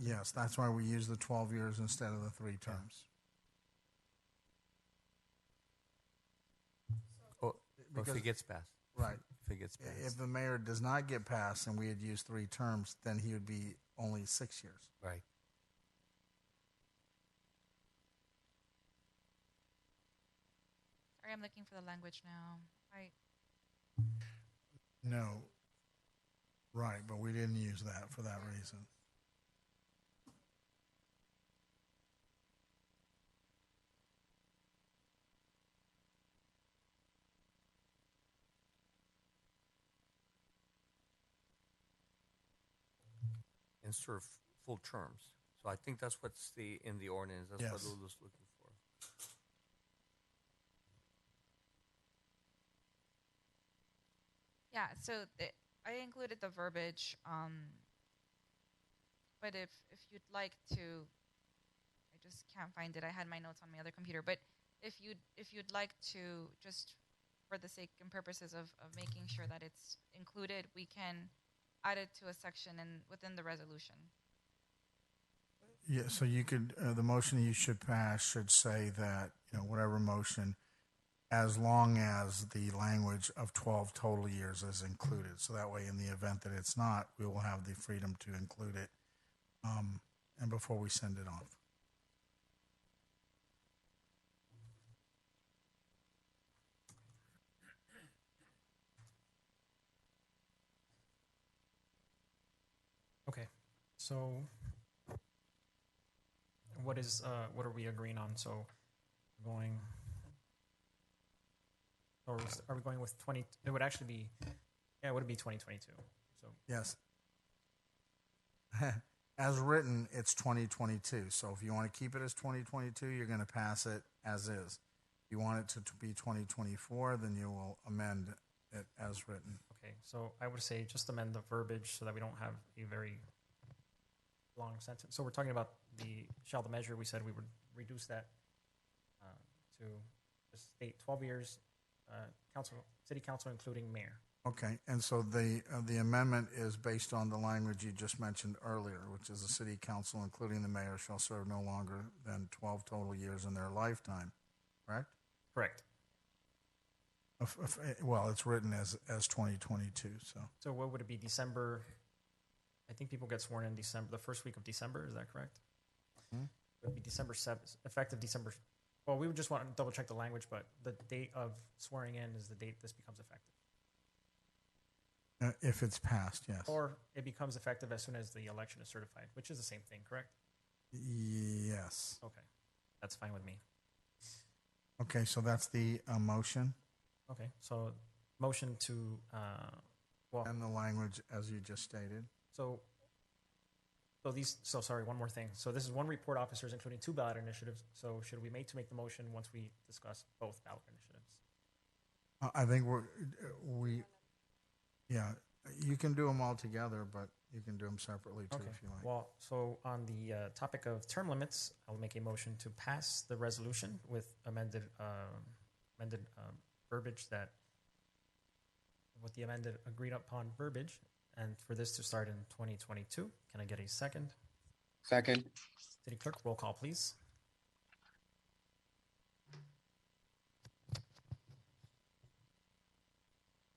why we use the 12 years instead of the 3 terms. Or if it gets passed. Right. If it gets passed. If the mayor does not get passed and we had used 3 terms, then he would be only 6 years. Right. Sorry, I'm looking for the language now. No. Right, but we didn't use that for that reason. And serve full terms. So I think that's what's in the ordinance. That's what Lulu's looking for. Yeah, so I included the verbiage, but if you'd like to, I just can't find it. I had my notes on my other computer, but if you'd like to, just for the sake and purposes of making sure that it's included, we can add it to a section within the resolution. Yeah, so you could, the motion you should pass should say that, whatever motion, as long as the language of 12 total years is included. So that way, in the event that it's not, we will have the freedom to include it and before we send it off. Okay, so what are we agreeing on? So going, or are we going with 20? It would actually be, it would be 2022. So yes, as written, it's 2022. So if you want to keep it as 2022, you're going to pass it as is. If you want it to be 2024, then you will amend it as written. okay, so I would say just amend the verbiage so that we don't have a very long sentence. So we're talking about shall the measure. We said we would reduce that to just state 12 years, city council including mayor. Okay, and so the amendment is based on the language you just mentioned earlier, which is the city council, including the mayor, shall serve no longer than 12 total years in their lifetime, correct? Correct. Well, it's written as 2022, so. So what would it be, December? I think people get sworn in December, the first week of December, is that correct? Hmm? It would be December 7th, effective December. Well, we would just want to double check the language, but the date of swearing in is the date this becomes effective. If it's passed, yes. Or it becomes effective as soon as the election is certified, which is the same thing, correct? Yes. Okay, that's fine with me. Okay, so that's the motion. Okay, so motion to, And the language as you just stated. So sorry, one more thing. So this is one report officers, including 2 ballot initiatives. So should we make the motion once we discuss both ballot initiatives? I think you can do them all together, but you can do them separately too if you like. Well, so on the topic of term limits, I'll make a motion to pass the resolution with amended verbiage with the amended agreed upon verbiage, and for this to start in 2022. Can I get a second? Second. City Clerk, roll call, please.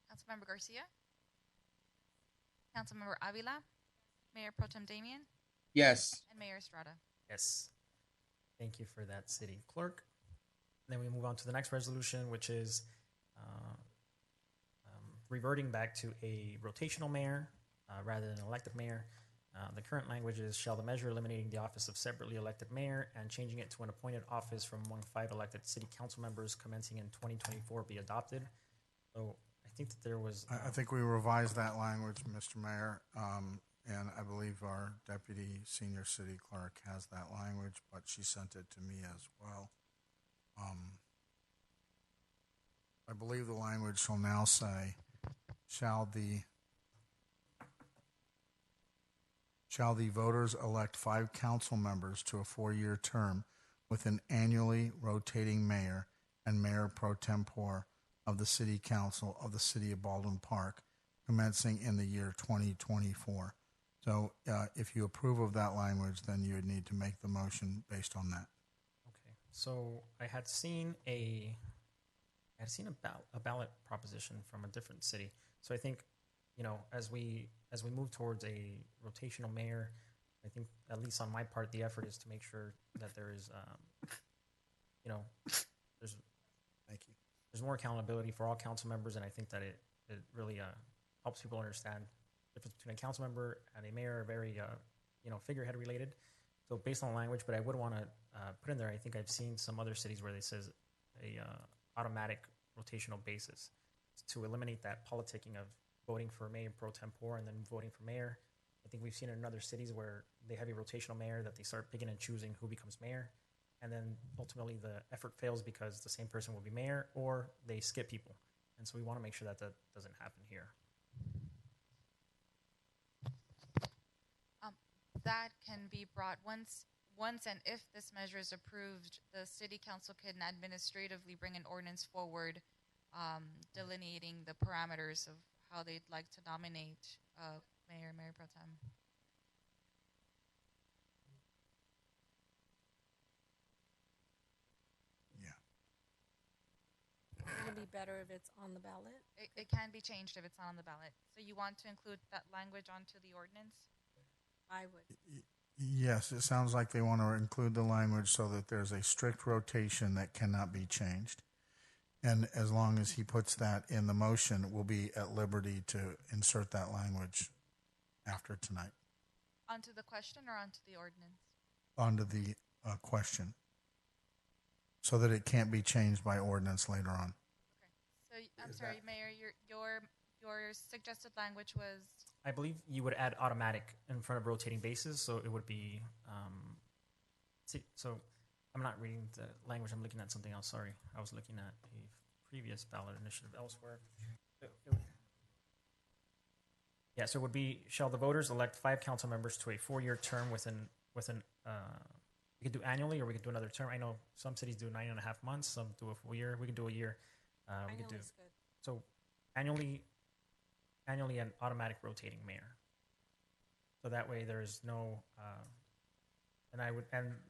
Councilmember Garcia? Councilmember Avila? Mayor Pro Tem Damian? Yes. And Mayor Estrada? Yes. Thank you for that, City Clerk. Then we move on to the next resolution, which is reverting back to a rotational mayor rather than an elected mayor. The current language is, shall the measure eliminating the office of separately elected mayor and changing it to an appointed office from among 5 elected city council members commencing in 2024 be adopted? So I think that there was... I think we revised that language, Mr. Mayor, and I believe our deputy senior city clerk has that language, but she sent it to me as well. I believe the language shall now say, shall the voters elect 5 council members to a 4-year term with an annually rotating mayor and mayor pro tempore of the city council of the city of Baldwin Park, commencing in the year 2024. So if you approve of that language, then you would need to make the motion based on that. Okay. So I had seen a ballot proposition from a different city. So I think, as we move towards a rotational mayor, I think at least on my part, the effort is to make sure that there is, there's more accountability for all council members, and I think that it really helps people understand the difference between a council member and a mayor are very, figurehead related. So based on language, but I would want to put in there, I think I've seen some other cities where they says a automatic rotational basis to eliminate that politicking of voting for mayor pro tempore and then voting for mayor. I think we've seen it in other cities where they have a rotational mayor that they start picking and choosing who becomes mayor. And then ultimately the effort fails because the same person will be mayor or they skip people. And so we want to make sure that that doesn't happen here. That can be brought once and if this measure is approved, the city council can administratively bring an ordinance forward delineating the parameters of how they'd like to nominate mayor pro tem. Would it be better if it's on the ballot? It can be changed if it's not on the ballot. So you want to include that language onto the ordinance? I would. Yes, it sounds like they want to include the language so that there's a strict rotation that cannot be changed. And as long as he puts that in the motion, we'll be at liberty to insert that language after tonight. Onto the question or onto the ordinance? Onto the question, so that it can't be changed by ordinance later on. Okay. So I'm sorry, Mayor, your suggested language was? I believe you would add automatic in front of rotating bases, so it would be. So I'm not reading the language. I'm looking at something else. Sorry, I was looking at a previous ballot initiative elsewhere. Yeah, so it would be: shall the voters elect 5 council members to a 4-year term within? We could do annually, or we could do another term. I know some cities do 9.5 months. Some do a full year. We can do a year. We could do Good. so annually an automatic rotating mayor. So that way there's no,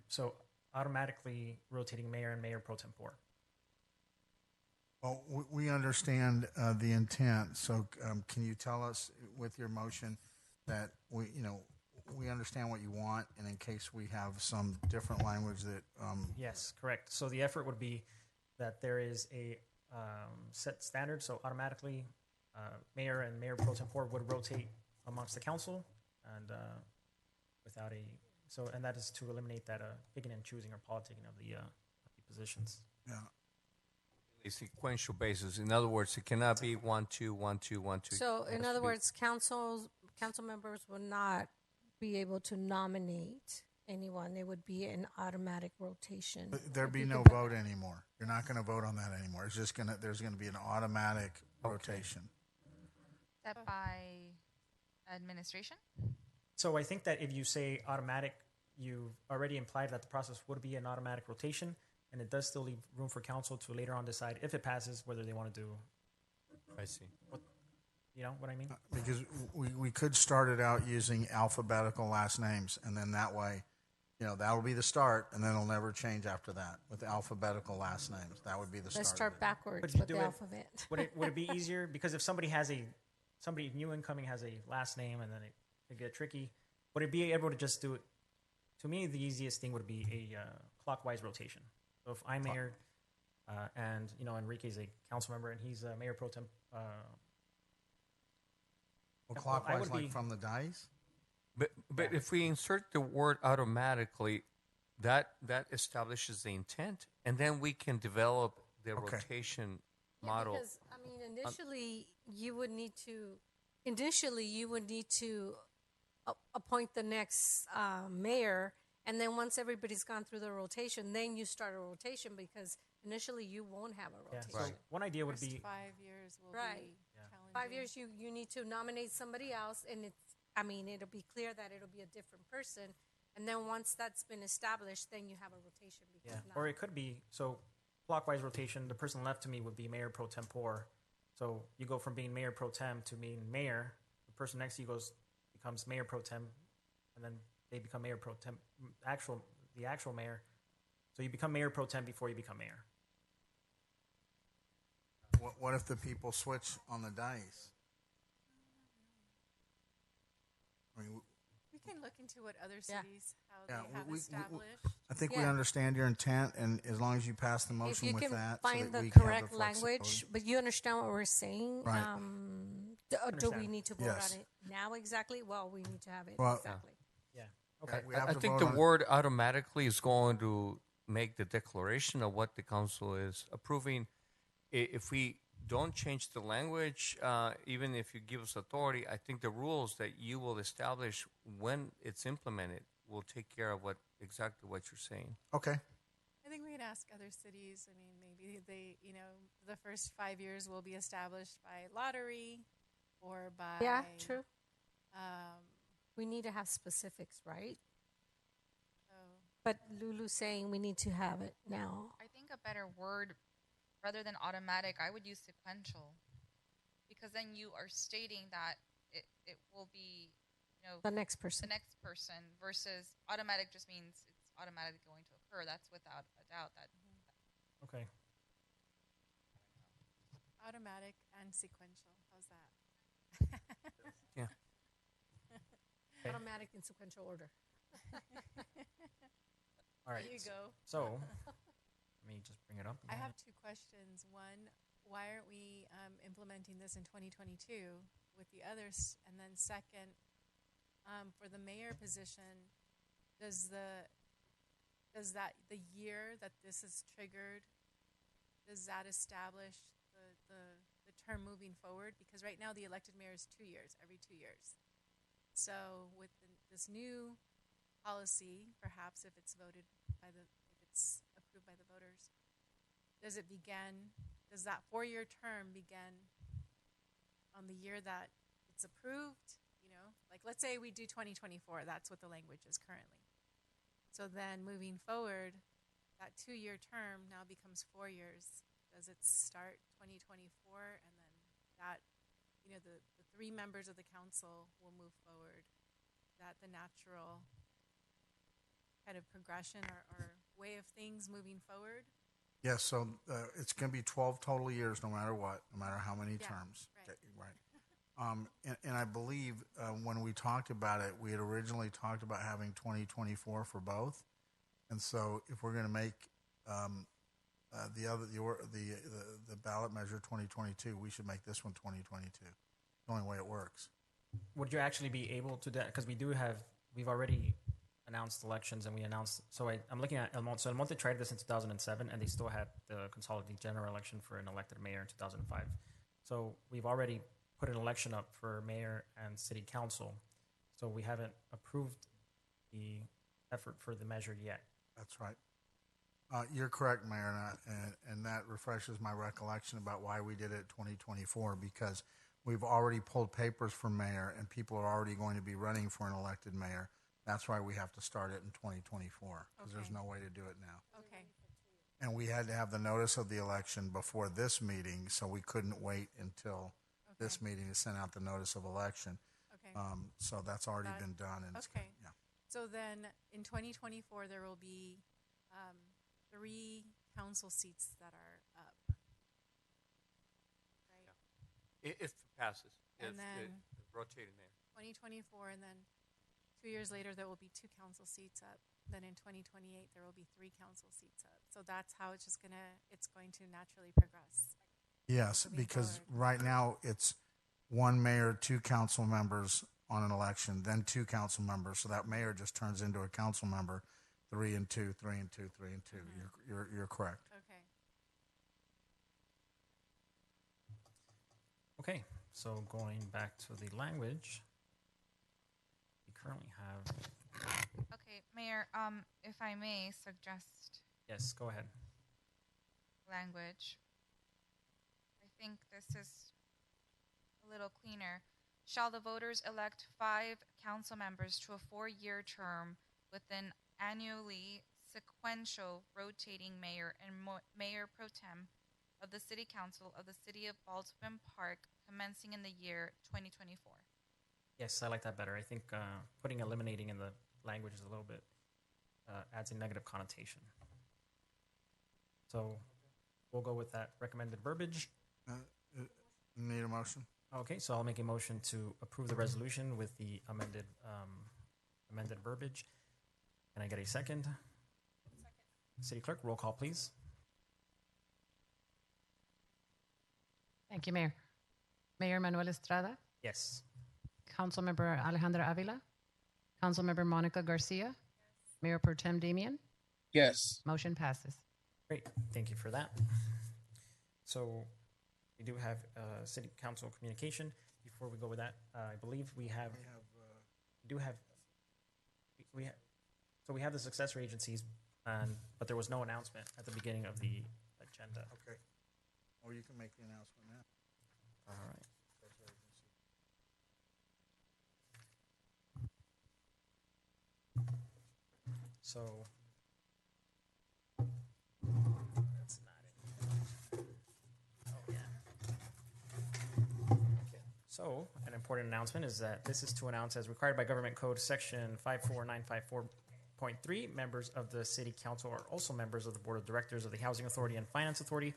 so automatically rotating mayor and mayor pro tempore. Well, we understand the intent. So can you tell us with your motion that we understand what you want, and in case we have some different language that. Yes, correct. So the effort would be that there is a set standard. So automatically, mayor and mayor pro tempore would rotate amongst the council, and and that is to eliminate that picking and choosing or politicking of the positions. Yeah. A sequential basis. In other words, it cannot be 1, 2, 1, 2, 1, 2. So in other words, council members will not be able to nominate anyone. It would be an automatic rotation. There'd be no vote anymore. You're not going to vote on that anymore. It's just there's going to be an automatic rotation. Set by administration? So I think that if you say automatic, you've already implied that the process would be an automatic rotation, and it does still leave room for council to later on decide if it passes whether they want to do. I see. You know what I mean? Because we could start it out using alphabetical last names, and then that way, that'll be the start, and then it'll never change after that with alphabetical last names. That would be the start. Let's start backwards But with the alphabet. Would it be easier? Because if somebody new incoming has a last name, and then it could get tricky, would it be able to just do it? To me, the easiest thing would be a clockwise rotation. So if I'm mayor, and Enrique's a council member, and he's a mayor pro tem. Clockwise, from the dice? But if we insert the word automatically, that establishes the intent, and then we can develop the rotation model. Because initially you would need to appoint the next mayor, and then once everybody's gone through the rotation, then you start a rotation because initially you won't have a Yeah. rotation. So one idea would First be 5 years will Right. be challenging. 5 years, you need to nominate somebody else, and it'll be clear that it'll be a different person. And then once that's been established, then you have a rotation. Yeah, Because or it could be so clockwise rotation. The person left to me would be mayor pro tempore. So you go from being mayor pro tem to being mayor. The person next to you becomes mayor pro tem, and then they become mayor pro tem. The actual mayor. So you become mayor pro tem before you become mayor. What if the people switch on the dice? I mean, We can look into what other cities, how yeah, they have established. I think we Yeah. understand your intent, and as long as you pass the if motion you with can that, find so that the we can have correct the language, flexibility. but you understand what we're saying. Right. Do we Understand. need to vote Yes. on it now exactly? Well, we need to have it Well, exactly. Yeah. Okay. We have I to think vote the on it. word automatically is going to make the declaration of what the council is approving. If we don't change the language, even if you give us authority, I think the rules that you will establish when it's implemented will take care of exactly what you're saying. Okay. I think we could ask other cities. I mean, maybe the first 5 years will be established by lottery or by. Yeah, true. Um, We need to have specifics, right? so But Lulu's saying we need to have it now. I think a better word, rather than automatic, I would use sequential, because then you are stating that it will be, The next person. the next person, versus automatic just means it's automatically going to occur. That's without a doubt. That Okay. automatic and sequential. How's that? Yeah. Okay. Automatic in sequential order. All right. There you go. So let me just bring it up. I again. have two questions. One, why aren't we implementing this in 2022 with the others? And then second, for the mayor position, does the year that this is triggered, does that establish the term moving forward? Because right now the elected mayor is 2 years, every 2 years. So with this new policy, perhaps if it's approved by the voters, does that 4-year term begin on the year that it's approved? Like let's say we do 2024, that's what the language is currently. So then moving forward, that 2-year term now becomes 4 years. Does it start 2024 and then that, the 3 members of the council will move forward? That the natural kind of progression or way of things moving forward? Yes, so it's going to be 12 total years no matter what, no matter how many Yeah, terms. right. Okay, right. And I believe when we talked about it, we had originally talked about having 2024 for both. And so if we're going to make the ballot measure 2022, we should make this one 2022. The only way it works. Would you actually be able to do that? Because we've already announced elections, and we announced. So I'm looking at El Monte. So El Monte tried this in 2007, and they still had the consolidated general election for an elected mayor in 2005. So we've already put an election up for mayor and city council. So we haven't approved the effort for the measure yet. That's right. You're correct, Mayor, and that refreshes my recollection about why we did it 2024, because we've already pulled papers for mayor, and people are already going to be running for an elected mayor. That's why we have to start it in 2024, because there's Okay. no way to do it now. Okay. And we had to have the notice of the election before this meeting, so we couldn't wait until this meeting to send out the notice of election. Okay. So that's already been done. And Okay. yeah. So then in 2024, there will be 3 council seats that are up. Right? If it passes, And then rotating there. 2024, and then 2 years later, there will be 2 council seats up. Then in 2028, there will be 3 council seats up. So that's how it's going to naturally progress. Yes, moving because forward. right now it's 1 mayor, 2 council members on an election, then 2 council members. So that mayor just turns into a council member, 3 and 2, 3 and 2, 3 and 2. You're correct. Okay. Okay, so going back to the language, the currently have. Okay, Mayor, if I may suggest Yes, go ahead. language, I think this is a little cleaner. Shall the voters elect 5 council members to a 4-year term with an annually sequential rotating mayor and mayor pro tem of the City Council of the City of Baldwin Park commencing in the year 2024? Yes, I like that better. I think putting eliminating in the language is a little bit adds a negative connotation. So we'll go with that recommended verbiage. Need a motion? Okay, so I'll make a motion to approve the resolution with the amended verbiage. Can I get a second? City Clerk, roll call, please. Thank you, Mayor. Mayor Manuel Estrada, Yes. Councilmember Alejandra Avila, Councilmember Monica Garcia, Mayor Pro Tem Damian. Yes. Motion passes. Great, thank you for that. So we do have City Council communication. Before we go with that, I believe we have so we have the successor agencies, but there was no announcement at the beginning of the agenda. Okay. Or you can make the announcement now. All right. So that's not it. Oh yeah. So an important announcement is that this is to announce, as required by Government Code Section 54954.3, members of the City Council are also members of the Board of Directors of the Housing Authority and Finance Authority,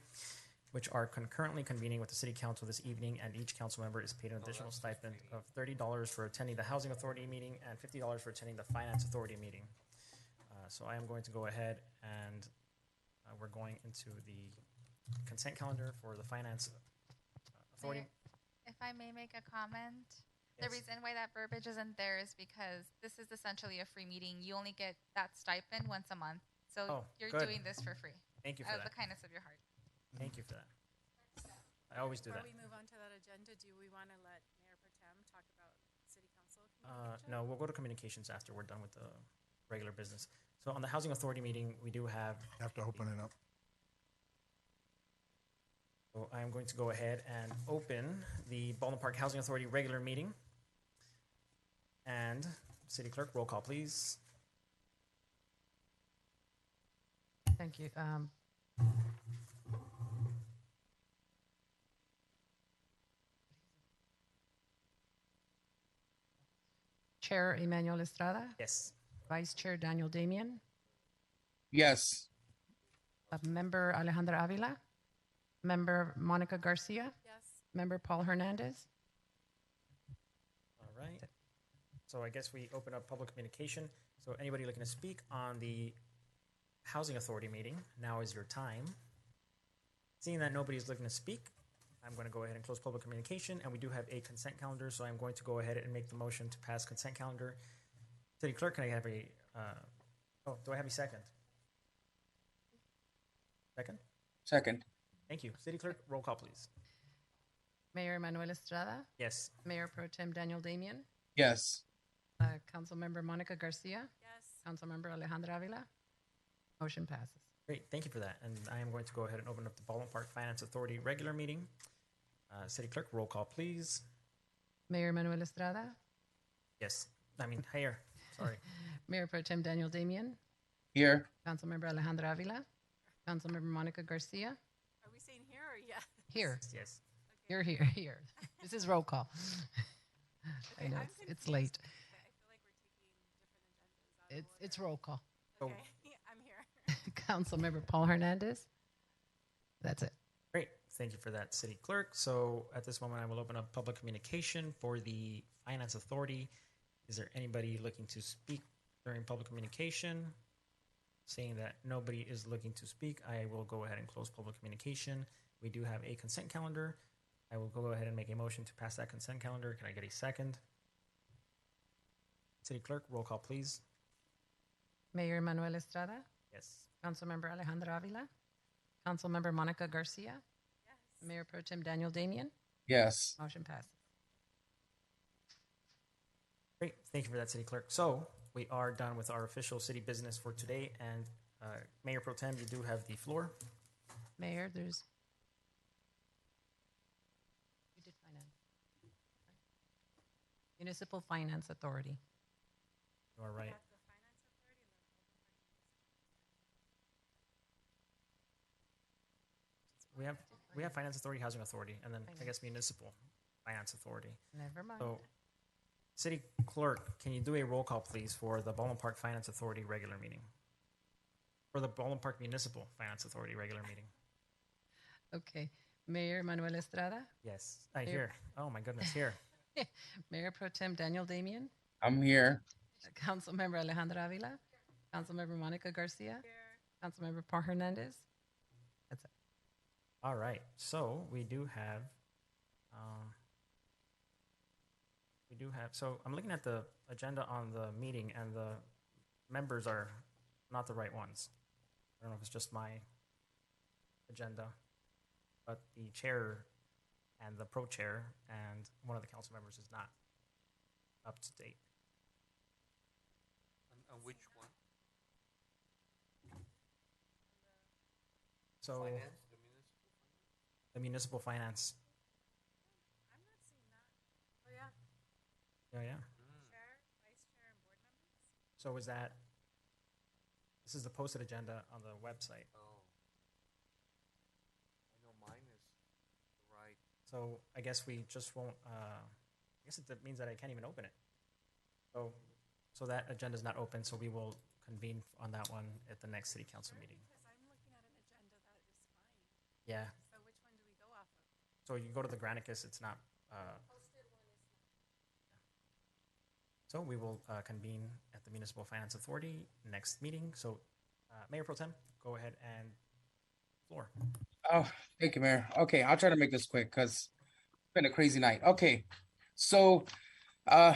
which are concurrently convening with the City Council this evening, and each council member is paid an additional stipend of $30 for attending the Housing Authority meeting and $50 for attending the Finance Authority meeting. So I am going to go ahead and we're going into the consent calendar for the Finance Authority. If I may make a comment, Yes. the reason why that verbiage isn't there is because this is essentially a free meeting. You only get that stipend once a month. So you're good. doing this for free. Thank you for out that. of the kindness of your heart. Thank you for that. I always do Before that. we move on to that agenda, do we want to let Mayor Pro Tem talk about City Council? No, we'll go to communications after we're done with the regular business. So on the Housing Authority meeting, we do have. You have to open it up. So I'm going to go ahead and open the Baldwin Park Housing Authority regular meeting. And City Clerk, roll call, please. Thank you. Chair Emmanuel Estrada, Yes. Vice Chair Daniel Damian, Yes. Member Alejandra Avila, Member Monica Garcia, Yes. Member Paul Hernandez. All right. So I guess we open up public communication. So anybody looking to speak on the Housing Authority meeting, now is your time. Seeing that nobody's looking to speak, I'm going to go ahead and close public communication, and we do have a consent calendar, so I'm going to go ahead and make the motion to pass consent calendar. City Clerk, can I have a, do I have a second? Second? Second. Thank you. City Clerk, roll call, please. Mayor Manuel Estrada, Yes. Mayor Pro Tem Daniel Damian, Yes. Councilmember Monica Garcia, Yes. Councilmember Alejandra Avila. Motion passes. Great, thank you for that. And I am going to go ahead and open up the Baldwin Park Finance Authority regular meeting. City Clerk, roll call, please. Mayor Manuel Estrada, Yes. Here. Sorry. Mayor Pro Tem Daniel Damian, Here. Councilmember Alejandra Avila, Councilmember Monica Garcia. Are we saying here or yes? Here. Yes. Here, here, here. This is roll call. I know it's late. I feel like we're taking different agendas out of It's roll call. order. Okay, I'm here. Councilmember Paul Hernandez. That's it. Great. Thank you for that, City Clerk. So at this moment, I will open up public communication for the Finance Authority. Is there anybody looking to speak during public communication? Seeing that nobody is looking to speak, I will go ahead and close public communication. We do have a consent calendar. I will go ahead and make a motion to pass that consent calendar. Can I get a second? City Clerk, roll call, please. Mayor Manuel Estrada, Yes. Councilmember Alejandra Avila, Councilmember Monica Garcia, Yes. Mayor Pro Tem Daniel Damian. Yes. Motion passes. Great, thank you for that, City Clerk. So we are done with our official city business for today, and Mayor Pro Tem, you do have the floor. Mayor, there's. You did finance. Municipal Finance Authority. You are right. We have Finance Authority, Housing Authority, and then I guess Municipal Finance Authority. Never mind. So, City Clerk, can you do a roll call, please, for the Baldwin Park Finance Authority regular meeting? For the Baldwin Park Municipal Finance Authority regular meeting. Okay. Mayor Manuel Estrada. Yes, I hear. Oh my goodness, here. Mayor Pro Tem Daniel Damian. I'm here. Councilmember Alejandra Avila. Councilmember Monica Garcia. Councilmember Paul Hernandez. That's it. All right. So we do have. So I'm looking at the agenda on the meeting, and the members are not the right ones. I don't know if it's just my agenda, but the chair and the pro chair and one of the council members is not up to date. On which one? So Finance, the municipal finance. I'm not seeing that. Oh, yeah. Oh yeah. Chair, vice chair, and board members? So is that? This is the posted agenda on the website. Oh. I know mine is right. So I guess we just won't. I guess it means that I can't even open it. So that agenda is not open. So we will convene on that one at the next city council meeting. Because I'm looking at an agenda that is fine. Yeah. So which one do we go off of? So you go to the Granicus. It's not. Posted one is not. So we will convene at the Municipal Finance Authority next meeting. So Mayor Pro Tem, go ahead and floor. Oh, thank you, Mayor. Okay, I'll try to make this quick because it's been a crazy night. Okay, so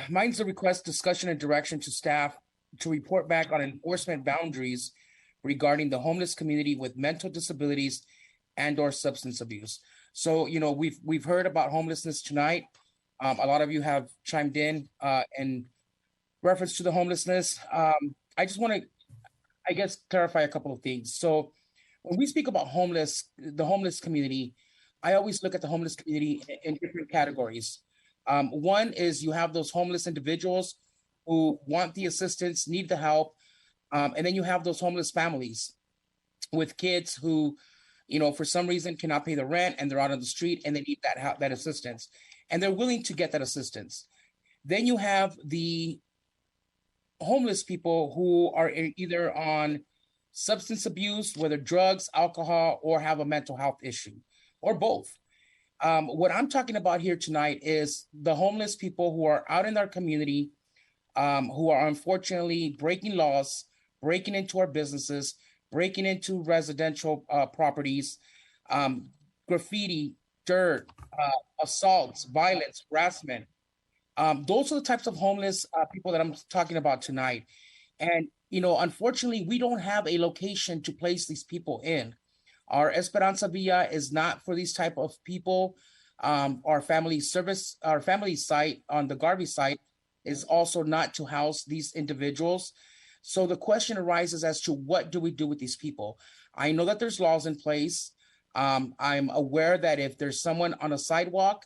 mine's a request, discussion, and direction to staff to report back on enforcement boundaries regarding the homeless community with mental disabilities and/or substance abuse. So, you know, we've heard about homelessness tonight. A lot of you have chimed in reference to the homelessness. I just want to, I guess, clarify a couple of things. So when we speak about the homeless community, I always look at the homeless community in different categories. One is you have those homeless individuals who want the assistance, need the help. And then you have those homeless families with kids who, you know, for some reason cannot pay the rent and they're out on the street and they need that help, that assistance. And they're willing to get that assistance. Then you have the homeless people who are either on substance abuse, whether drugs, alcohol, or have a mental health issue, or both. What I'm talking about here tonight is the homeless people who are out in our community, who are unfortunately breaking laws, breaking into our businesses, breaking into residential properties, graffiti, dirt, assaults, violence, harassment. Those are the types of homeless people that I'm talking about tonight. And, you know, unfortunately, we don't have a location to place these people in. Our Esperanza Villa is not for these type of people. Our family site on the Garvey site is also not to house these individuals. So the question arises as to what do we do with these people? I know that there's laws in place. I'm aware that if there's someone on a sidewalk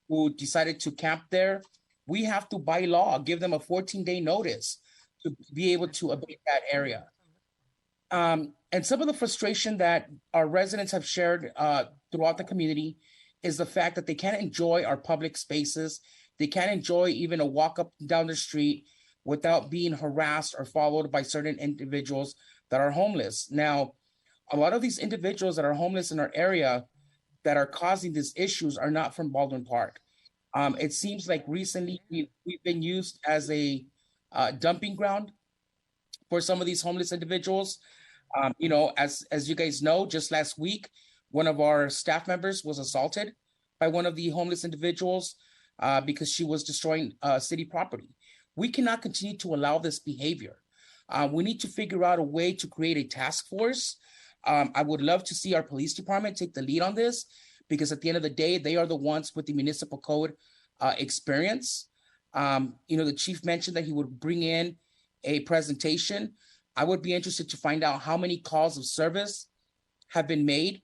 who decided to camp there, we have to, by law, give them a 14-day notice to be able to abate that area. And some of the frustration that our residents have shared throughout the community is the fact that they can't enjoy our public spaces. They can't enjoy even a walk up and down the street without being harassed or followed by certain individuals that are homeless. Now, a lot of these individuals that are homeless in our area that are causing these issues are not from Baldwin Park. It seems like recently we've been used as a dumping ground for some of these homeless individuals. You know, as you guys know, just last week, one of our staff members was assaulted by one of the homeless individuals because she was destroying city property. We cannot continue to allow this behavior. We need to figure out a way to create a task force. I would love to see our police department take the lead on this, because at the end of the day, they are the ones with the municipal code experience. The chief mentioned that he would bring in a presentation. I would be interested to find out how many calls of service have been made,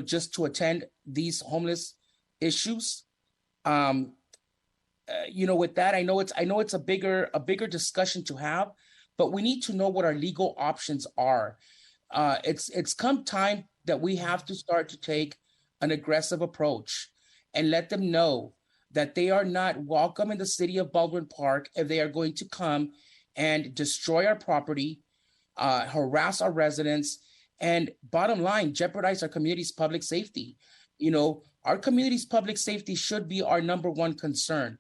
just to attend these homeless issues. With that, I know it's a bigger discussion to have, but we need to know what our legal options are. It's come time that we have to start to take an aggressive approach and let them know that they are not welcome in the city of Baldwin Park if they are going to come and destroy our property, harass our residents, and bottom line, jeopardize our community's public safety. Our community's public safety should be our number one concern.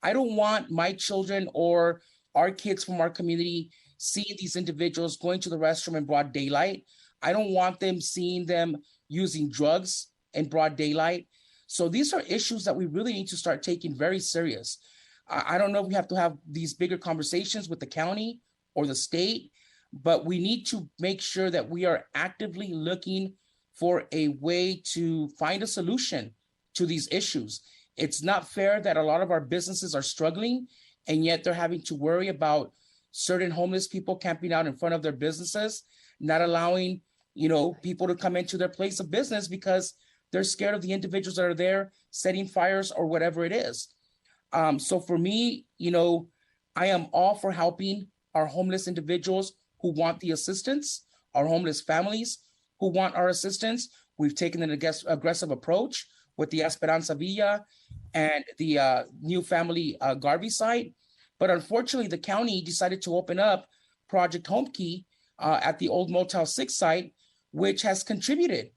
I don't want my children or our kids from our community seeing these individuals going to the restroom in broad daylight. I don't want them seeing them using drugs in broad daylight. So these are issues that we really need to start taking very serious. I don't know if we have to have these bigger conversations with the county or the state, but we need to make sure that we are actively looking for a way to find a solution to these issues. It's not fair that a lot of our businesses are struggling, and yet they're having to worry about certain homeless people camping out in front of their businesses, not allowing, people to come into their place of business because they're scared of the individuals that are there setting fires or whatever it is. So for me, I am all for helping our homeless individuals who want the assistance, our homeless families who want our assistance. We've taken an aggressive approach with the Esperanza Villa and the new family Garvey site. But unfortunately, the county decided to open up Project Home Key at the old Motel 6 site, which has contributed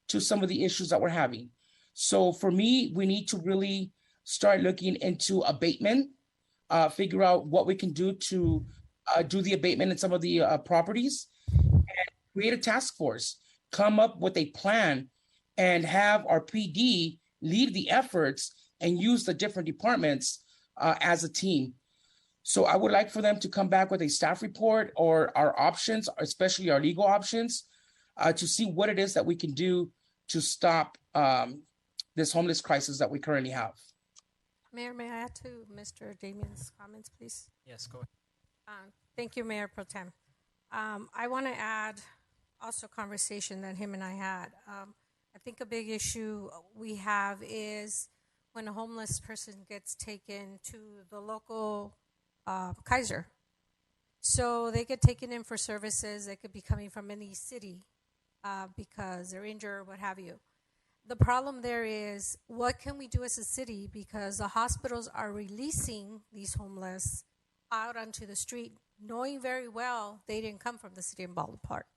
to some of the issues that we're having. So for me, we need to really start looking into abatement, figure out what we can do to do the abatement in some of the properties, and create a task force, come up with a plan, and have our PD lead the efforts and use the different departments as a team. So I would like for them to come back with a staff report or our options, especially our legal options, to see what it is that we can do to stop this homeless crisis that we currently have. Mayor, may I add to Mr. Damien's comments, please? Yes, go ahead. Thank you, Mayor Pro Tem. I want to add also a conversation that him and I had. I think a big issue we have is when a homeless person gets taken to the local Kaiser. So they get taken in for services. They could be coming from any city because they're injured or what have you. The problem there is, what can we do as a city, because the hospitals are releasing these homeless out onto the street, knowing very well they didn't come from the city of Baldwin Park.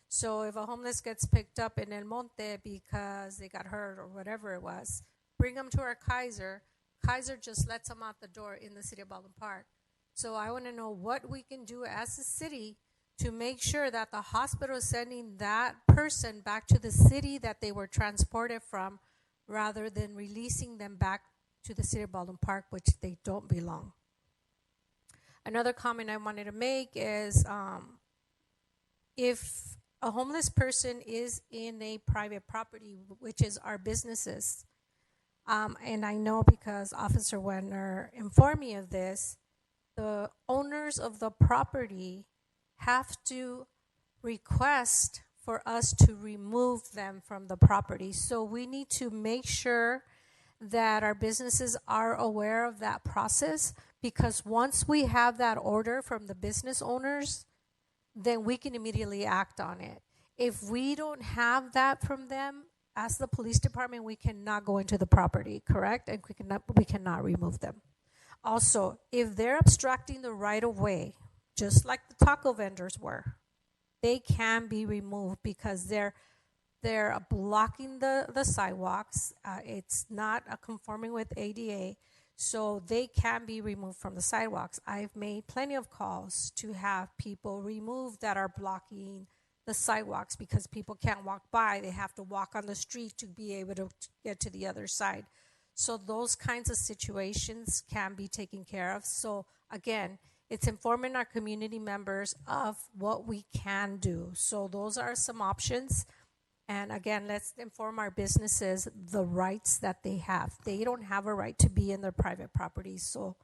So if a homeless gets picked up in El Monte because they got hurt or whatever it was, bring them to our Kaiser. Kaiser just lets them out the door in the city of Baldwin Park. So I want to know what we can do as a city to make sure that the hospital is sending that person back to the city that they were transported from, rather than releasing them back to the city of Baldwin Park, which they don't belong. Another comment I wanted to make is if a homeless person is in a private property, which is our businesses, and I know because Officer Wenner informed me of this, the owners of the property have to request for us to remove them from the property. So we need to make sure that our businesses are aware of that process, because once we have that order from the business owners, then we can immediately act on it. If we don't have that from them, as the police department, we cannot go into the property, correct? And we cannot remove them. Also, if they're obstructing the right of way, just like the taco vendors were, they can be removed because they're blocking the sidewalks. It's not conforming with ADA, so they can be removed from the sidewalks. I've made plenty of calls to have people removed that are blocking the sidewalks because people can't walk by. They have to walk on the street to be able to get to the other side. So those kinds of situations can be taken care of. So again, it's informing our community members of what we can do. So those are some options. And again, let's inform our businesses the rights that they have. They don't have a right to be in their private properties. So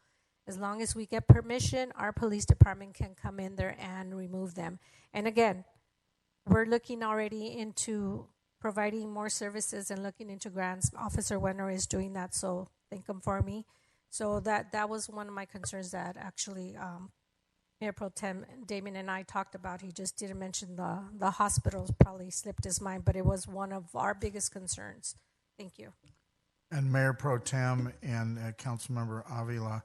as long as we get permission, our police department can come in there and remove them. And again, we're looking already into providing more services and looking into grants. Officer Wenner is doing that, so thank him for me. So that was one of my concerns that actually Mayor Pro Tem Damon and I talked about. He just didn't mention the hospitals, probably slipped his mind, but it was one of our biggest concerns. Thank you. And Mayor Pro Tem and Councilmember Avila,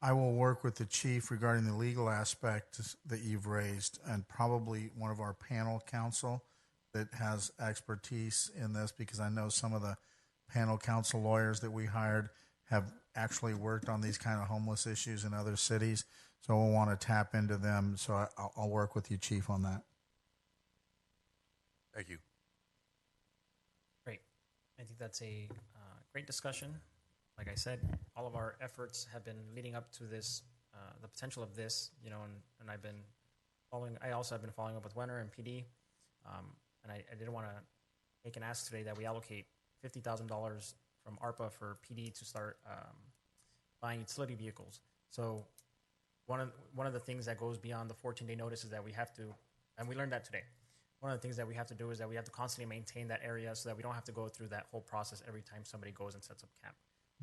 I will work with the chief regarding the legal aspects that you've raised, and probably one of our panel counsel that has expertise in this, because I know some of the panel counsel lawyers that we hired have actually worked on these kind of homeless issues in other cities. So we'll want to tap into them. So I'll work with you, Chief, on that. Thank you. Great. I think that's a great discussion. Like I said, all of our efforts have been leading up to this, the potential of this, you know, and I've been following, I also have been following up with Wenner and PD. And I did want to make an ask today that we allocate $50,000 from ARPA for PD to start buying utility vehicles. So one of the things that goes beyond the 14-day notice is that we have to, and we learned that today, one of the things that we have to do is that we have to constantly maintain that area so that we don't have to go through that whole process every time somebody goes and sets up camp.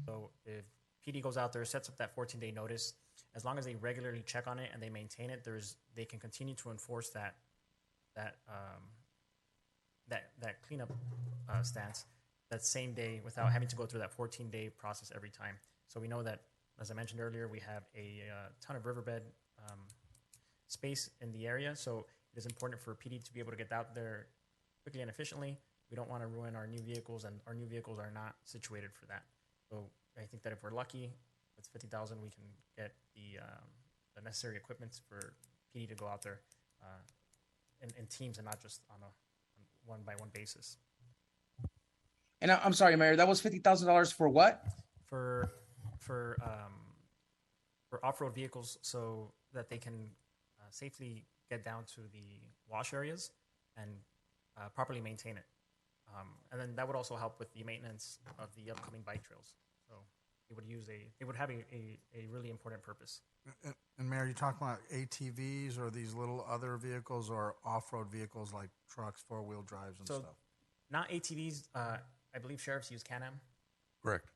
So if PD goes out there, sets up that 14-day notice, as long as they regularly check on it and they maintain it, they can continue to enforce that cleanup stance that same day without having to go through that 14-day process every time. So we know that, as I mentioned earlier, we have a ton of riverbed space in the area, so it is important for PD to be able to get out there quickly and efficiently. We don't want to ruin our new vehicles, and our new vehicles are not situated for that. So I think that if we're lucky, with 50,000, we can get the necessary equipment for PD to go out there in teams and not just on a one-by-one basis. And I'm sorry, Mayor, that was $50,000 for what? For off-road vehicles, so that they can safely get down to the wash areas and properly maintain it. And then that would also help with the maintenance of the upcoming bike trails. So it would have a really important purpose. And Mayor, you talking about ATVs or these little other vehicles, or off-road vehicles like trucks, four-wheel drives and stuff? Not ATVs. I believe sheriffs use Can-Am. Correct.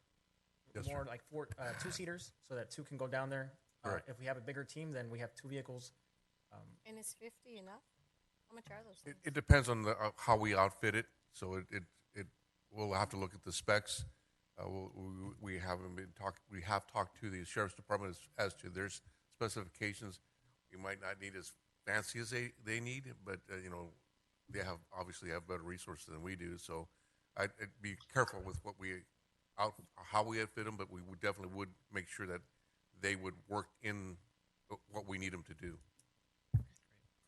Yes, More sir. like two-seaters, so that two can go down there. If we have a bigger team, then we have two vehicles. And is 50 enough? How much are those things? It depends on how we outfit it. So we'll have to look at the specs. We have talked to the sheriff's department as to their specifications. We might not need as fancy as they need, but they obviously have better resources than we do. So I'd be careful with how we outfit them, but we definitely would make sure that they would work in what we need them to do.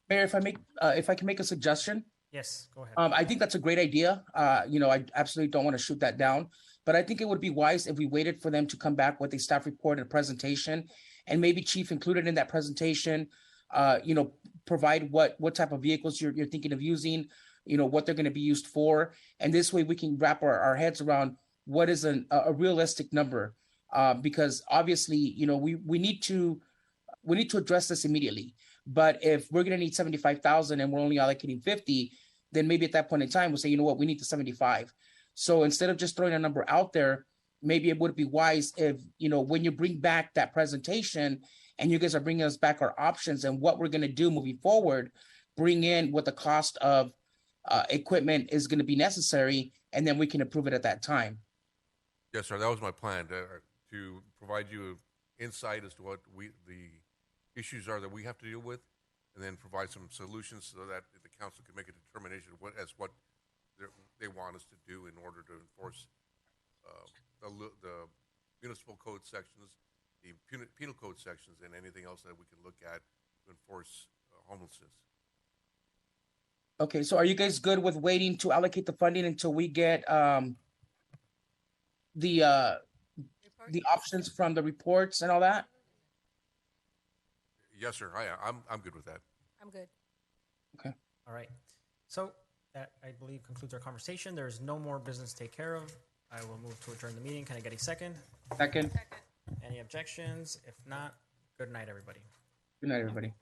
Mayor, if I can make a suggestion. Yes, go ahead. I think that's a great idea. I absolutely don't want to shoot that down, but I think it would be wise if we waited for them to come back with a staff report and a presentation, and maybe Chief included in that presentation, provide what type of vehicles you're thinking of using, what they're going to be used for. And this way we can wrap our heads around what is a realistic number. Because obviously, we need to address this immediately. But if we're going to need 75,000 and we're only allocating 50, then maybe at that point in time, we'll say, you know what, we need the 75. So instead of just throwing a number out there, maybe it would be wise if, when you bring back that presentation and you guys are bringing us back our options and what we're going to do moving forward, bring in what the cost of equipment is going to be necessary, and then we can approve it at that time. Yes, sir. That was my plan, to provide you insight as to what the issues are that we have to deal with, and then provide some solutions so that the council can make a determination of what they want us to do in order to enforce the municipal code sections, the penal code sections, and anything else that we can look at to enforce homelessness. Okay, so are you guys good with waiting to allocate the funding until we get the options from the reports and all that? Yes, sir. I'm good with that. I'm good. Okay. All right. So that, I believe, concludes our conversation. There is no more business to take care of. I will move to adjourn the meeting. Can I get a second? Second. Any objections? If not, good night, everybody. Good night, everybody.